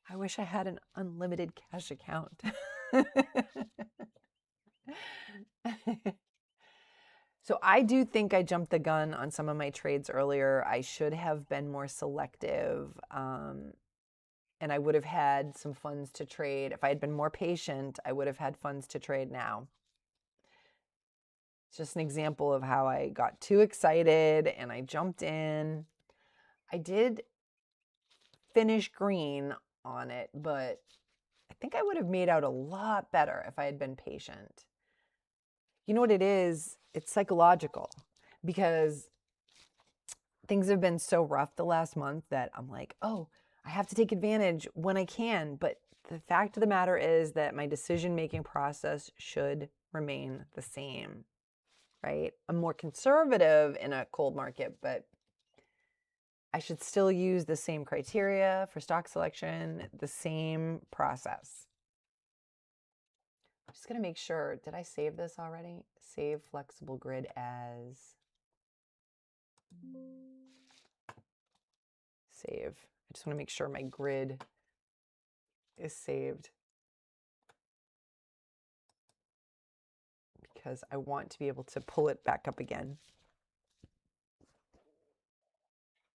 I wish I had an unlimited cash account. So I do think I jumped the gun on some of my trades earlier. I should have been more selective, and I would have had some funds to trade. If I had been more patient, I would have had funds to trade now. It's just an example of how I got too excited and I jumped in. I did finish green on it, but I think I would have made out a lot better if I had been patient. You know what it is? It's psychological because things have been so rough the last month that I'm like, oh, I have to take advantage when I can. But the fact of the matter is that my decision-making process should remain the same, right? I'm more conservative in a cold market, but I should still use the same criteria for stock selection, the same process. I'm just going to make sure, did I save this already? Save flexible grid as save. I just want to make sure my grid is saved because I want to be able to pull it back up again.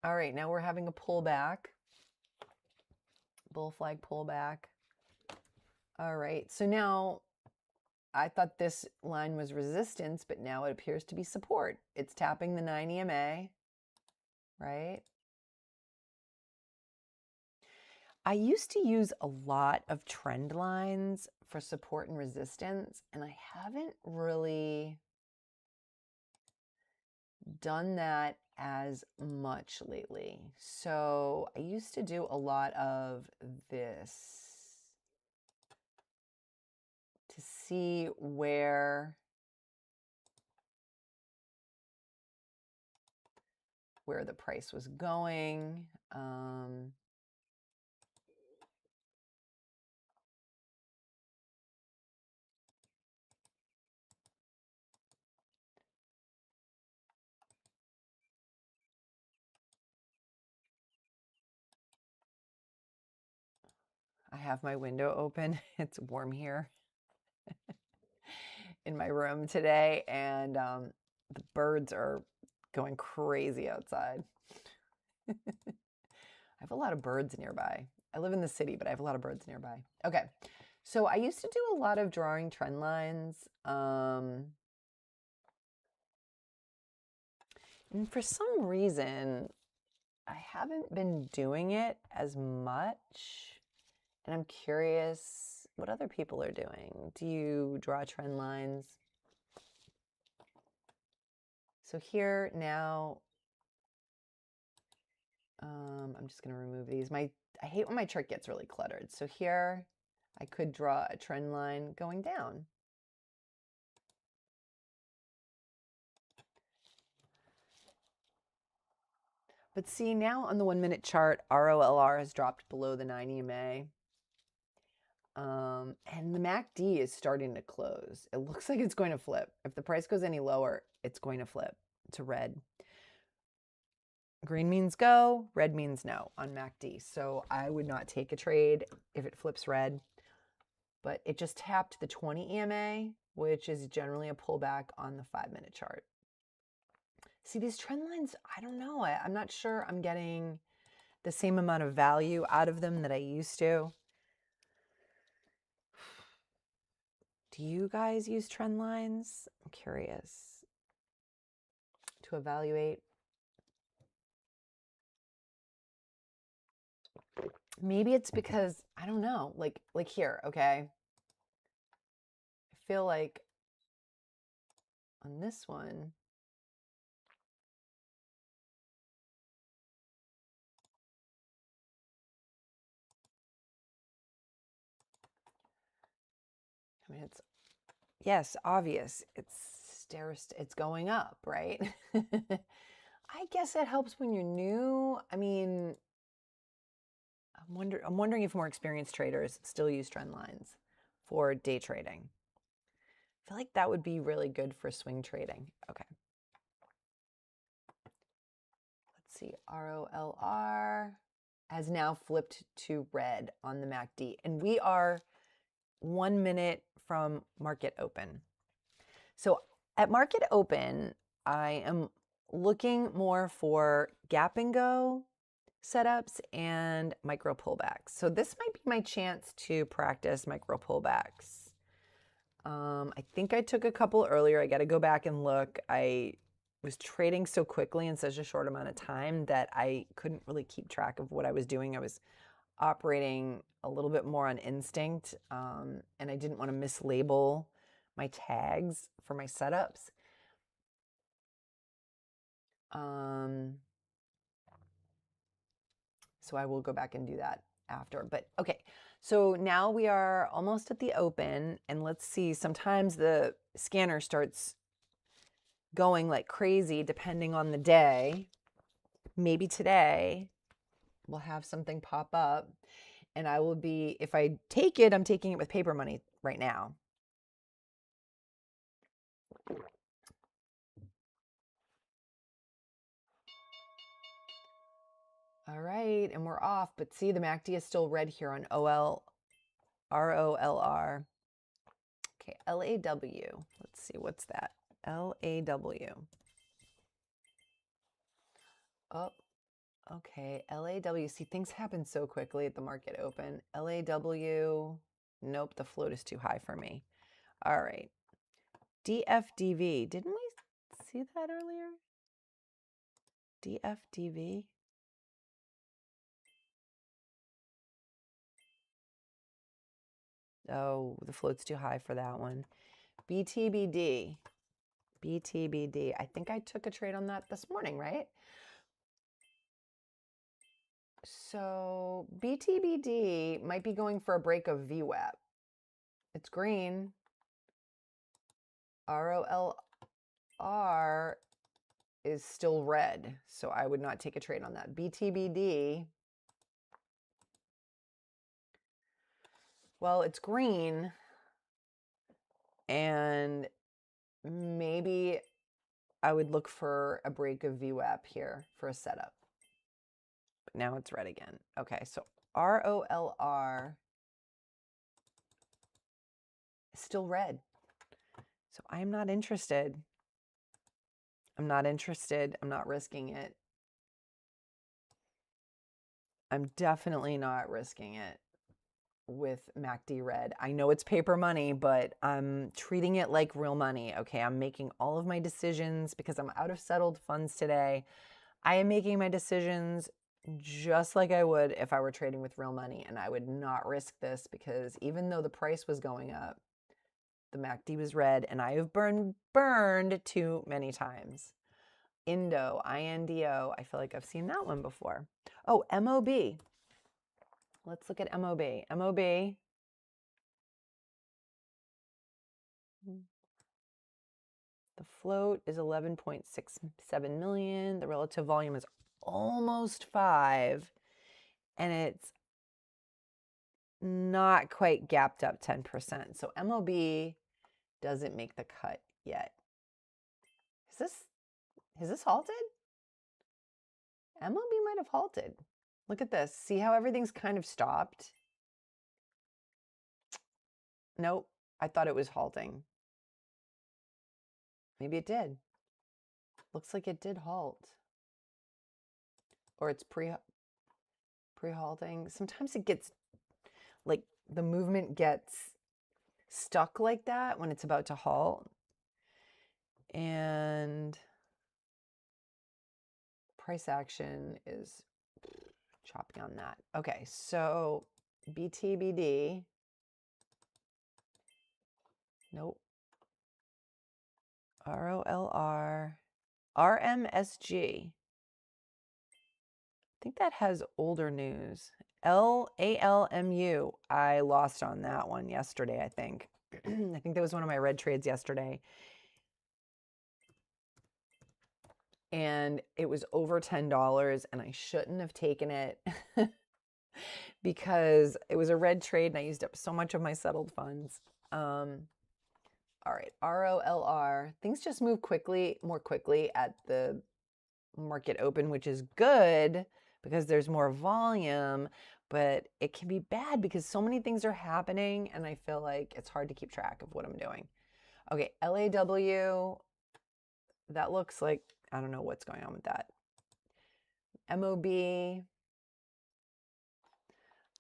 All right, now we're having a pullback, bull flag pullback. All right, so now I thought this line was resistance, but now it appears to be support. It's tapping the 9 EMA, right? I used to use a lot of trend lines for support and resistance, and I haven't really done that as much lately. So I used to do a lot of this to see where the price was going. I have my window open. It's warm here. in my room today, and the birds are going crazy outside. I have a lot of birds nearby. I live in the city, but I have a lot of birds nearby. Okay, so I used to do a lot of drawing trend lines. And for some reason, I haven't been doing it as much. And I'm curious what other people are doing. Do you draw trend lines? So here now, I'm just going to remove these. I hate when my chart gets really cluttered. So here I could draw a trend line going down. But see, now on the 1 minute chart, ROLR has dropped below the 9 EMA. And the MACD is starting to close. It looks like it's going to flip. If the price goes any lower, it's going to flip to red. Green means go, red means no on MACD. So I would not take a trade if it flips red. But it just tapped the 20 EMA, which is generally a pullback on the 5 minute chart. See, these trend lines, I don't know. I'm not sure I'm getting the same amount of value out of them that I used to. Do you guys use trend lines? I'm curious to evaluate. Maybe it's because, I don't know, like here, okay? I feel like on this one, I mean, it's, yes, obvious. It's going up, right? I guess it helps when you're new. I mean, I'm wondering if more experienced traders still use trend lines for day trading. I feel like that would be really good for swing trading. Okay. Let's see, ROLR has now flipped to red on the MACD, and we are 1 minute from market open. So at market open, I am looking more for gap and go setups and micro pullbacks. So this might be my chance to practice micro pullbacks. I think I took a couple earlier. I got to go back and look. I was trading so quickly in such a short amount of time that I couldn't really keep track of what I was doing. I was operating a little bit more on instinct, and I didn't want to mislabel my tags for my setups. So I will go back and do that after. But okay, so now we are almost at the open, and let's see, sometimes the scanner starts going like crazy depending on the day. Maybe today we'll have something pop up, and I will be, if I take it, I'm taking it with paper money right now. All right, and we're off, but see, the MACD is still red here on ROLR. Okay, LAW. Let's see, what's that? LAW. Oh, okay, LAW. See, things happen so quickly at the market open. LAW. Nope, the float is too high for me. All right. DFDV. Didn't we see that earlier? DFDV. Oh, the float's too high for that one. BTBD. BTBD. I think I took a trade on that this morning, right? So BTBD might be going for a break of VWAP. It's green. ROLR is still red, so I would not take a trade on that. BTBD, well, it's green, and maybe I would look for a break of VWAP here for a setup. But now it's red again. Okay, so ROLR is still red. So I'm not interested. I'm not interested. I'm not risking it. I'm definitely not risking it with MACD red. I know it's paper money, but I'm treating it like real money. Okay, I'm making all of my decisions because I'm out of settled funds today. I am making my decisions just like I would if I were trading with real money, and I would not risk this because even though the price was going up, the MACD was red, and I have burned too many times. Indo, INDO, I feel like I've seen that one before. Oh, MOB. Let's look at MOB. MOB. The float is 11.67 million. The relative volume is almost 5. And it's not quite gapped up 10%. So MOB doesn't make the cut yet. Has this halted? MOB might have halted. Look at this. See how everything's kind of stopped? Nope. I thought it was halting. Maybe it did. Looks like it did halt. Or it's pre-halting. Sometimes it gets, like, the movement gets stuck like that when it's about to halt. And price action is choppy on that. Okay, so BTBD. Nope. ROLR. RMSG. I think that has older news. LALMU. I lost on that one yesterday, I think. I think that was one of my red trades yesterday. And it was over $10, and I shouldn't have taken it because it was a red trade and I used up so much of my settled funds. All right, ROLR. Things just move more quickly at the market open, which is good because there's more volume, but it can be bad because so many things are happening and I feel like it's hard to keep track of what I'm doing. Okay, LAW, that looks like, I don't know what's going on with that. MOB,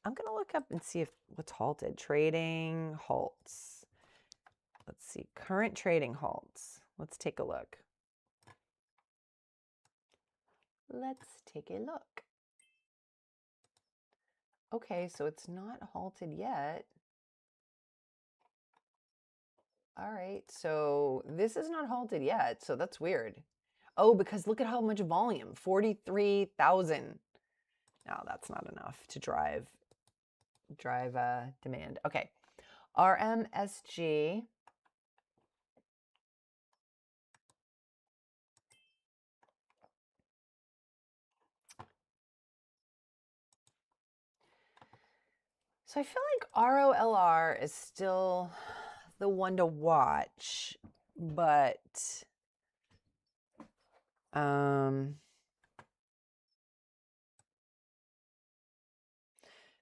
I'm going to look up and see if what's halted. Trading halts. Let's see, current trading halts. Let's take a look. Let's take a look. Okay, so it's not halted yet. All right, so this is not halted yet, so that's weird. Oh, because look at how much volume, 43,000. No, that's not enough to drive demand. Okay, RMSG. So I feel like ROLR is still the one to watch, but I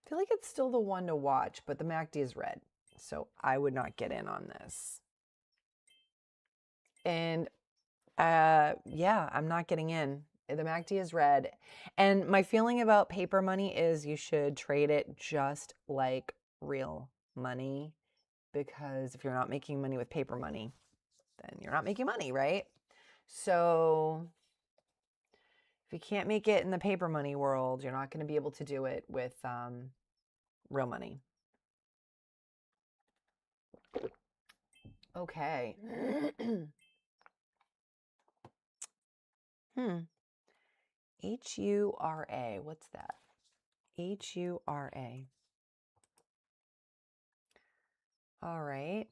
feel like it's still the one to watch, but the MACD is red, so I would not get in on this. And yeah, I'm not getting in. The MACD is red. And my feeling about paper money is you should trade it just like real money, because if you're not making money with paper money, then you're not making money, right? So if you can't make it in the paper money world, you're not going to be able to do it with real money. Okay. HURA. What's that? HURA. All right.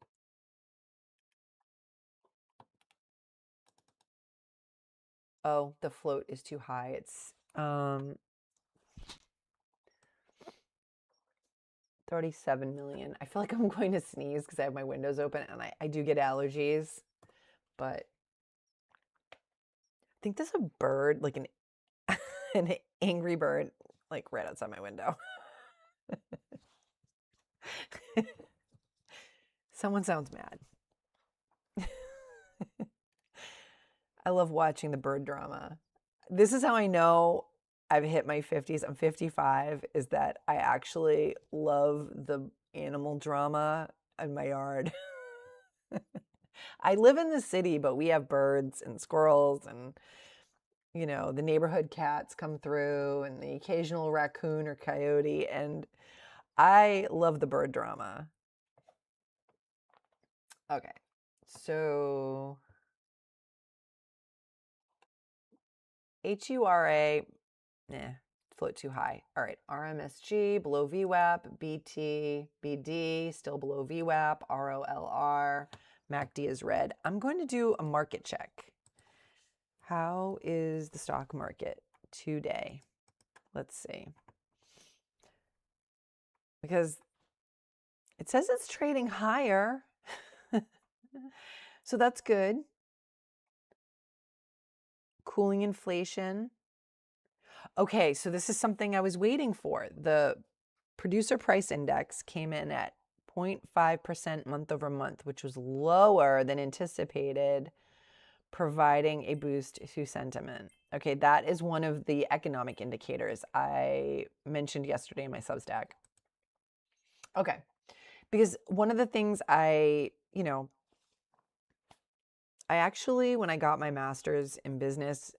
Oh, the float is too high. It's 37 million. I feel like I'm going to sneeze because I have my windows open and I do get allergies, but I think there's a bird, like an angry bird, like right outside my window. Someone sounds mad. I love watching the bird drama. This is how I know I've hit my 50s. I'm 55, is that I actually love the animal drama in my yard. I live in the city, but we have birds and squirrels and, you know, the neighborhood cats come through and the occasional raccoon or coyote. And I love the bird drama. Okay. So HURA, float too high. All right, RMSG below VWAP, BTBD still below VWAP, ROLR, MACD is red. I'm going to do a market check. How is the stock market today? Let's see. Because it says it's trading higher. So that's good. Cooling inflation. Okay, so this is something I was waiting for. The producer price index came in at 0.5% month over month, which was lower than anticipated, providing a boost to sentiment. Okay, that is one of the economic indicators I mentioned yesterday in my Substack. Okay, because one of the things I actually, when I got my master's in business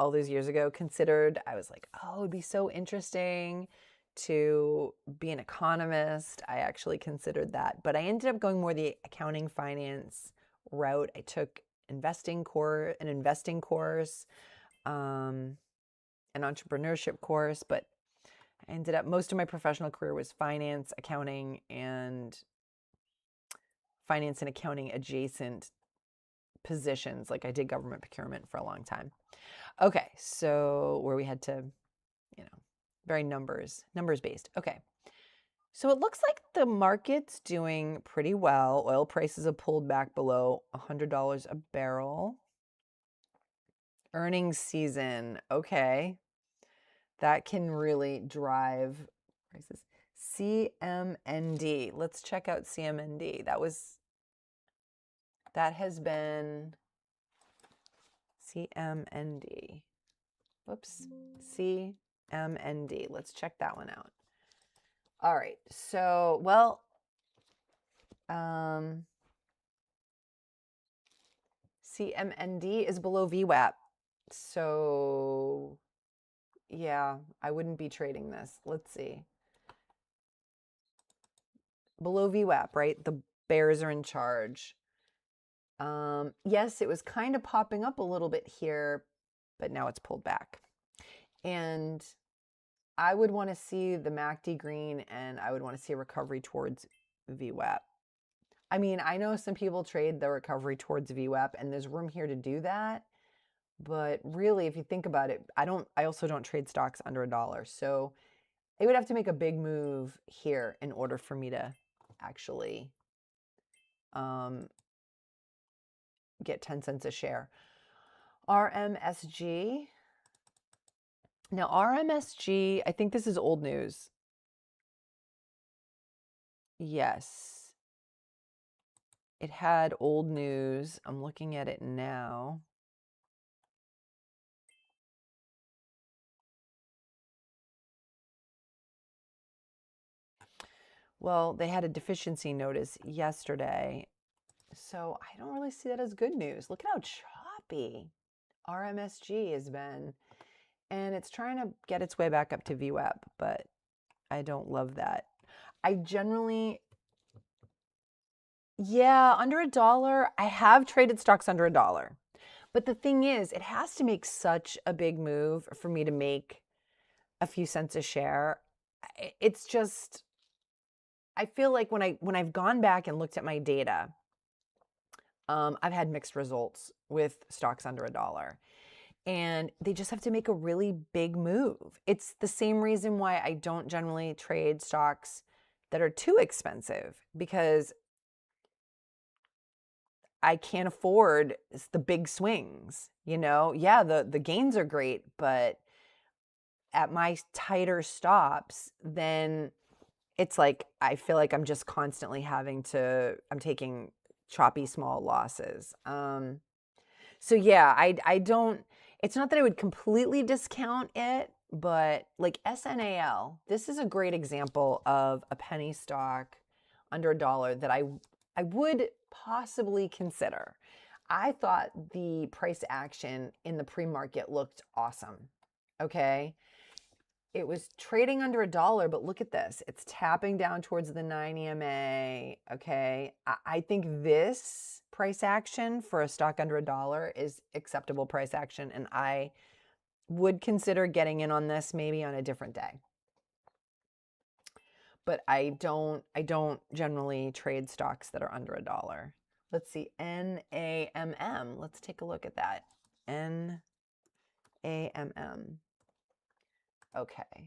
all those years ago, I was like, oh, it'd be so interesting to be an economist. I actually considered that, but I ended up going more the accounting finance route. I took an investing course, an entrepreneurship course, but I ended up, most of my professional career was finance, accounting, and accounting adjacent positions. Like I did government procurement for a long time. Okay, so where we had to, very numbers based. Okay, so it looks like the market's doing pretty well. Oil prices have pulled back below $100 a barrel. Earnings season, okay. That can really drive prices. CMND, let's check out CMND. That has been CMND. Whoops, CMND. Let's check that one out. All right, so, well, CMND is below VWAP. So, yeah, I wouldn't be trading this. Let's see. Below VWAP, right? The bears are in charge. Yes, it was kind of popping up a little bit here, but now it's pulled back. And I would want to see the MACD green, and I would want to see a recovery towards VWAP. I mean, I know some people trade the recovery towards VWAP, and there's room here to do that. But really, if you think about it, I also don't trade stocks under $1. So it would have to make a big move here in order for me to actually get 10 cents a share. RMSG. Now, RMSG, I think this is old news. Yes. It had old news. I'm looking at it now. Well, they had a deficiency notice yesterday. So I don't really see that as good news. Look at how choppy RMSG has been. And it's trying to get its way back up to VWAP, but I don't love that. I generally, yeah, under $1. I have traded stocks under $1. But the thing is, it has to make such a big move for me to make a few cents a share. It's just, I feel like when I've gone back and looked at my data, I've had mixed results with stocks under $1. And they just have to make a really big move. It's the same reason why I don't generally trade stocks that are too expensive, because I can't afford the big swings. Yeah, the gains are great, but at my tighter stops, then it's like I feel like I'm just constantly I'm taking choppy small losses. So yeah, I don't, it's not that I would completely discount it, but like SNAL, this is a great example of a penny stock under $1 that I would possibly consider. I thought the price action in the pre-market looked awesome. Okay. It was trading under $1, but look at this. It's tapping down towards the 9 EMA. Okay. I think this price action for a stock under $1 is acceptable price action. And I would consider getting in on this maybe on a different day. But I don't generally trade stocks that are under $1. Let's see, NAMM. Let's take a look at that. NAMM. Okay.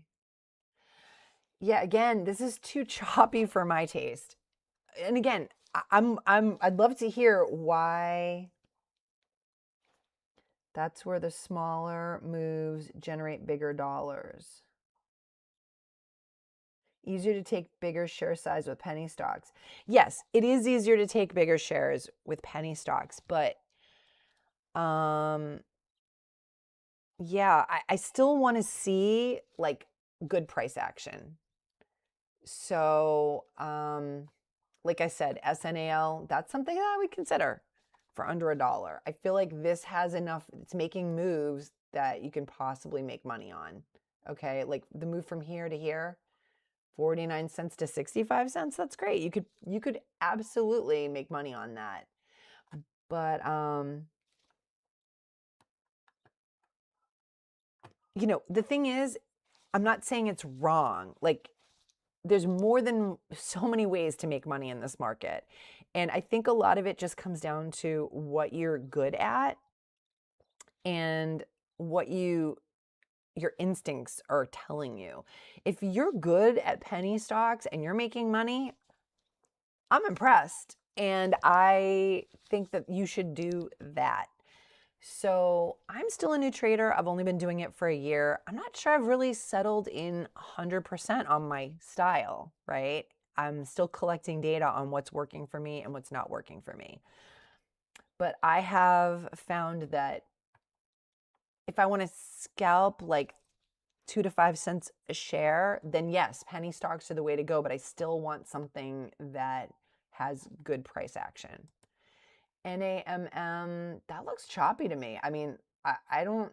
Yeah, again, this is too choppy for my taste. And again, I'd love to hear why that's where the smaller moves generate bigger dollars. Easier to take bigger share size with penny stocks. Yes, it is easier to take bigger shares with penny stocks, but yeah, I still want to see like good price action. So, like I said, SNAL, that's something that I would consider for under $1. I feel like this has enough, it's making moves that you can possibly make money on. Okay, like the move from here to here, 49 cents to 65 cents, that's great. You could absolutely make money on that. But you know, the thing is, I'm not saying it's wrong. Like there's more than so many ways to make money in this market. And I think a lot of it just comes down to what you're good at and what your instincts are telling you. If you're good at penny stocks and you're making money, I'm impressed. And I think that you should do that. So I'm still a new trader. I've only been doing it for a year. I'm not sure I've really settled in 100% on my style, right? I'm still collecting data on what's working for me and what's not working for me. But I have found that if I want to scalp like 2 to 5 cents a share, then yes, penny stocks are the way to go. But I still want something that has good price action. NAMM, that looks choppy to me. I mean, I don't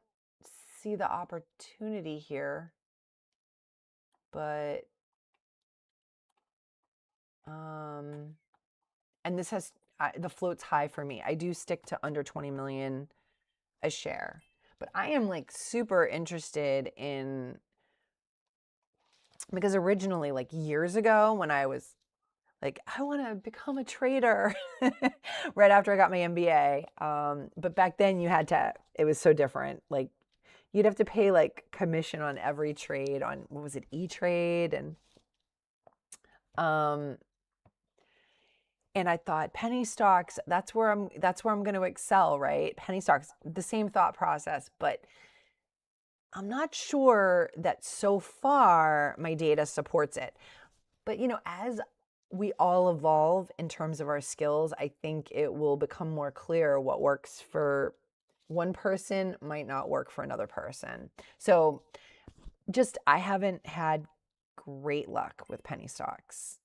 see the opportunity here, but and this has the float's high for me. I do stick to under 20 million a share, but I am like super interested in, because originally like years ago when I was like, I want to become a trader right after I got my MBA. But back then you had to, it was so different. Like you'd have to pay like commission on every trade on, what was it, E-Trade? And I thought penny stocks, that's where I'm going to excel, right? Penny stocks, the same thought process, but I'm not sure that so far my data supports it. But you know, as we all evolve in terms of our skills, I think it will become more clear what works for one person might not work for another person. So just, I haven't had great luck with penny stocks.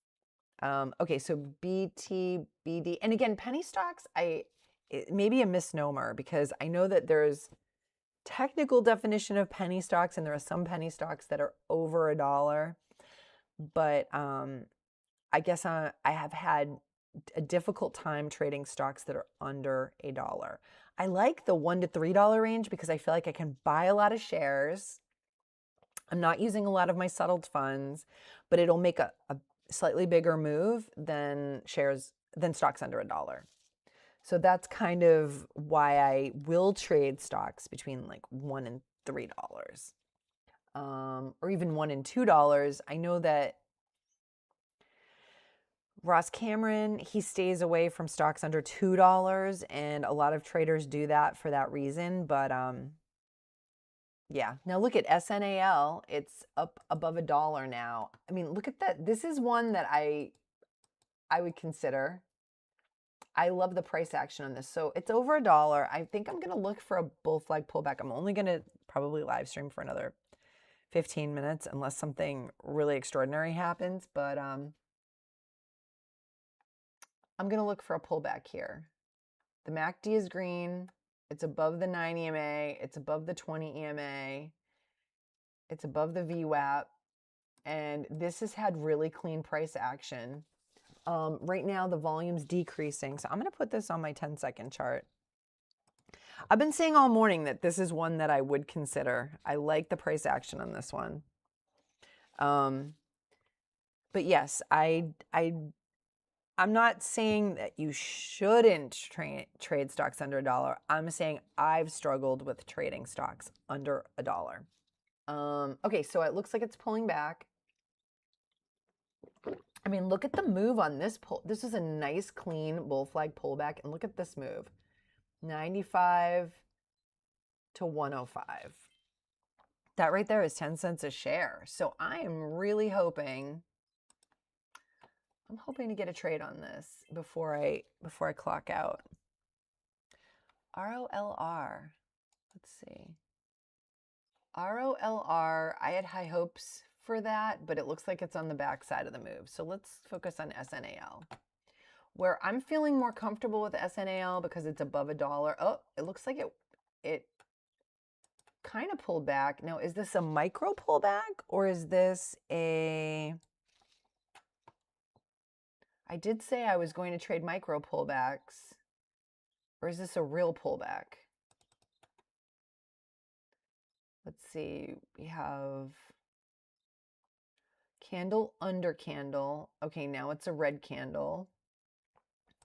Okay, so BTBD, and again, penny stocks, it may be a misnomer because I know that there's technical definition of penny stocks and there are some penny stocks that are over $1, but I guess I have had a difficult time trading stocks that are under $1. I like the $1 to $3 range because I feel like I can buy a lot of shares. I'm not using a lot of my settled funds, but it'll make a slightly bigger move than stocks under $1. So that's kind of why I will trade stocks between like $1 and $3, or even $1 and $2. I know that Ross Cameron, he stays away from stocks under $2, and a lot of traders do that for that reason. But yeah, now look at SNAL. It's up above $1 now. I mean, look at that. This is one that I would consider. I love the price action on this. So it's over $1. I think I'm going to look for a bull flag pullback. I'm only going to probably live stream for another 15 minutes unless something really extraordinary happens. But I'm going to look for a pullback here. The MACD is green. It's above the 9 EMA. It's above the 20 EMA. It's above the VWAP. And this has had really clean price action. Right now, the volume's decreasing. So I'm going to put this on my 10-second chart. I've been saying all morning that this is one that I would consider. I like the price action on this one. But yes, I'm not saying that you shouldn't trade stocks under $1. I'm saying I've struggled with trading stocks under $1. Okay, so it looks like it's pulling back. I mean, look at the move on this pull. This is a nice, clean bull flag pullback. And look at this move. 95 to 105. That right there is 10 cents a share. So I am really hoping, to get a trade on this before I clock out. ROLR. Let's see. ROLR, I had high hopes for that, but it looks like it's on the back side of the move. So let's focus on SNAL, where I'm feeling more comfortable with SNAL because it's above $1. Oh, it looks like it kind of pulled back. Now, is this a micro pullback or is this a... I did say I was going to trade micro pullbacks, or is this a real pullback? Let's see. We have candle under candle. Okay, now it's a red candle.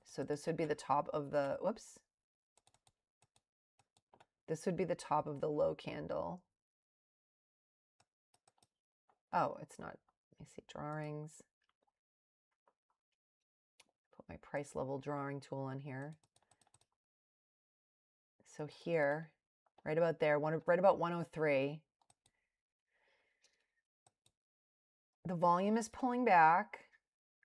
So this would be the top of the, whoops. This would be the top of the low candle. Oh, it's not. Let me see, drawings. Put my price level drawing tool on here. So here, right about there, right about 103. The volume is pulling back.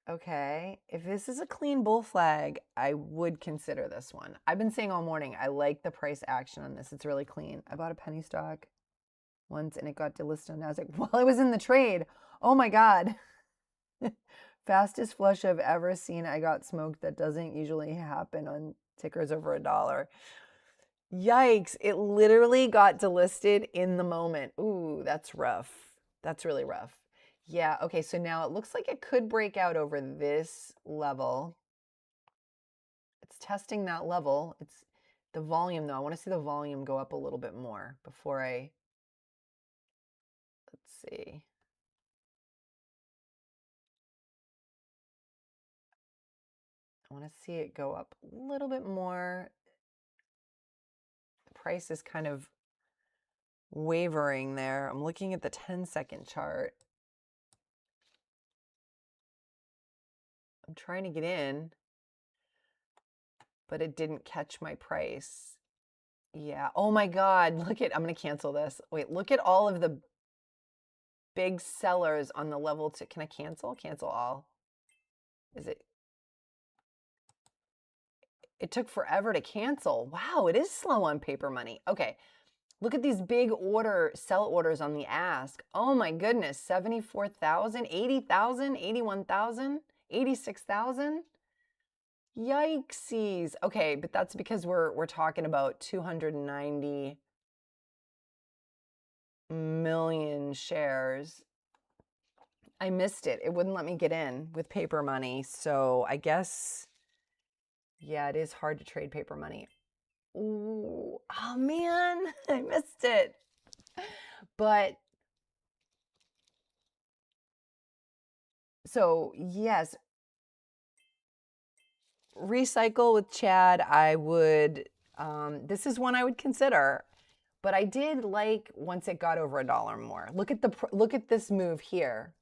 Okay, if this is a clean bull flag, I would consider this one. I've been saying all morning, I like the price action on this. It's really clean. I bought a penny stock once and it got delisted on Nasdaq while I was in the trade. Oh my God. Fastest flush I've ever seen. I got smoked. That doesn't usually happen on tickers over $1. Yikes. It literally got delisted in the moment. Ooh, that's rough. That's really rough. Yeah, okay, so now it looks like it could break out over this level. It's testing that level. It's the volume, though. I want to see the volume go up a little bit more before let's see. I want to see it go up a little bit more. The price is kind of wavering there. I'm looking at the 10-second chart. I'm trying to get in, but it didn't catch my price. Yeah. Oh my God. I'm going to cancel this. Wait, look at all of the big sellers on the level to, can I cancel? Cancel all. It took forever to cancel. Wow, it is slow on paper money. Okay. Look at these big sell orders on the ask. Oh my goodness, 74,000, 80,000, 81,000, 86,000. Yikesies. Okay, but that's because we're talking about 290 million shares. I missed it. It wouldn't let me get in with paper money. So I guess, yeah, it is hard to trade paper money. Ooh, oh man, I missed it. But so yes, recycle with Chad, I would, this is one I would consider, but I did like once it got over $1 more. Look at this move here.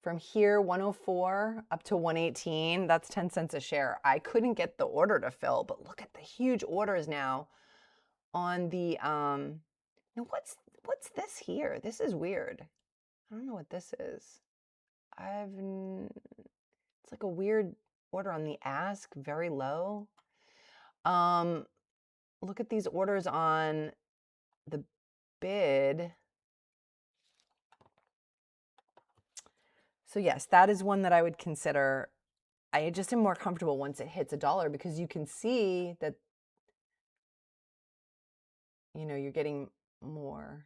From here, 104 up to 118, that's 10 cents a share. I couldn't get the order to fill, but look at the huge orders now on the, now what's this here? This is weird. I don't know what this is. It's like a weird order on the ask, very low. Look at these orders on the bid. So yes, that is one that I would consider. I just am more comfortable once it hits $1 because you can see that, you know, you're getting more.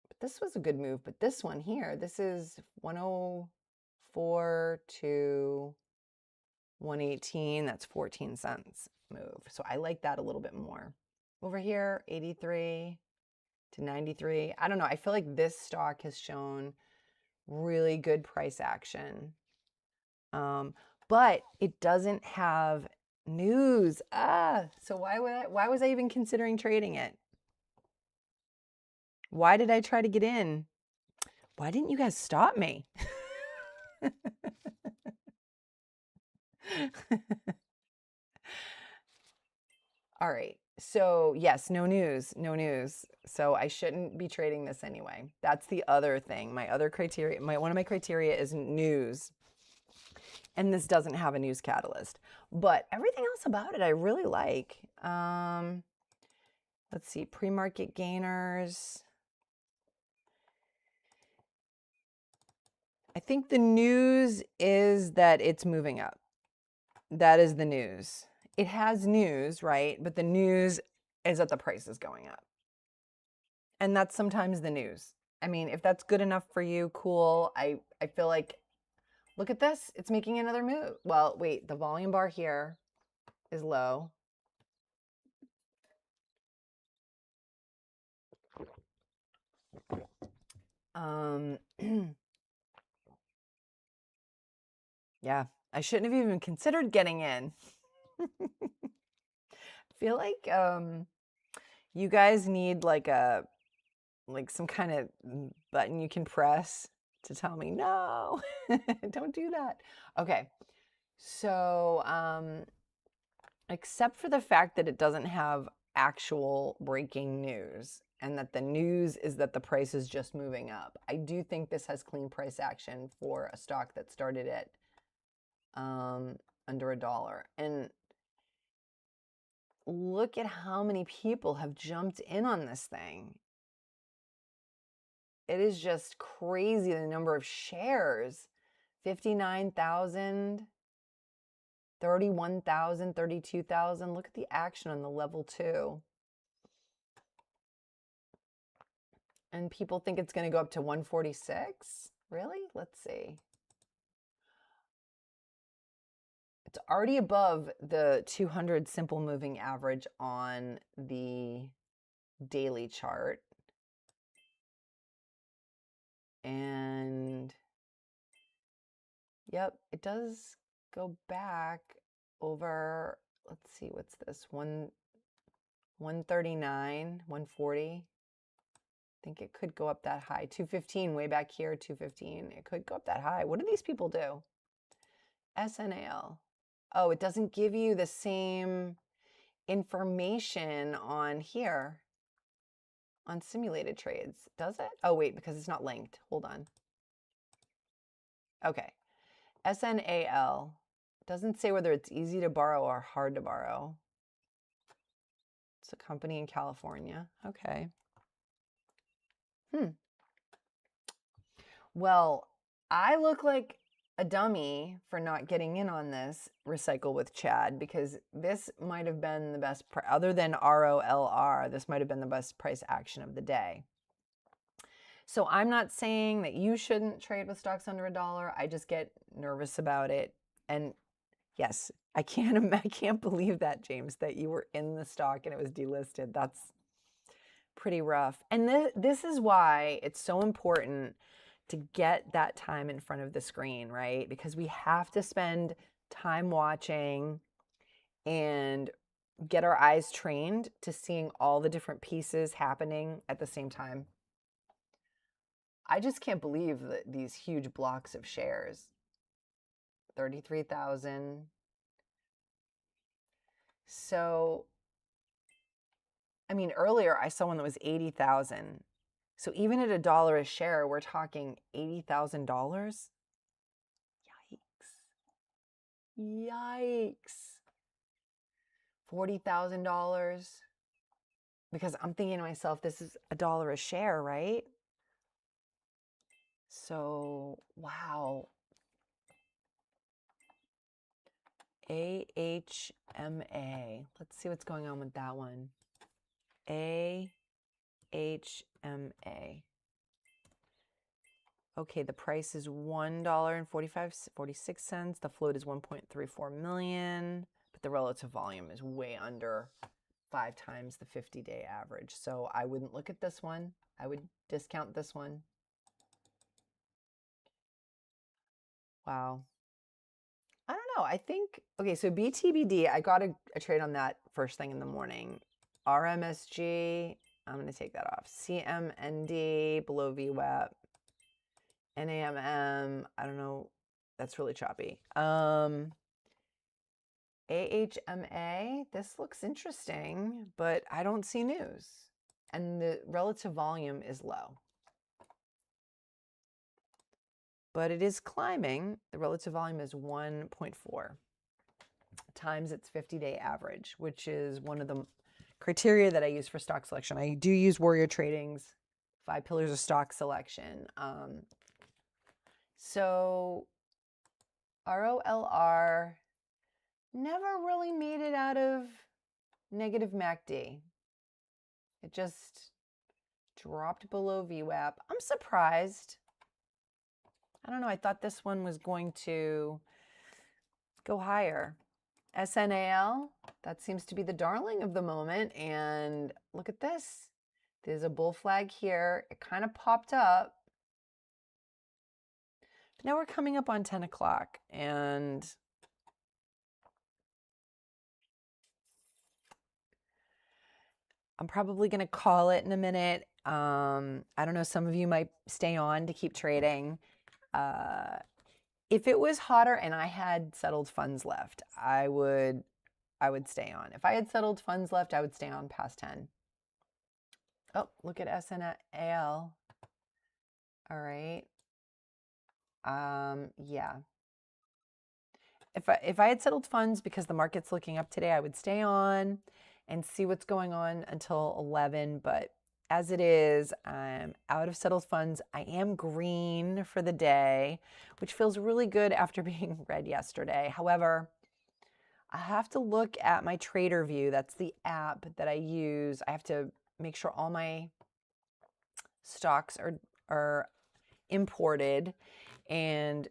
But this was a good move. But this one here, this is 104 to 118. That's 14 cents move. So I like that a little bit more. Over here, 83 to 93. I don't know. I feel like this stock has shown really good price action. But it doesn't have news. So why was I even considering trading it? Why did I try to get in? Why didn't you guys stop me? All right. So yes, no news, no news. So I shouldn't be trading this anyway. That's the other thing. My other criteria, one of my criteria is news. And this doesn't have a news catalyst. But everything else about it I really like. Let's see, pre-market gainers. I think the news is that it's moving up. That is the news. It has news, right? But the news is that the price is going up. And that's sometimes the news. I mean, if that's good enough for you, cool. I feel like, look at this. It's making another move. Well, wait, the volume bar here is low. Yeah, I shouldn't have even considered getting in. I feel like you guys need like some kind of button you can press to tell me, no, don't do that. Okay, so except for the fact that it doesn't have actual breaking news and that the news is that the price is just moving up, I do think this has clean price action for a stock that started at under $1. And look at how many people have jumped in on this thing. It is just crazy, the number of shares. 59,000, 31,000, 32,000. Look at the action on the level 2. And people think it's going to go up to 146. Really? Let's see. It's already above the 200 simple moving average on the daily chart. And yep, it does go back over, let's see, what's this? 139, 140. I think it could go up that high. 215, way back here, 215. It could go up that high. What do these people do? SNAL. Oh, it doesn't give you the same information on here on simulated trades, does it? Oh, wait, because it's not linked. Hold on. Okay. SNAL doesn't say whether it's easy to borrow or hard to borrow. It's a company in California. Okay. Well, I look like a dummy for not getting in on this Recycle with Chad, because this might have been the best, other than ROLR, this might have been the best price action of the day. So I'm not saying that you shouldn't trade with stocks under $1. I just get nervous about it. And yes, I can't believe that, James, that you were in the stock and it was delisted. That's pretty rough. And this is why it's so important to get that time in front of the screen, right? Because we have to spend time watching and get our eyes trained to seeing all the different pieces happening at the same time. I just can't believe that these huge blocks of shares. 33,000. So, I mean, earlier I saw one that was 80,000. So even at $1 a share, we're talking $80,000. Yikes. Yikes. $40,000. Because I'm thinking to myself, this is $1 a share, right? So, wow. AHMA. Let's see what's going on with that one. AHMA. Okay, the price is $1.46. The float is 1.34 million, but the relative volume is way under 5 times the 50-day average. So I wouldn't look at this one. I would discount this one. Wow. I don't know. I think, okay, so BTBD, I got a trade on that first thing in the morning. RMSG, I'm going to take that off. CMND, below VWAP. NAMM, I don't know. That's really choppy. AHMA, this looks interesting, but I don't see news. And the relative volume is low. But it is climbing. The relative volume is 1.4 times its 50-day average, which is one of the criteria that I use for stock selection. I do use Warrior Trading's 5 pillars of stock selection. So ROLR never really made it out of negative MACD. It just dropped below VWAP. I'm surprised. I don't know. I thought this one was going to go higher. SNAL, that seems to be the darling of the moment. And look at this. There's a bull flag here. It kind of popped up. Now we're coming up on 10 o'clock and I'm probably going to call it in a minute. I don't know. Some of you might stay on to keep trading. If it was hotter and I had settled funds left, I would stay on. If I had settled funds left, I would stay on past 10. Oh, look at SNAL. All right. Yeah. If I had settled funds because the market's looking up today, I would stay on and see what's going on until 11. But as it is, I'm out of settled funds. I am green for the day, which feels really good after being red yesterday. However, I have to look at my Trader View. That's the app that I use. I have to make sure all my stocks are imported and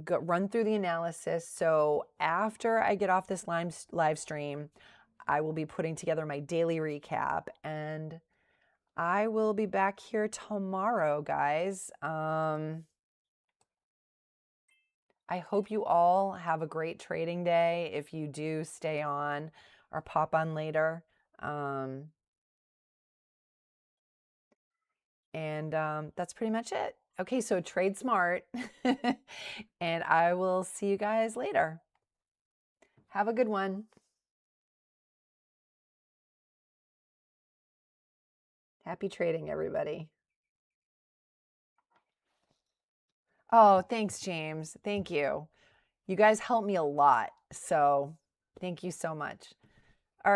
run through the analysis. So after I get off this live stream, I will be putting together my daily recap and I will be back here tomorrow, guys. I hope you all have a great trading day. If you do, stay on or pop on later. That's pretty much it. Okay, so trade smart. And I will see you guys later. Have a good one. Happy trading, everybody. Oh, thanks, James. Thank you. You guys help me a lot. So thank you so much.